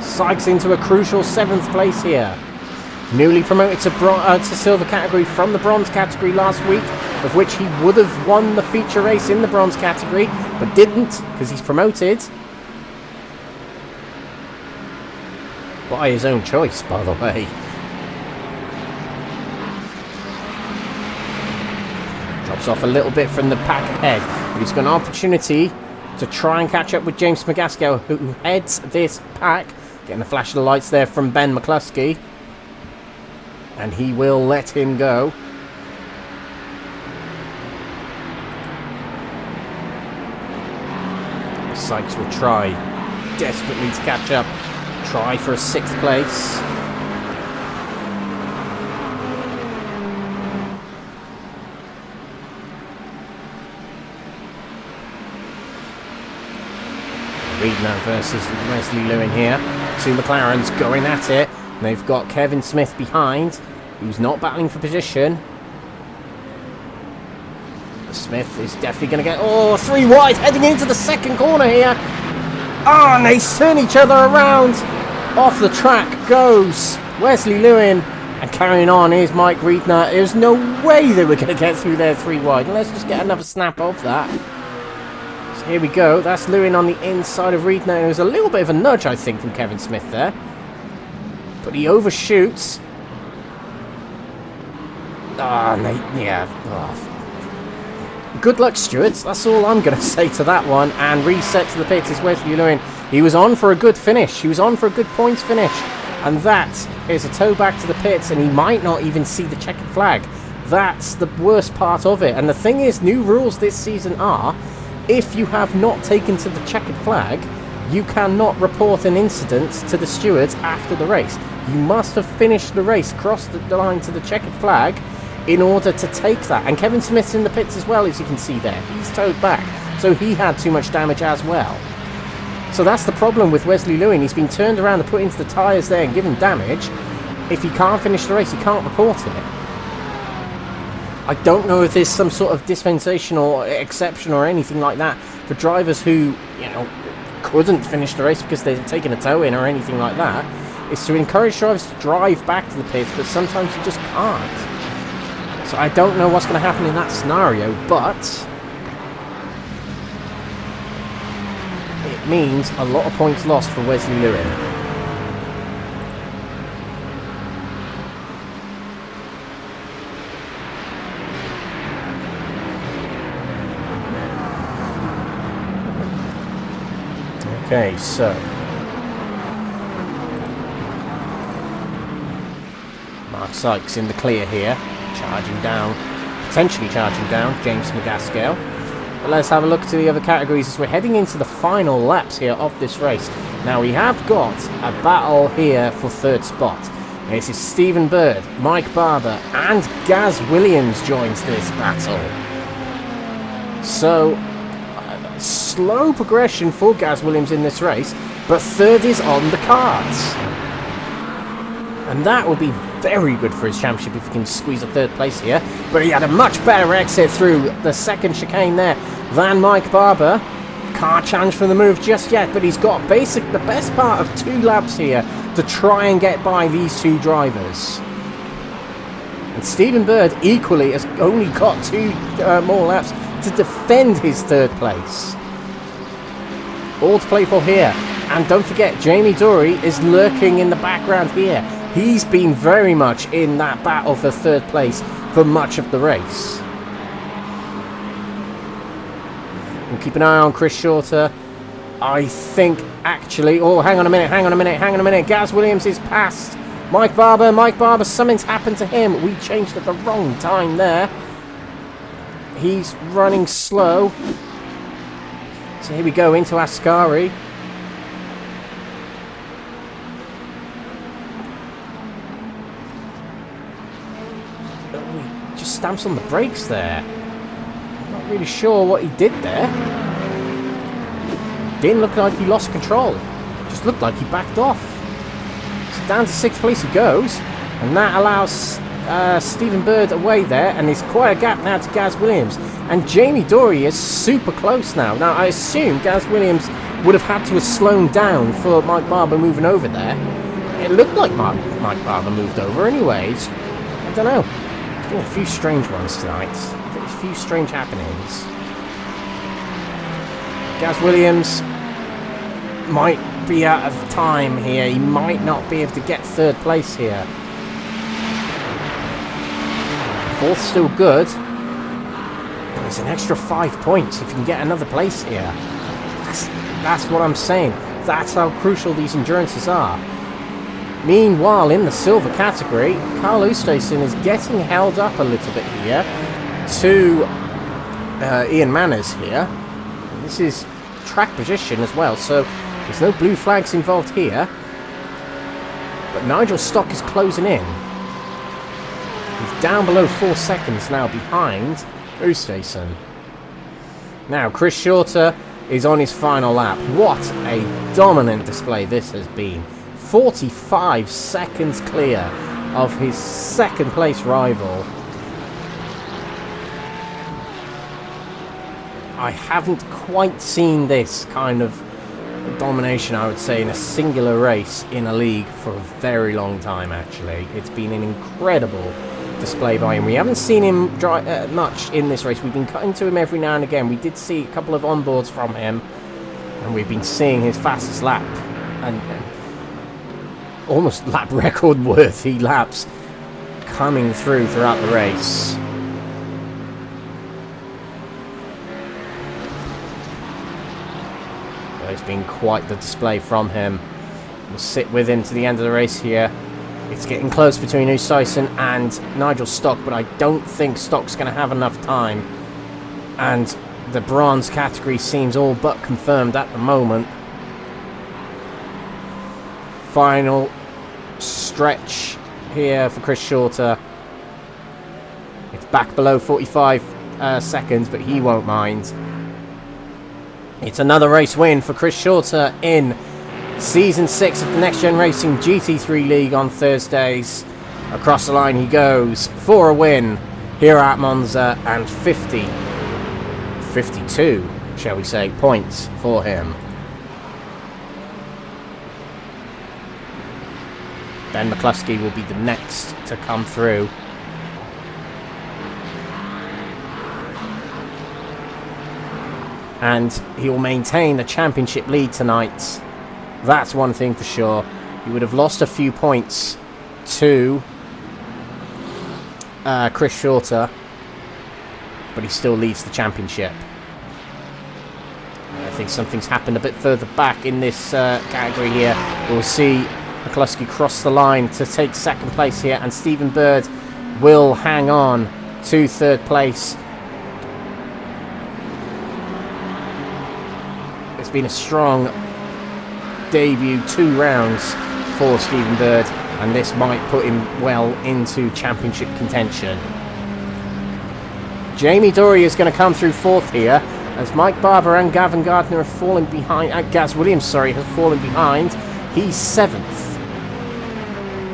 Sykes into a crucial 7th place here. Newly promoted to silver category from the bronze category last week, of which he would have won the feature race in the bronze category, but didn't because he's promoted. By his own choice, by the way. Drops off a little bit from the pack ahead, but he's got an opportunity to try and catch up with James Mccluskey, who heads this pack. Getting a flash of the lights there from Ben Mccluskey. And he will let him go. Sykes will try desperately to catch up. Try for a 6th place. Reedner versus Wesley Lewin here. Two McLarens going at it. And they've got Kevin Smith behind, who's not battling for position. Smith is definitely going to get... Oh, 3 wide heading into the second corner here. Oh, and they turn each other around. Off the track goes Wesley Lewin. And carrying on is Mike Reedner. There's no way they were going to get through there 3 wide. And let's just get another snap of that. So here we go. That's Lewin on the inside of Reedner. There was a little bit of a nudge, I think, from Kevin Smith there. But he overshoots. Good luck, stewards. That's all I'm going to say to that one. And reset to the pits is Wesley Lewin. He was on for a good finish. He was on for a good points finish. And that is a tow back to the pits. And he might not even see the checkered flag. That's the worst part of it. And the thing is, new rules this season are, if you have not taken to the checkered flag, you cannot report an incident to the stewards after the race. You must have finished the race, crossed the line to the checkered flag in order to take that. And Kevin Smith's in the pits as well, as you can see there. He's towed back, so he had too much damage as well. So that's the problem with Wesley Lewin. He's been turned around and put into the tyres there and given damage. If he can't finish the race, he can't report it. I don't know if there's some sort of dispensation or exception or anything like that for drivers who, you know, couldn't finish the race because they're taking a tow in or anything like that. It's to encourage drivers to drive back to the pits, but sometimes you just can't. So I don't know what's going to happen in that scenario, but it means a lot of points lost for Wesley Lewin. Okay, so Mark Sykes in the clear here, charging down, potentially charging down James Mccluskey. But let's have a look to the other categories as we're heading into the final laps here of this race. Now we have got a battle here for third spot. This is Stephen Bird, Mike Barber and Gaz Williams joins this battle. So slow progression for Gaz Williams in this race, but third is on the cards. And that will be very good for his championship if he can squeeze a third place here. But he had a much better exit through the second chicane there than Mike Barber. Can't challenge for the move just yet, but he's got the best part of 2 laps here to try and get by these 2 drivers. And Stephen Bird equally has only got 2 more laps to defend his third place. All to play for here. And don't forget, Jamie Dory is lurking in the background here. He's been very much in that battle for third place for much of the race. We'll keep an eye on Chris Shorter. I think actually... Oh, hang on a minute. Gaz Williams is past Mike Barber. Something's happened to him. We changed at the wrong time there. He's running slow. So here we go into Ascari. Oh, he just stamps on the brakes there. I'm not really sure what he did there. Didn't look like he lost control. Just looked like he backed off. So down to 6th place he goes. And that allows Stephen Bird away there, and there's quite a gap now to Gaz Williams. And Jamie Dory is super close now. Now, I assume Gaz Williams would have had to have slowed down for Mike Barber moving over there. It looked like Mike Barber moved over anyways. I don't know. There's been a few strange ones tonight. A few strange happenings. Gaz Williams might be out of time here. He might not be able to get third place here. Fourth still good. But it's an extra 5 points if you can get another place here. That's what I'm saying. That's how crucial these endurances are. Meanwhile, in the silver category, Carl Oosthuizen is getting held up a little bit here to Ian Manners here. This is track position as well, so there's no blue flags involved here. But Nigel Stock is closing in. He's down below 4 seconds now behind Oosthuizen. Now, Chris Shorter is on his final lap. What a dominant display this has been. 45 seconds clear of his second place rival. I haven't quite seen this kind of domination, I would say, in a singular race in a league for a very long time, actually. It's been an incredible display by him. We haven't seen him drive much in this race. We've been cutting to him every now and again. We did see a couple of onboards from him, and we've been seeing his fastest lap and almost lap record worthy laps coming throughout the race. But it's been quite the display from him. We'll sit with him to the end of the race here. It's getting close between Oosthuizen and Nigel Stock, but I don't think Stock's going to have enough time. And the bronze category seems all but confirmed at the moment. Final stretch here for Chris Shorter. It's back below 45 seconds, but he won't mind. It's another race win for Chris Shorter in Season 6 of the Next Gen Racing GT3 League on Thursdays. Across the line he goes for a win here at Monza, and 52, shall we say, points for him. Ben Mccluskey will be the next to come through. And he will maintain the championship lead tonight. That's one thing for sure. He would have lost a few points to Chris Shorter, but he still leads the championship. I think something's happened a bit further back in this category here. We'll see Mccluskey cross the line to take second place here, and Stephen Bird will hang on to third place. It's been a strong debut, 2 rounds for Stephen Bird, and this might put him well into championship contention. Jamie Dory is going to come through 4th here, as Mike Barber and Gavin Gardner have fallen behind. Gaz Williams, sorry, has fallen behind. He's 7th.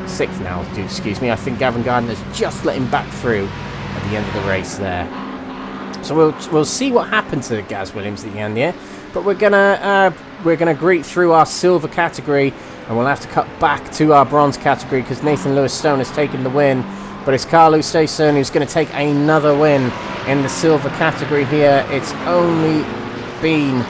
6th now, excuse me. I think Gavin Gardner's just let him back through at the end of the race there. So we'll see what happened to Gaz Williams at the end here. But we're gonna greet through our silver category, and we'll have to cut back to our bronze category because Nathan Lewis-Stone has taken the win. But it's Carl Oosthuizen who's going to take another win in the silver category here. It's only been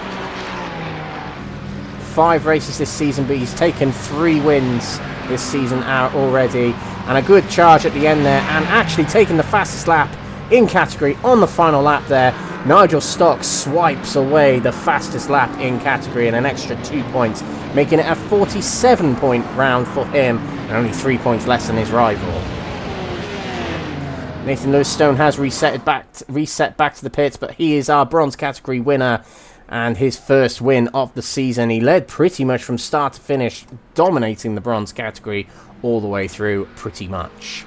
5 races this season, but he's taken 3 wins this season out already, and a good charge at the end there, and actually taking the fastest lap in category on the final lap there. Nigel Stock swipes away the fastest lap in category and an extra 2 points, making it a 47-point round for him, and only 3 points less than his rival. Nathan Lewis-Stone has reset back to the pits, but he is our bronze category winner and his first win of the season. He led pretty much from start to finish, dominating the bronze category all the way through pretty much.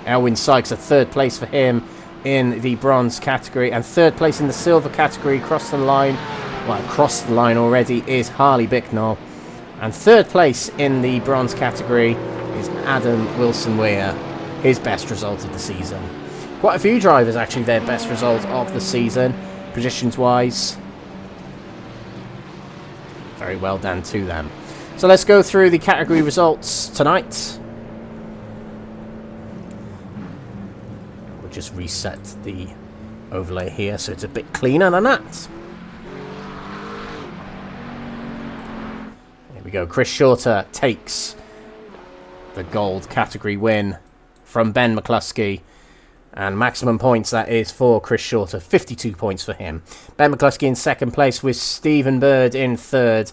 Elwyn Sykes, a 3rd place for him in the bronze category, and 3rd place in the silver category. Across the line already is Harley Bicknell, and 3rd place in the bronze category is Adam Wilson-Weir, his best result of the season. Quite a few drivers actually their best result of the season, positions wise. Very well done to them. So let's go through the category results tonight. We'll just reset the overlay here so it's a bit cleaner than that. Here we go. Chris Shorter takes the gold category win from Ben Mccluskey. And maximum points, that is, for Chris Shorter. 52 points for him. Ben Mccluskey in 2nd place with Stephen Bird in 3rd.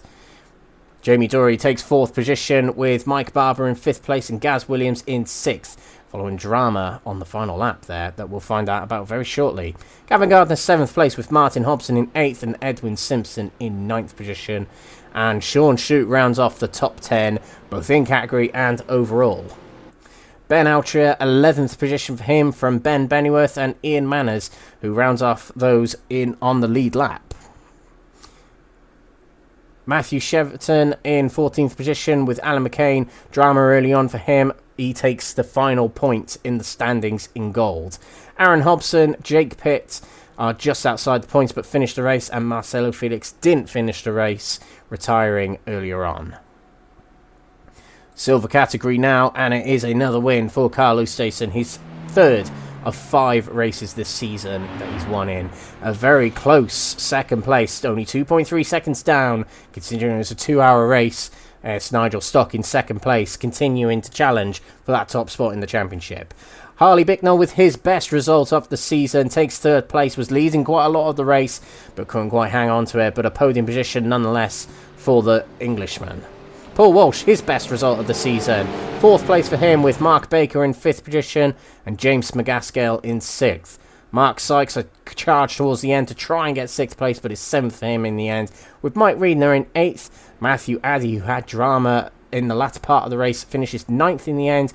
Jamie Dory takes 4th position with Mike Barber in 5th place and Gaz Williams in 6th. Following drama on the final lap there that we'll find out about very shortly. Gavin Gardner 7th place with Martin Hobson in 8th and Edwin Simpson in 9th position. And Sean Shute rounds off the top 10, both in category and overall. Ben Altria, 11th position for him from Ben Bennyworth and Ian Manners, who rounds off those in on the lead lap. Matthew Cheverton in 14th position with Alan McCain. Drama early on for him. He takes the final point in the standings in gold. Aaron Hobson, Jake Pitt are just outside the points but finished the race, and Marcelo Felix didn't finish the race, retiring earlier on. Silver category now, and it is another win for Carl Oosthuizen, his 3rd of 5 races this season that he's won in. A very close 2nd place, only 2.3 seconds down, considering it's a 2-hour race. It's Nigel Stock in 2nd place, continuing to challenge for that top spot in the championship. Harley Bicknell, with his best result of the season, takes 3rd place, was leading quite a lot of the race, but couldn't quite hang on to it, but a podium position nonetheless for the Englishman. Paul Walsh, his best result of the season. 4th place for him with Mark Baker in 5th position and James McGaskill in 6th. Mark Sykes a charge towards the end to try and get 6th place, but it's 7th for him in the end. With Mike Reedner in 8th. Matthew Addy, who had drama in the latter part of the race, finishes 9th in the end.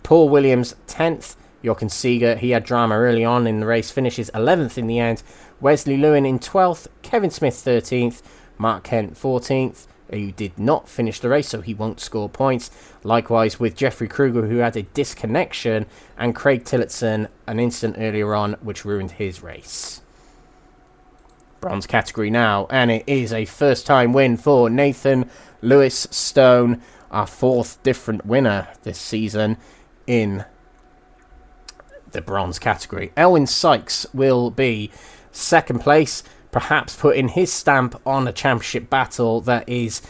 Paul Williams 10th. Jochen Seeger, he had drama early on in the race, finishes 11th in the end. Wesley Lewin in 12th, Kevin Smith 13th, Mark Kent 14th, who did not finish the race, so he won't score points. Likewise with Jeffrey Kruger, who had a disconnection, and Craig Tillotson, an incident earlier on, which ruined his race. Bronze category now, and it is a first-time win for Nathan Lewis Stone, our 4th different winner this season in the bronze category. Elwyn Sykes will be 2nd place, perhaps putting his stamp on a championship battle that is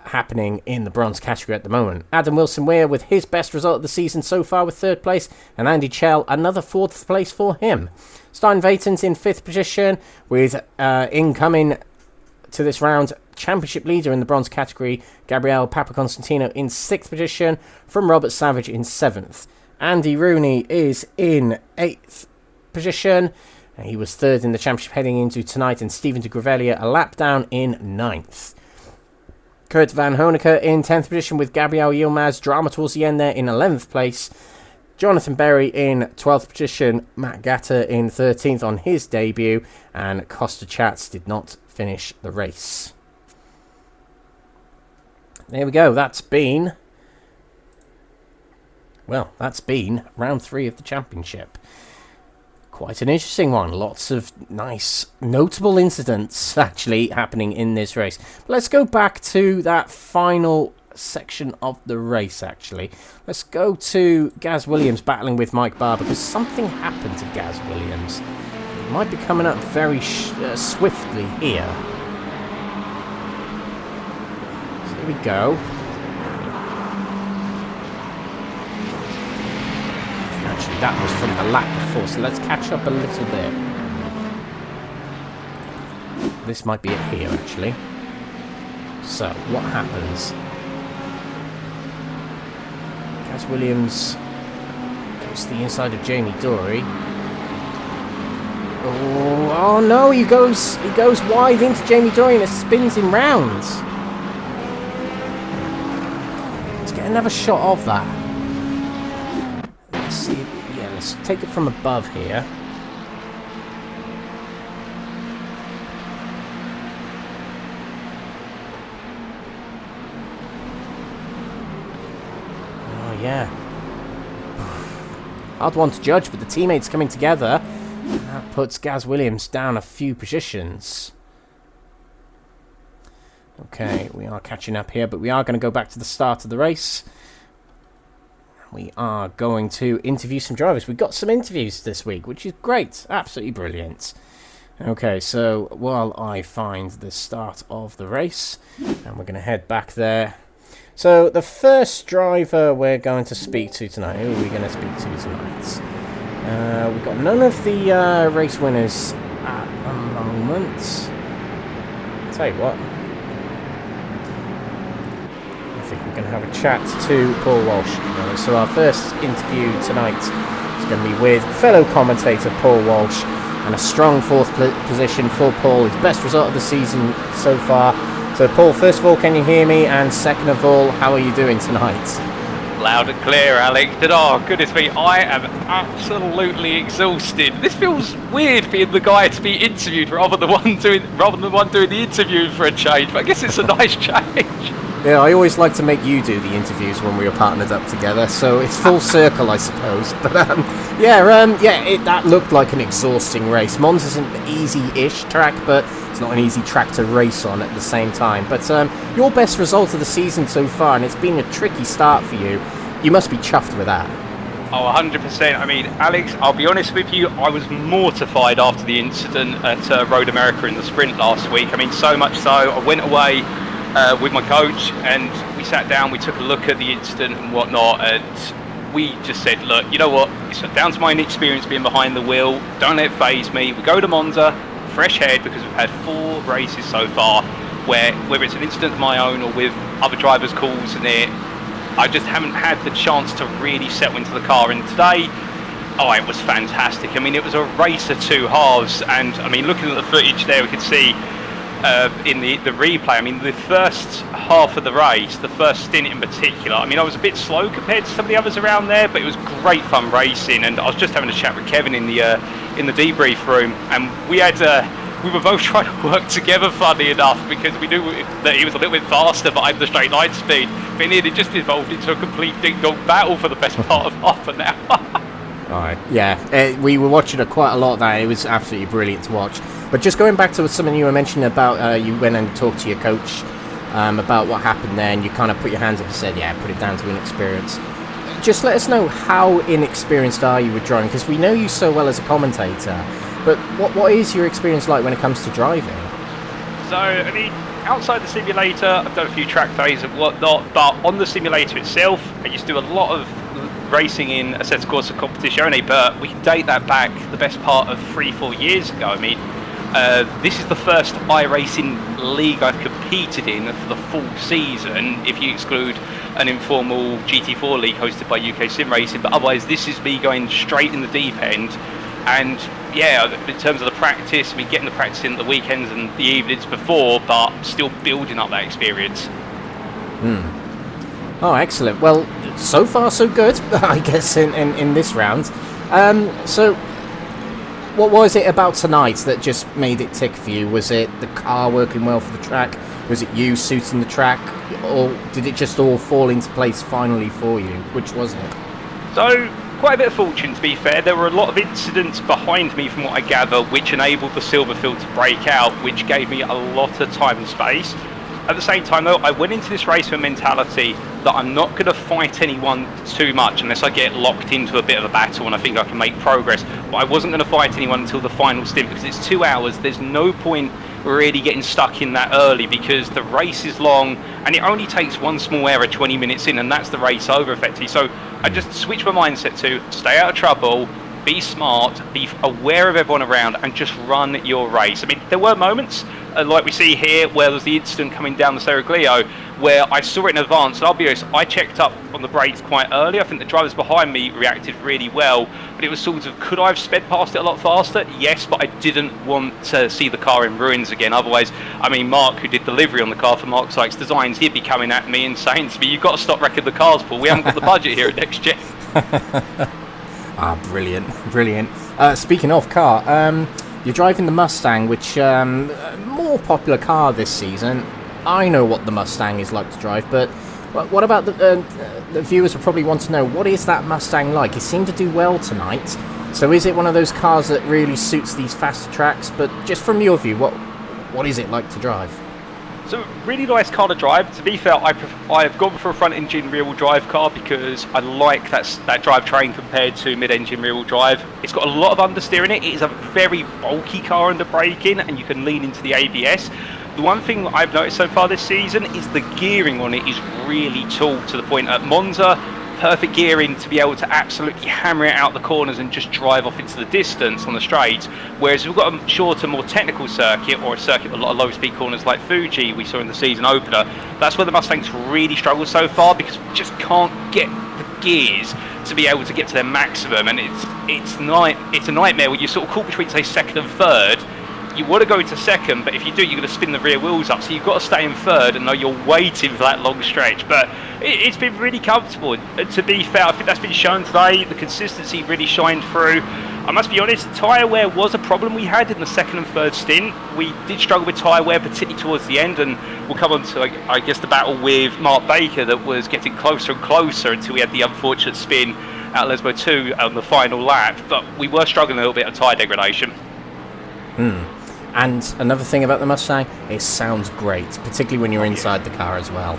happening in the bronze category at the moment. Adam Wilson-Weir with his best result of the season so far with 3rd place, and Andy Chell another 4th place for him. Stein Vatens in 5th position with incoming to this round championship leader in the bronze category, Gabriel Papaconstantinou in 6th position from Robert Savage in 7th. Andy Rooney is in 8th position. He was 3rd in the championship heading into tonight, and Stephen de Gravelia a lap down in 9th. Kurt Van Honecker in 10th position with Gabriel Yilmaz, drama towards the end there in 11th place. Jonathan Berry in 12th position, Matt Gatter in 13th on his debut, and Costa Chats did not finish the race. There we go, that's been round 3 of the championship. Quite an interesting one. Lots of nice, notable incidents actually happening in this race. But let's go back to that final section of the race, actually. Let's go to Gaz Williams battling with Mike Barr, because something happened to Gaz Williams. He might be coming up very swiftly here. So here we go. Actually, that was from the lap before, so let's catch up a little bit. This might be it here, actually. So, what happens? Gaz Williams goes to the inside of Jamie Dory. Oh no, he goes wide into Jamie Dory and it spins him round. Let's get another shot of that. Let's see, yeah, let's take it from above here. Yeah. Hard one to judge, but the teammates coming together. And that puts Gaz Williams down a few positions. Okay, we are catching up here, but we are going to go back to the start of the race. We are going to interview some drivers. We've got some interviews this week, which is great. Absolutely brilliant. Okay, so while I find the start of the race, and we're going to head back there. So the first driver we're going to speak to tonight, who are we going to speak to tonight? We've got none of the race winners at the moment. I'll tell you what. I think we're going to have a chat to Paul Walsh. So our first interview tonight is going to be with fellow commentator Paul Walsh, and a strong 4th position for Paul, his best result of the season so far. So Paul, first of all, can you hear me? And second of all, how are you doing tonight? Loud and clear, Alex. Oh, goodness me, I am absolutely exhausted. This feels weird being the guy to be interviewed rather than the one doing the interview for a change. But I guess it's a nice change. Yeah, I always like to make you do the interviews when we are partnered up together, so it's full circle, I suppose. But that looked like an exhausting race. Monza's an easy-ish track, but it's not an easy track to race on at the same time. But your best result of the season so far, and it's been a tricky start for you. You must be chuffed with that. Oh, 100%. I mean, Alex, I'll be honest with you, I was mortified after the incident at Road America in the sprint last week. I mean, so much so, I went away with my coach and we sat down, we took a look at the incident and whatnot, and we just said, look, you know what, it's down to my inexperience being behind the wheel, don't let it faze me. We go to Monza, fresh head, because we've had 4 races so far where, whether it's an incident of my own or with other drivers' calls in it, I just haven't had the chance to really settle into the car. And today, it was fantastic. I mean, it was a race of 2 halves, and I mean, looking at the footage there, we could see in the replay. I mean, the first half of the race, the first stint in particular, I mean, I was a bit slow compared to some of the others around there, but it was great fun racing. And I was just having a chat with Kevin in the debrief room, and we were both trying to work together, funny enough, because we knew that he was a little bit faster, but I had the straight line speed. But in the end, it just evolved into a complete ding-dong battle for the best part of half an hour. Alright, yeah, we were watching quite a lot of that. It was absolutely brilliant to watch. But just going back to something you were mentioning about, you went and talked to your coach about what happened there, and you kind of put your hands up and said, yeah, put it down to inexperience. Just let us know, how inexperienced are you with driving? Because we know you so well as a commentator, but what is your experience like when it comes to driving? So, I mean, outside the simulator, I've done a few track days and whatnot, but on the simulator itself, I used to do a lot of racing in a set of course of competizione, but we can date that back the best part of 3-4 years ago. I mean, this is the first iRacing league I've competed in for the full season, if you exclude an informal GT4 league hosted by UK Sim Racing, but otherwise this is me going straight in the deep end. And yeah, in terms of the practice, I mean, getting the practice in the weekends and the evenings before, but still building up that experience. Oh, excellent. Well, so far so good, I guess, in this round. So, what was it about tonight that just made it tick for you? Was it the car working well for the track? Was it you suiting the track? Or did it just all fall into place finally for you? Which was it? So, quite a bit of fortune, to be fair. There were a lot of incidents behind me, from what I gather, which enabled the silver field to break out, which gave me a lot of time and space. At the same time, though, I went into this race with a mentality that I'm not going to fight anyone too much unless I get locked into a bit of a battle and I think I can make progress. But I wasn't going to fight anyone until the final stint, because it's 2 hours. There's no point really getting stuck in that early, because the race is long and it only takes one small error 20 minutes in, and that's the race over, effectively. So I just switched my mindset to stay out of trouble, be smart, be aware of everyone around, and just run your race. I mean, there were moments, like we see here, where there was the incident coming down the Seraglio, where I saw it in advance, and I'll be honest, I checked up on the brakes quite early. I think the drivers behind me reacted really well, but it was sort of, could I have sped past it a lot faster? Yes, but I didn't want to see the car in ruins again. Otherwise, I mean, Mark, who did delivery on the car for Mark Sykes Designs, he'd be coming at me and saying to me, you've got to stop wrecking the cars, Paul. We haven't got the budget here at NXTGEN. Ah, brilliant, brilliant. Speaking of car, you're driving the Mustang, which more popular car this season. I know what the Mustang is like to drive, but what about the viewers will probably want to know, what is that Mustang like? It seemed to do well tonight. So is it one of those cars that really suits these faster tracks? But just from your view, what is it like to drive? So, really nice car to drive. To be fair, I've gone for a front-engine rear-wheel drive car because I like that drivetrain compared to mid-engine rear-wheel drive. It's got a lot of understeer in it. It is a very bulky car under braking, and you can lean into the ABS. The one thing I've noticed so far this season is the gearing on it is really tall, to the point at Monza, perfect gearing to be able to absolutely hammer it out the corners and just drive off into the distance on the straights. Whereas we've got a shorter, more technical circuit, or a circuit with a lot of low-speed corners like Fuji we saw in the season opener. That's where the Mustangs really struggle so far, because we just can't get the gears to be able to get to their maximum, and it's a nightmare when you're sort of caught between, say, second and third. You want to go into second, but if you do, you're going to spin the rear wheels up, so you've got to stay in third and know you're waiting for that long stretch. But it's been really comfortable. To be fair, I think that's been shown today. The consistency really shined through. I must be honest, tyre wear was a problem we had in the second and third stint. We did struggle with tyre wear, particularly towards the end, and we'll come on to, I guess, the battle with Mark Baker that was getting closer and closer until we had the unfortunate spin at Lesbo 2 on the final lap. But we were struggling a little bit of tyre degradation. And another thing about the Mustang, it sounds great, particularly when you're inside the car as well.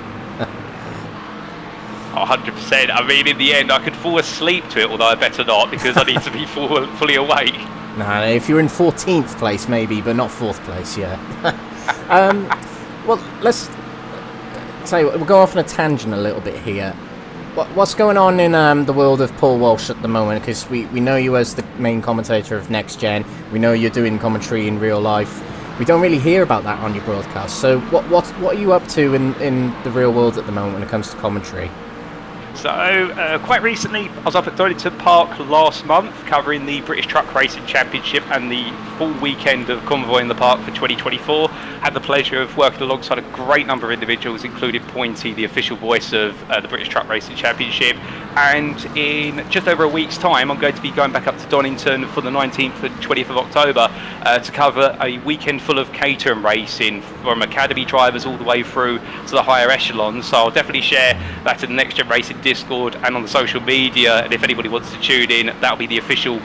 100%. I mean, in the end, I could fall asleep to it, although I better not, because I need to be fully awake. No, if you're in 14th place, maybe, but not 4th place, yeah. Well, let's tell you what, we'll go off on a tangent a little bit here. What's going on in the world of Paul Walsh at the moment? Because we know you as the main commentator of Next Gen. We know you're doing commentary in real life. We don't really hear about that on your broadcast. So what are you up to in the real world at the moment when it comes to commentary? So, quite recently, I was up at Donington Park last month covering the British Truck Racing Championship and the full weekend of Convoy in the Park for 2024. Had the pleasure of working alongside a great number of individuals, including Pointy, the official voice of the British Truck Racing Championship. And in just over a week's time, I'm going to be going back up to Donington for the 19th and 20th of October to cover a weekend full of catering racing from academy drivers all the way through to the higher echelons. So I'll definitely share that in the Next Gen Racing Discord and on the social media, and if anybody wants to tune in, that'll be the official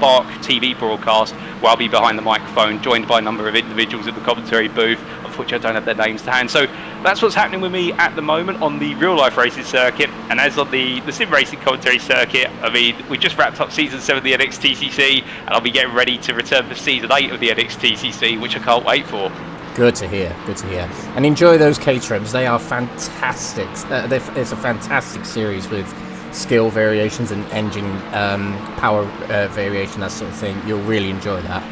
Bark TV broadcast where I'll be behind the microphone, joined by a number of individuals in the commentary booth. Unfortunately, I don't have their names to hand. So that's what's happening with me at the moment on the real life racing circuit. And as on the sim racing commentary circuit, I mean, we just wrapped up season 7 of the NXTGEN, and I'll be getting ready to return for season 8 of the NXTGEN, which I can't wait for. Good to hear, good to hear. And enjoy those caterhams, they are fantastic. It's a fantastic series with skill variations and engine power variation, that sort of thing. You'll really enjoy that.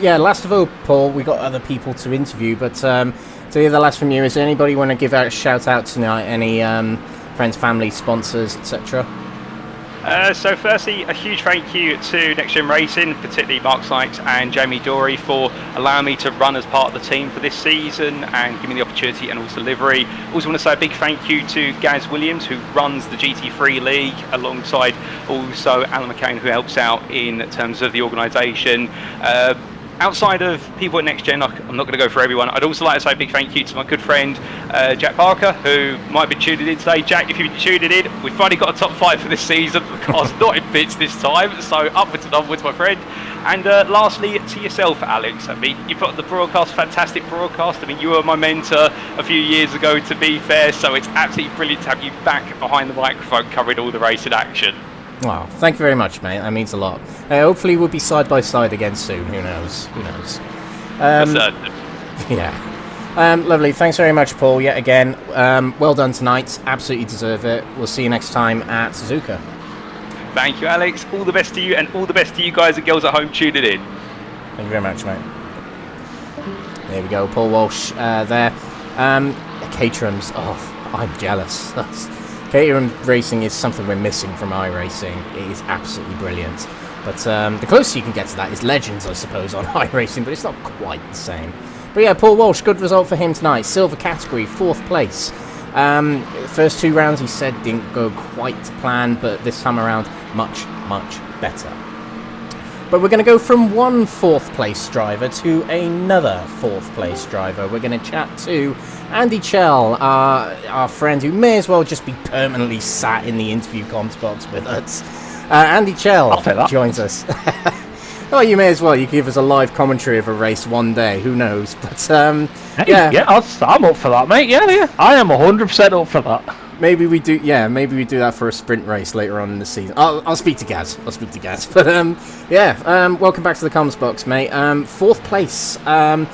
Yeah, last of all, Paul, we got other people to interview, but to hear the last from you, is there anybody you want to give out a shout out tonight? Any friends, family, sponsors, etc.? So firstly, a huge thank you to Next Gen Racing, particularly Mark Sykes and Jamie Dorey, for allowing me to run as part of the team for this season and giving me the opportunity and also livery. Also want to say a big thank you to Gaz Williams, who runs the GT3 League, alongside also Alan McCain, who helps out in terms of the organisation. Outside of people at Next Gen, I'm not going to go for everyone. I'd also like to say a big thank you to my good friend Jack Parker, who might be tuning in today. Jack, if you've been tuning in, we've finally got a top 5 for this season. The car's not in bits this time, so upwards and onwards, my friend. And lastly, to yourself, Alex. I mean, you put on the broadcast, fantastic broadcast. I mean, you were my mentor a few years ago, to be fair, so it's absolutely brilliant to have you back behind the microphone covering all the racing action. Wow, thank you very much, mate. That means a lot. Hopefully we'll be side by side again soon. Who knows? Who knows? Yeah. Lovely. Thanks very much, Paul, yet again. Well done tonight. Absolutely deserve it. We'll see you next time at Suzuka. Thank you, Alex. All the best to you, and all the best to you guys and girls at home tuning in. Thank you very much, mate. There we go. Paul Walsh there. Caterhams. Oh, I'm jealous. Caterham racing is something we're missing from iRacing. It is absolutely brilliant. But the closer you can get to that is Legends, I suppose, on iRacing, but it's not quite the same. But yeah, Paul Walsh, good result for him tonight. Silver category, 4th place. First 2 rounds, he said, didn't go quite to plan, but this time around, much, much better. But we're going to go from one 4th place driver to another 4th place driver. We're going to chat to Andy Chell, our friend who may as well just be permanently sat in the interview comms box with us. Andy Chell joins us. Oh, you may as well. You give us a live commentary of a race one day. Who knows? But yeah, I'm up for that, mate. Yeah. I am 100% up for that. Maybe we do. Yeah, maybe we do that for a sprint race later on in the season. I'll speak to Gaz. But welcome back to the comms box, mate. 4th place. I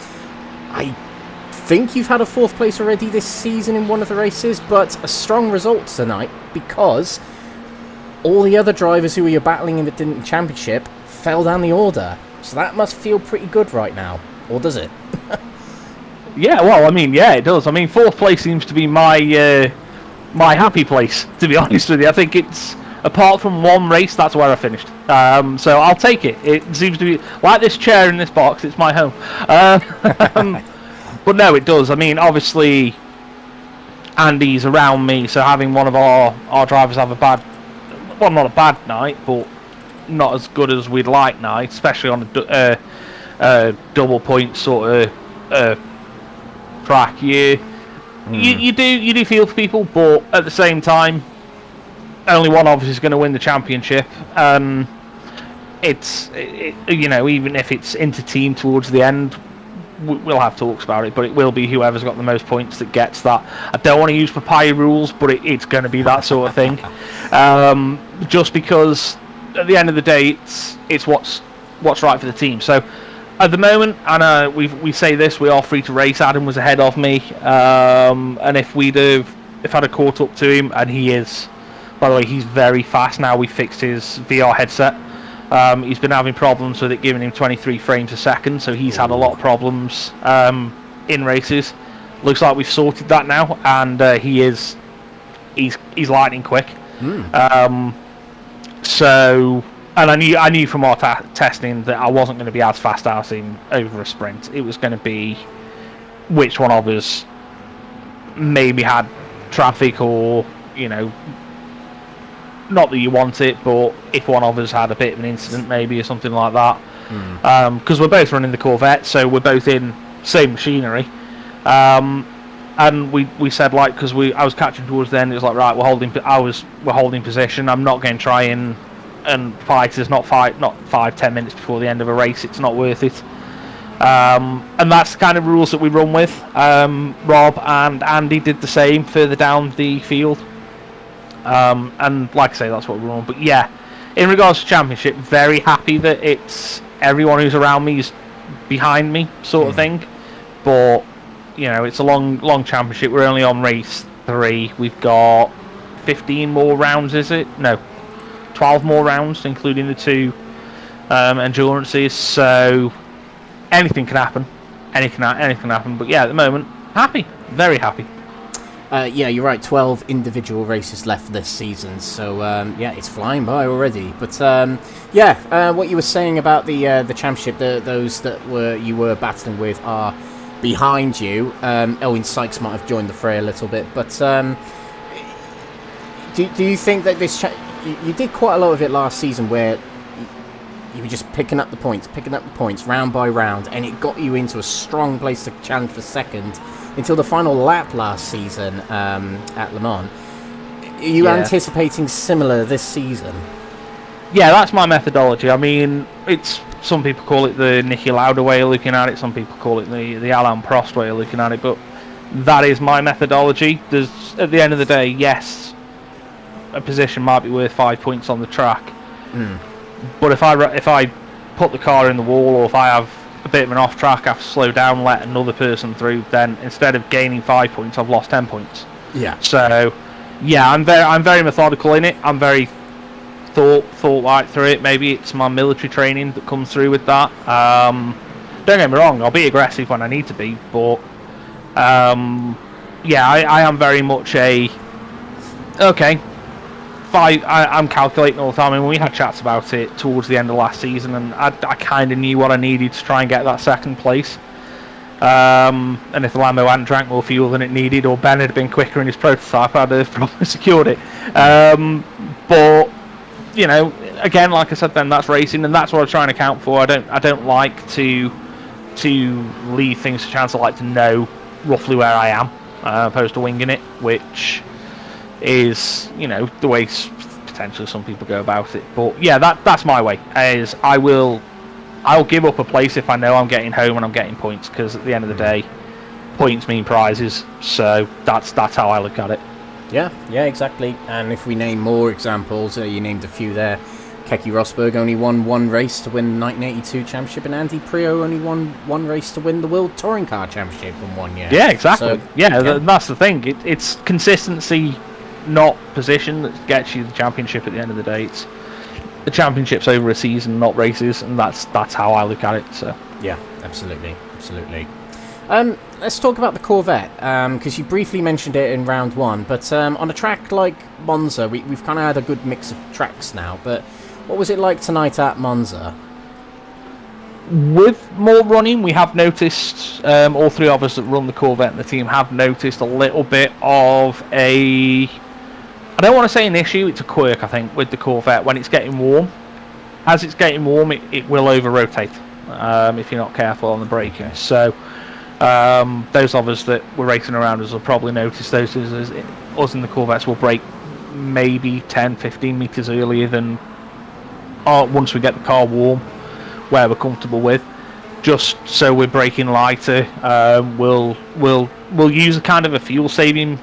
think you've had a 4th place already this season in one of the races, but a strong result tonight because all the other drivers who were battling in the championship fell down the order. So that must feel pretty good right now, or does it? Yeah, well, I mean, yeah, it does. I mean, 4th place seems to be my happy place, to be honest with you. I think it's, apart from one race, that's where I finished. So I'll take it. It seems to be, like this chair in this box, it's my home. But no, it does. I mean, obviously, Andy's around me, so having one of our drivers have a bad, well, not a bad night, but not as good as we'd like night, especially on a double point sort of track. You do feel for people, but at the same time, only one obviously is going to win the championship. Even if it's inter-team towards the end, we'll have talks about it, but it will be whoever's got the most points that gets that. I don't want to use papaya rules, but it's going to be that sort of thing. Just because at the end of the day, it's what's right for the team. So at the moment, and we say this, we are free to race. Adam was ahead of me, and if I'd have caught up to him, and he is, by the way, he's very fast now. We fixed his VR headset. He's been having problems with it giving him 23 frames a second, so he's had a lot of problems in races. Looks like we've sorted that now, and he is he's lightning quick. So, and I knew from our testing that I wasn't going to be as fast as him over a sprint. It was going to be which one of us maybe had traffic, or not that you want it, but if one of us had a bit of an incident maybe or something like that. Because we're both running the Corvette, so we're both in same machinery. And we said, like, because I was catching towards the end, it was like, right, we're holding position. I'm not going to try and fight us, not 5-10 minutes before the end of a race. It's not worth it. And that's the kind of rules that we run with. Rob and Andy did the same further down the field. And like I say, that's what we run. But yeah, in regards to championship, very happy that it's everyone who's around me is behind me, sort of thing. But it's a long championship. We're only on race 3. We've got 15 more rounds, is it? No, 12 more rounds, including the 2 endurances. So anything can happen. Anything can happen. But yeah, at the moment, happy, very happy. Yeah, you're right. 12 individual races left this season, so yeah, it's flying by already. But yeah, what you were saying about the championship, those that you were battling with are behind you. Owen Sykes might have joined the fray a little bit, but do you think that this you did quite a lot of it last season, where you were just picking up the points round by round, and it got you into a strong place to challenge for second until the final lap last season at Le Mans. Are you anticipating similar this season? Yeah, that's my methodology. I mean, some people call it the Niki Lauda way of looking at it, some people call it the Alain Prost way of looking at it, but that is my methodology. At the end of the day, yes, a position might be worth 5 points on the track, but if I put the car in the wall, or if I have a bit of an off track, I have to slow down, let another person through, then instead of gaining 5 points, I've lost 10 points. Yeah. So yeah, I'm very methodical in it. I'm very thought right through it. Maybe it's my military training that comes through with that. Don't get me wrong, I'll be aggressive when I need to be, but yeah, I am very much I'm calculating all the time. I mean, we had chats about it towards the end of last season, and I kind of knew what I needed to try and get that second place. And if the Lambo hadn't drank more fuel than it needed, or Ben had been quicker in his prototype, I'd have probably secured it. But again, like I said, then that's racing, and that's what I'm trying to account for. I don't like to leave things to chance. I like to know roughly where I am, opposed to winging it, which is the way potentially some people go about it. But yeah, that's my way. Is I'll give up a place if I know I'm getting home and I'm getting points, because at the end of the day, points mean prizes. So that's how I look at it. Yeah, exactly. And if we name more examples, you named a few there. Keke Rosberg only won one race to win the 1982 championship, and Andy Priaulx only won one race to win the World Touring Car Championship in 1 year. Yeah, exactly. So, that's the thing. It's consistency, not position, that gets you the championship at the end of the day. It's the championship's over a season, not races, and that's how I look at it. So yeah, absolutely. Let's talk about the Corvette, because you briefly mentioned it in round 1, but on a track like Monza, we've kind of had a good mix of tracks now, but what was it like tonight at Monza? With more running, we have noticed, all three of us that run the Corvette in the team have noticed a little bit of I don't want to say an issue, it's a quirk, I think, with the Corvette when it's getting warm. As it's getting warm, it will over-rotate if you're not careful on the braking. So those of us that were racing around us will probably notice those. Us in the Corvettes will brake maybe 10-15 metres earlier than once we get the car warm, where we're comfortable with, just so we're braking lighter. We'll use a kind of a fuel saving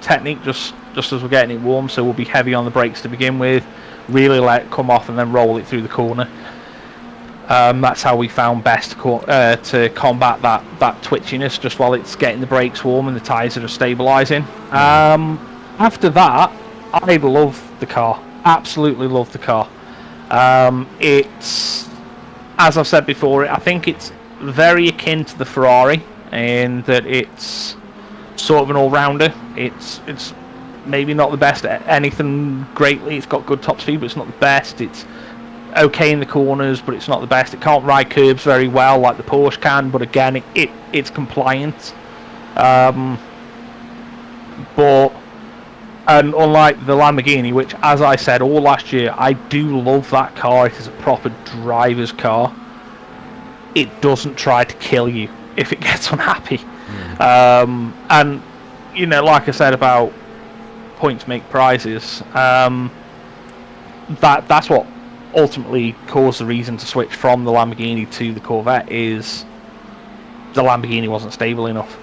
technique just as we're getting it warm, so we'll be heavy on the brakes to begin with, really let it come off and then roll it through the corner. That's how we found best to combat that twitchiness just while it's getting the brakes warm and the tyres are stabilising. After that, I love the car. Absolutely love the car. It's, as I've said before, I think it's very akin to the Ferrari in that it's sort of an all-rounder. It's maybe not the best at anything greatly. It's got good top speed, but it's not the best. It's okay in the corners, but it's not the best. It can't ride curbs very well like the Porsche can, but again, it's compliant. But and unlike the Lamborghini, which, as I said all last year, I do love that car. It is a proper driver's car. It doesn't try to kill you if it gets unhappy. And you know, like I said about points make prizes, that's what ultimately caused the reason to switch from the Lamborghini to the Corvette. Is the Lamborghini wasn't stable enough.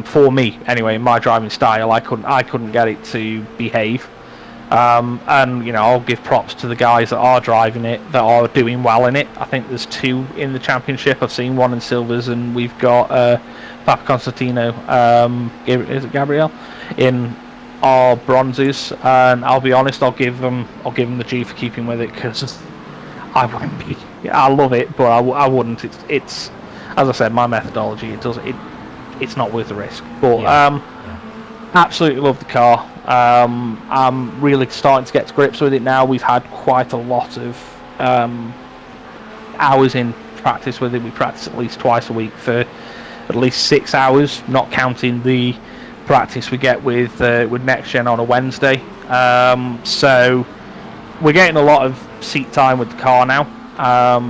For me, anyway, in my driving style, I couldn't get it to behave. And you know, I'll give props to the guys that are driving it, that are doing well in it. I think there's 2 in the championship. I've seen 1 in silvers, and we've got Papaconstantinou, is it Gabriel, in our bronzes. And I'll be honest, I'll give them the G for keeping with it, because I wouldn't be. I love it, but I wouldn't. It's as I said, my methodology. It's not worth the risk. But absolutely love the car. I'm really starting to get to grips with it now. We've had quite a lot of hours in practice with it. We practice at least twice a week for at least 6 hours, not counting the practice we get with NXTGEN on a Wednesday. So we're getting a lot of seat time with the car now.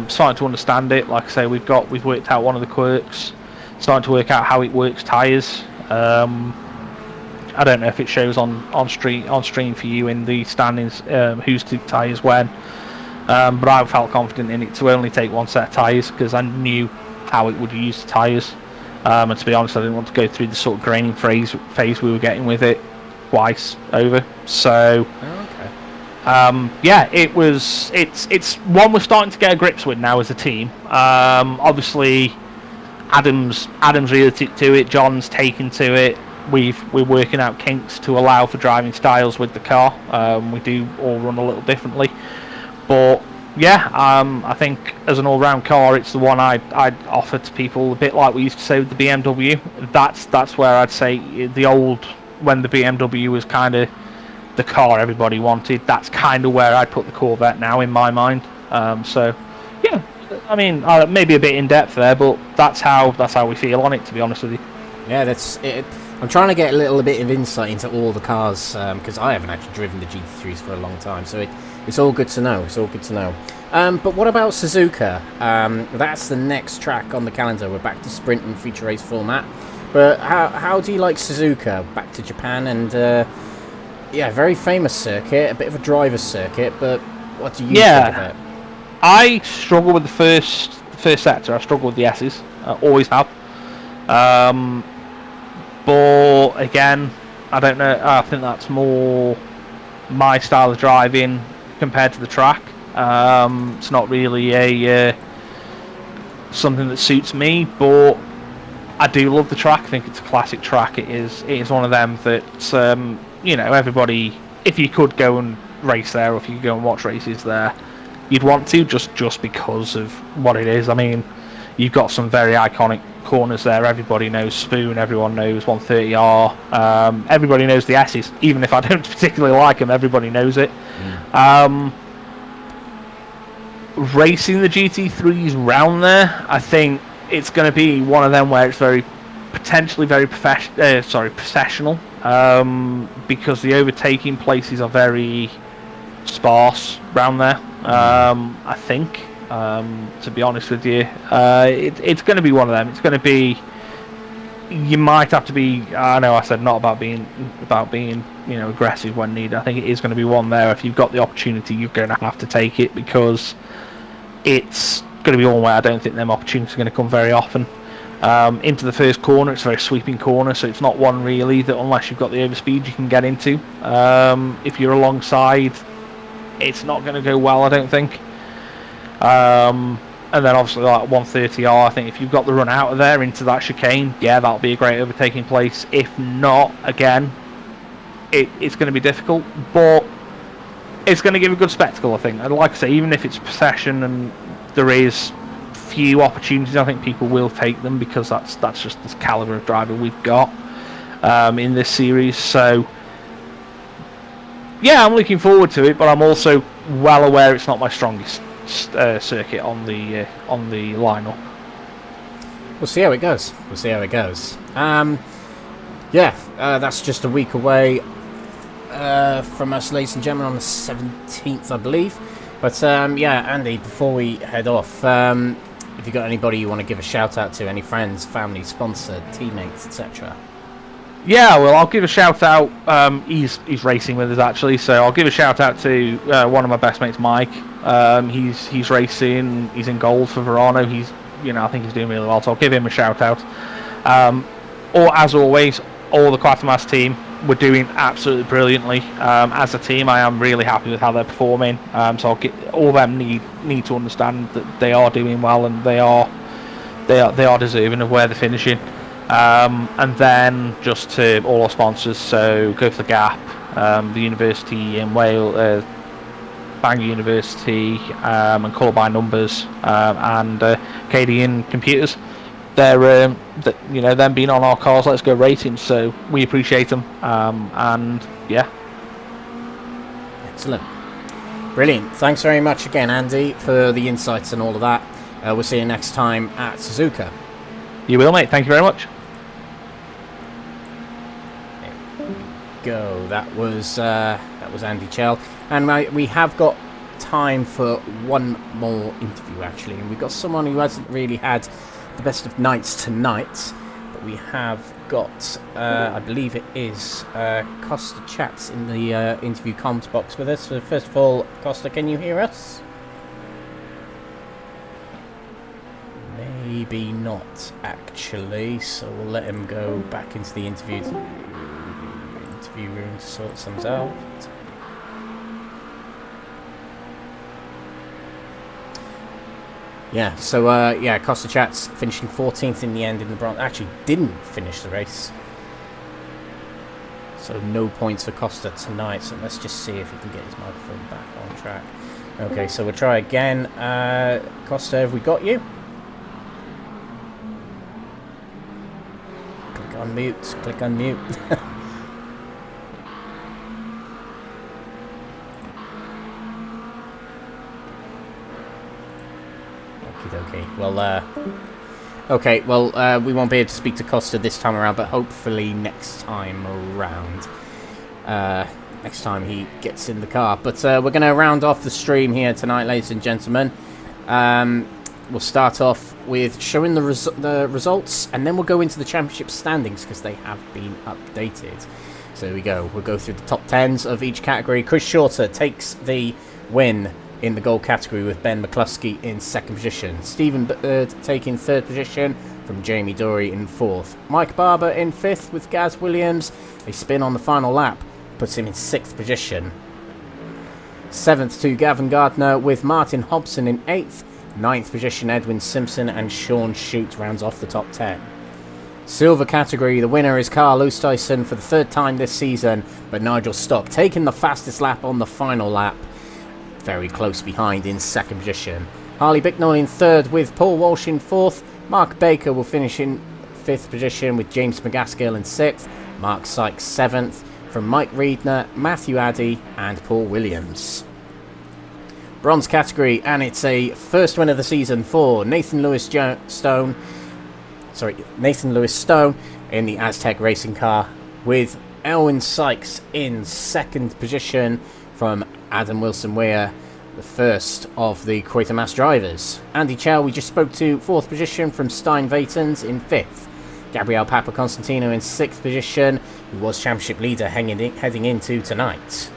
Starting to understand it. Like I say, we've worked out one of the quirks. Starting to work out how it works tyres. I don't know if it shows on stream for you in the standings who's to tyres when, but I felt confident in it to only take 1 set of tyres, because I knew how it would use the tyres. And to be honest, I didn't want to go through the sort of graining phase we were getting with it twice over. So yeah, it's one we're starting to get a grips with now as a team. Obviously Adam's really took to it. John's taken to it. We're working out kinks to allow for driving styles with the car. We do all run a little differently, but yeah, I think as an all-round car, it's the one I'd offer to people, a bit like we used to say with the BMW. That's where I'd say when the BMW was kind of the car everybody wanted. That's kind of where I'd put the Corvette now in my mind. So yeah, I mean, maybe a bit in depth there, but that's how we feel on it, to be honest with you. Yeah, that's it. I'm trying to get a little bit of insight into all the cars, because I haven't actually driven the GT3s for a long time, so it's all good to know. It's all good to know. But what about Suzuka? That's the next track on the calendar. We're back to sprint and feature race format. But how do you like Suzuka? Back to Japan, and yeah, very famous circuit, a bit of a driver's circuit. But what do you think of it? I struggle with the first sector. I struggle with the S's. I always have. But again, I don't know. I think that's more my style of driving compared to the track. It's not really something that suits me, but I do love the track. I think it's a classic track. It is one of them that everybody, if you could go and race there, or if you could go and watch races there, you'd want to, just because of what it is. I mean, you've got some very iconic corners there. Everybody knows Spoon, everyone knows 130R, everybody knows the S's, even if I don't particularly like them, everybody knows it. Racing the GT3s round there, I think it's going to be one of them where it's potentially very processional, because the overtaking places are very sparse round there. I think, to be honest with you, it's going to be one of them. It's going to be, you might have to be, I know I said not about being aggressive when needed. I think it is going to be one there. If you've got the opportunity, you're going to have to take it, because it's going to be one where I don't think them opportunities are going to come very often. Into the first corner, it's a very sweeping corner, so it's not one really that, unless you've got the overspeed, you can get into. If you're alongside, it's not going to go well, I don't think. And then obviously like 130R, I think if you've got the run out of there into that chicane, yeah, that'll be a great overtaking place. If not, again, it's going to be difficult, but it's going to give a good spectacle, I think. And like I say, even if it's procession and there is few opportunities, I think people will take them, because that's just the caliber of driver we've got in this series. So Yeah, I'm looking forward to it, but I'm also well aware it's not my strongest circuit on the lineup. We'll see how it goes. That's just a week away from us, ladies and gentlemen, on the 17th, I believe. But Andy, before we head off, if you got anybody you want to give a shout out to, any friends, family, sponsor, teammates, etc. Yeah, well, I'll give a shout out. He's racing with us actually, so I'll give a shout out to one of my best mates, Mike. He's racing. He's in gold for Verano. I think he's doing really well, so I'll give him a shout out. Or as always, all the Quatermass team were doing absolutely brilliantly. As a team, I am really happy with how they're performing. So all of them need to understand that they are doing well and they are deserving of where they're finishing. And then just to all our sponsors, so Go for the Gap, the University in Wales, Bangor University, and Colour by Numbers, and KDN Computers. They're them being on our cars, Let's Go Racing, so we appreciate them. Excellent, brilliant. Thanks very much again, Andy, for the insights and all of that. We'll see you next time at Suzuka. You will, mate. Thank you very much. Go. That was Andy Chell, and we have got time for one more interview actually, and we've got someone who hasn't really had the best of nights tonight, but we have got I believe it is Costa Chats in the interview comms box with us. So first of all, Costa, can you hear us? Maybe not actually, so we'll let him go back into the interview room to sort some out. Costa Chats finishing 14th in the end in the bronze. Actually didn't finish the race, so no points for Costa tonight. So let's just see if we can get his microphone back on track. Okay, so we'll try again. Costa, have we got you? Click on mute. We won't be able to speak to Costa this time around, but hopefully next time around. Next time he gets in the car. But we're going to round off the stream here tonight, ladies and gentlemen. We'll start off with showing the results, and then we'll go into the championship standings because they have been updated. So there we go. We'll go through the top 10s of each category. Chris Shorter takes the win in the gold category with Ben Mccluskey in second position. Stephen Bird taking third position from Jamie Dory in fourth. Mike Barber in fifth with Gaz Williams. A spin on the final lap puts him in sixth position. Seventh to Gavin Gardner with Martin Hobson in eighth. Ninth position Edwin Simpson and Sean Shute rounds off the top 10. Silver category, the winner is Carl Oosthuizen for the third time this season, but Nigel Stock taking the fastest lap on the final lap. Very close behind in second position. Harley Bicknell in third with Paul Walsh in fourth. Mark Baker will finish in fifth position with James McGaskill in sixth. Mark Sykes seventh from Mike Reedner, Matthew Addy and Paul Williams. Bronze category, and it's a first win of the season for Nathan Lewis Stone in the Aztec racing car, with Elwyn Sykes in second position from Adam Wilson-Weir, the first of the Quatermass drivers. Andy Chow, we just spoke to, fourth position from Stein Vatens in fifth. Gabriel Papaconstantinou in sixth position, who was championship leader heading into tonight.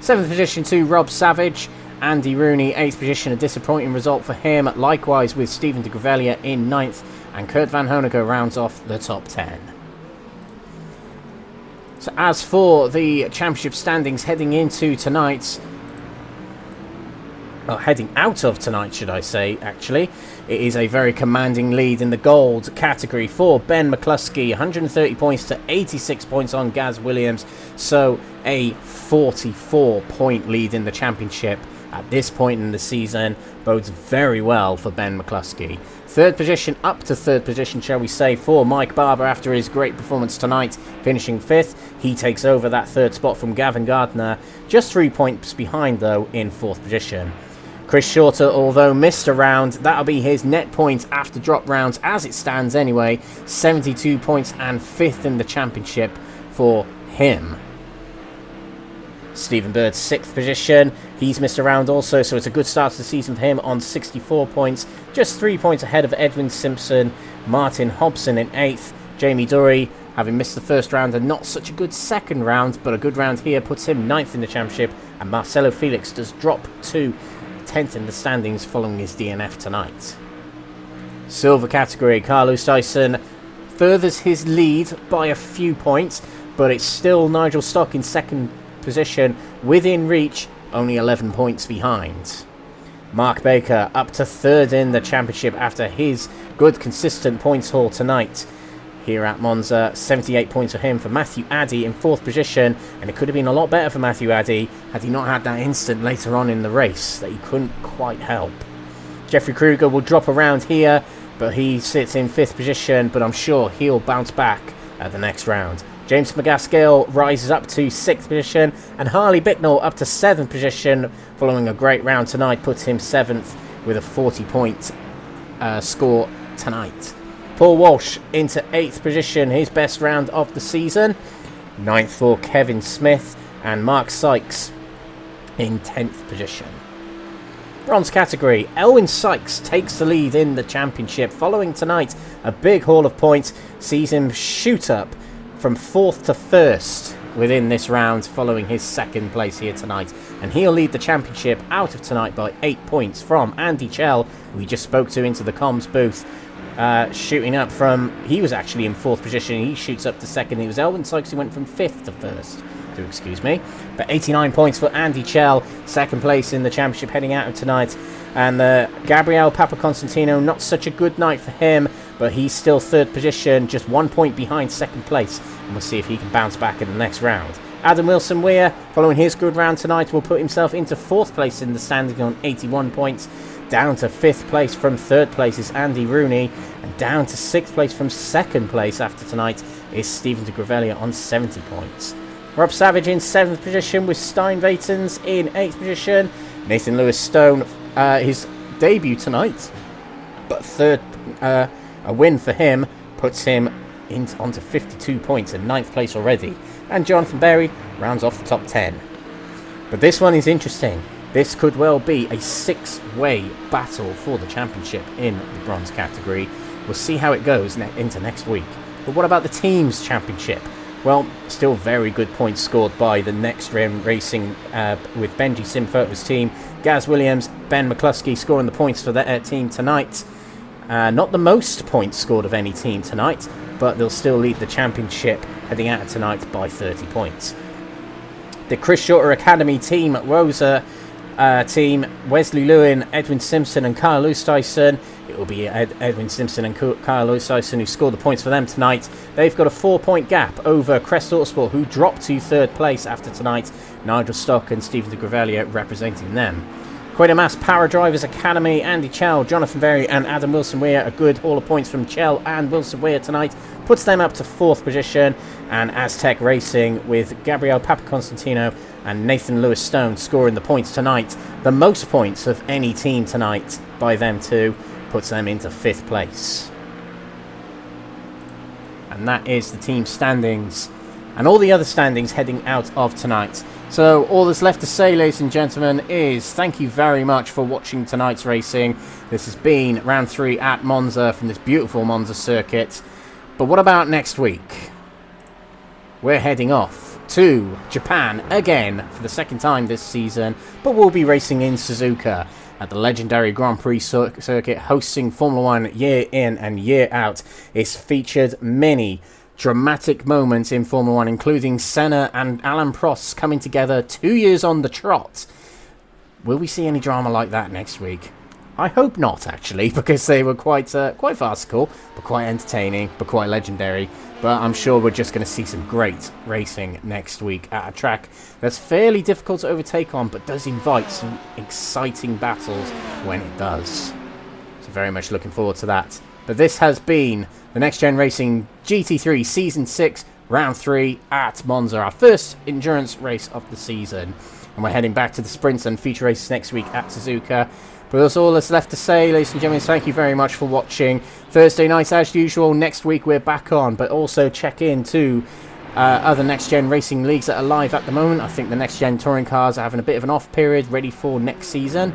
Seventh position to Rob Savage. Andy Rooney, 8th position, a disappointing result for him, likewise with Stephen de Gravelia in 9th, and Kurt Van Hoeniger rounds off the top 10. So as for the championship standings heading out of tonight, should I say, actually, it is a very commanding lead in the gold category for Ben Mccluskey, 130 points to 86 points on Gaz Williams, so a 44-point lead in the championship at this point in the season bodes very well for Ben Mccluskey. Third position, up to third position, shall we say, for Mike Barber after his great performance tonight, finishing 5th. He takes over that third spot from Gavin Gardner, just 3 points behind, though, in 4th position. Chris Shorter, although missed a round, that'll be his net points after drop rounds as it stands anyway. 72 points and 5th in the championship for him. Stephen Bird, 6th position. He's missed a round also, so it's a good start to the season for him on 64 points. Just 3 points ahead of Edwin Simpson. Martin Hobson in 8th. Jamie Durry, having missed the first round and not such a good second round, but a good round here puts him 9th in the championship. And Marcelo Felix does drop to 10th in the standings following his DNF tonight. Silver category, Carl Oosthuizen furthers his lead by a few points, but it's still Nigel Stock in 2nd position, within reach, only 11 points behind. Mark Baker up to 3rd in the championship after his good consistent points haul tonight here at Monza. 78 points for him. For Matthew Addy in 4th position, and it could have been a lot better for Matthew Addy had he not had that instant later on in the race that he couldn't quite help. Jeffrey Kruger will drop around here, but he sits in 5th position, but I'm sure he'll bounce back at the next round. James McGaskill rises up to 6th position, and Harley Bicknell up to 7th position following a great round tonight, puts him 7th with a 40-point score tonight. Paul Walsh into 8th position, his best round of the season. 9th for Kevin Smith, and Mark Sykes in 10th position. Bronze category, Elwyn Sykes takes the lead in the championship following tonight. A big haul of points sees him shoot up from 4th to 1st within this round following his 2nd place here tonight, and he'll lead the championship out of tonight by 8 points from Andy Chell, who we just spoke to into the comms booth, shooting up from, he was actually in 4th position, he shoots up to 2nd. It was Elwyn Sykes who went from 5th to 1st, excuse me, but 89 points for Andy Chell, 2nd place in the championship heading out of tonight. And Gabriel Papaconstantinou, not such a good night for him, but he's still 3rd position, just 1 point behind 2nd place, and we'll see if he can bounce back in the next round. Adam Wilson-Weir, following his good round tonight, will put himself into 4th place in the standing on 81 points. Down to 5th place from 3rd place is Andy Rooney, and down to 6th place from 2nd place after tonight is Stephen de Gravelia on 70 points. Rob Savage in 7th position with Stein Vatens in 8th position. Nathan Lewis-Stone, his debut tonight, but a win for him puts him onto 52 points in 9th place already, and Jonathan Berry rounds off the top 10. But this one is interesting. This could well be a 6-way battle for the championship in the bronze category. We'll see how it goes into next week. But what about the teams championship? Well, still very good points scored by the NXTGEN Racing with Benji Simfoto's team. Gaz Williams, Ben Mccluskey scoring the points for their team tonight. Not the most points scored of any team tonight, but they'll still lead the championship heading out of tonight by 30 points. The Chris Shorter Academy team, Rosa team, Wesley Lewin, Edwin Simpson and Kyle Oosthuizen. It will be Edwin Simpson and Kyle Oosthuizen who scored the points for them tonight. They've got a 4-point gap over Crest Autosport, who dropped to 3rd place after tonight. Nigel Stock and Stephen de Gravelia representing them. Quatermass Power Drivers Academy, Andy Chell, Jonathan Berry and Adam Wilson-Weir. A good haul of points from Chell and Wilson-Weir tonight puts them up to 4th position. And Aztec Racing with Gabriel Papaconstantinou and Nathan Lewis-Stone scoring the points tonight. The most points of any team tonight by them two puts them into 5th place. And that is the team standings and all the other standings heading out of tonight. So all that's left to say, ladies and gentlemen, is thank you very much for watching tonight's racing. This has been round 3 at Monza from this beautiful Monza circuit. But what about next week? We're heading off to Japan again for the 2nd time this season, but we'll be racing in Suzuka at the legendary Grand Prix circuit, hosting Formula 1 year in and year out. It's featured many dramatic moments in Formula 1, including Senna and Alan Prost coming together 2 years on the trot. Will we see any drama like that next week? I hope not, actually, because they were quite farcical, but quite entertaining, but quite legendary. But I'm sure we're just going to see some great racing next week at a track that's fairly difficult to overtake on, but does invite some exciting battles when it does. So very much looking forward to that. But this has been the Next Gen Racing GT3 Season 6, Round 3 at Monza, our first endurance race of the season. And we're heading back to the sprints and feature races next week at Suzuka. But that's all that's left to say, ladies and gentlemen. Thank you very much for watching. Thursday night, as usual. Next week, we're back on. But also check in to other Next Gen Racing leagues that are live at the moment. I think the Next Gen Touring cars are having a bit of an off period, ready for next season.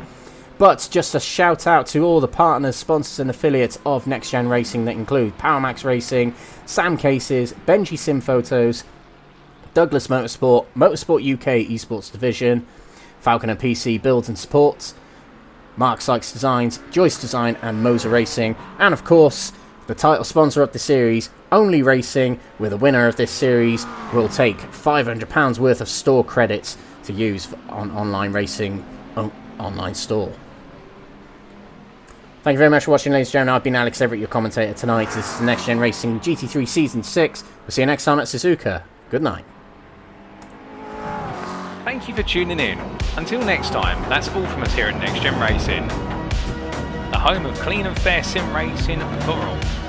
But just a shout out to all the partners, sponsors and affiliates of Next Gen Racing that include PowerMax Racing, Sam Cases, Benji Sim Photos, Douglas Motorsport, Motorsport UK Esports Division, Falcon and PC Builds and Supports, Mark Sykes Designs, Joyce Design and Moser Racing, and of course the title sponsor of the series, Only Racing, where the winner of this series will take £500 worth of store credits to use on online racing online store. Thank you very much for watching, ladies and gentlemen. I've been Alex Everett, your commentator tonight. This is the Next Gen Racing GT3 Season 6. We'll see you next time at Suzuka. Good night. Thank you for tuning in. Until next time, that's all from us here at Next Gen Racing, the home of clean and fair sim racing for all.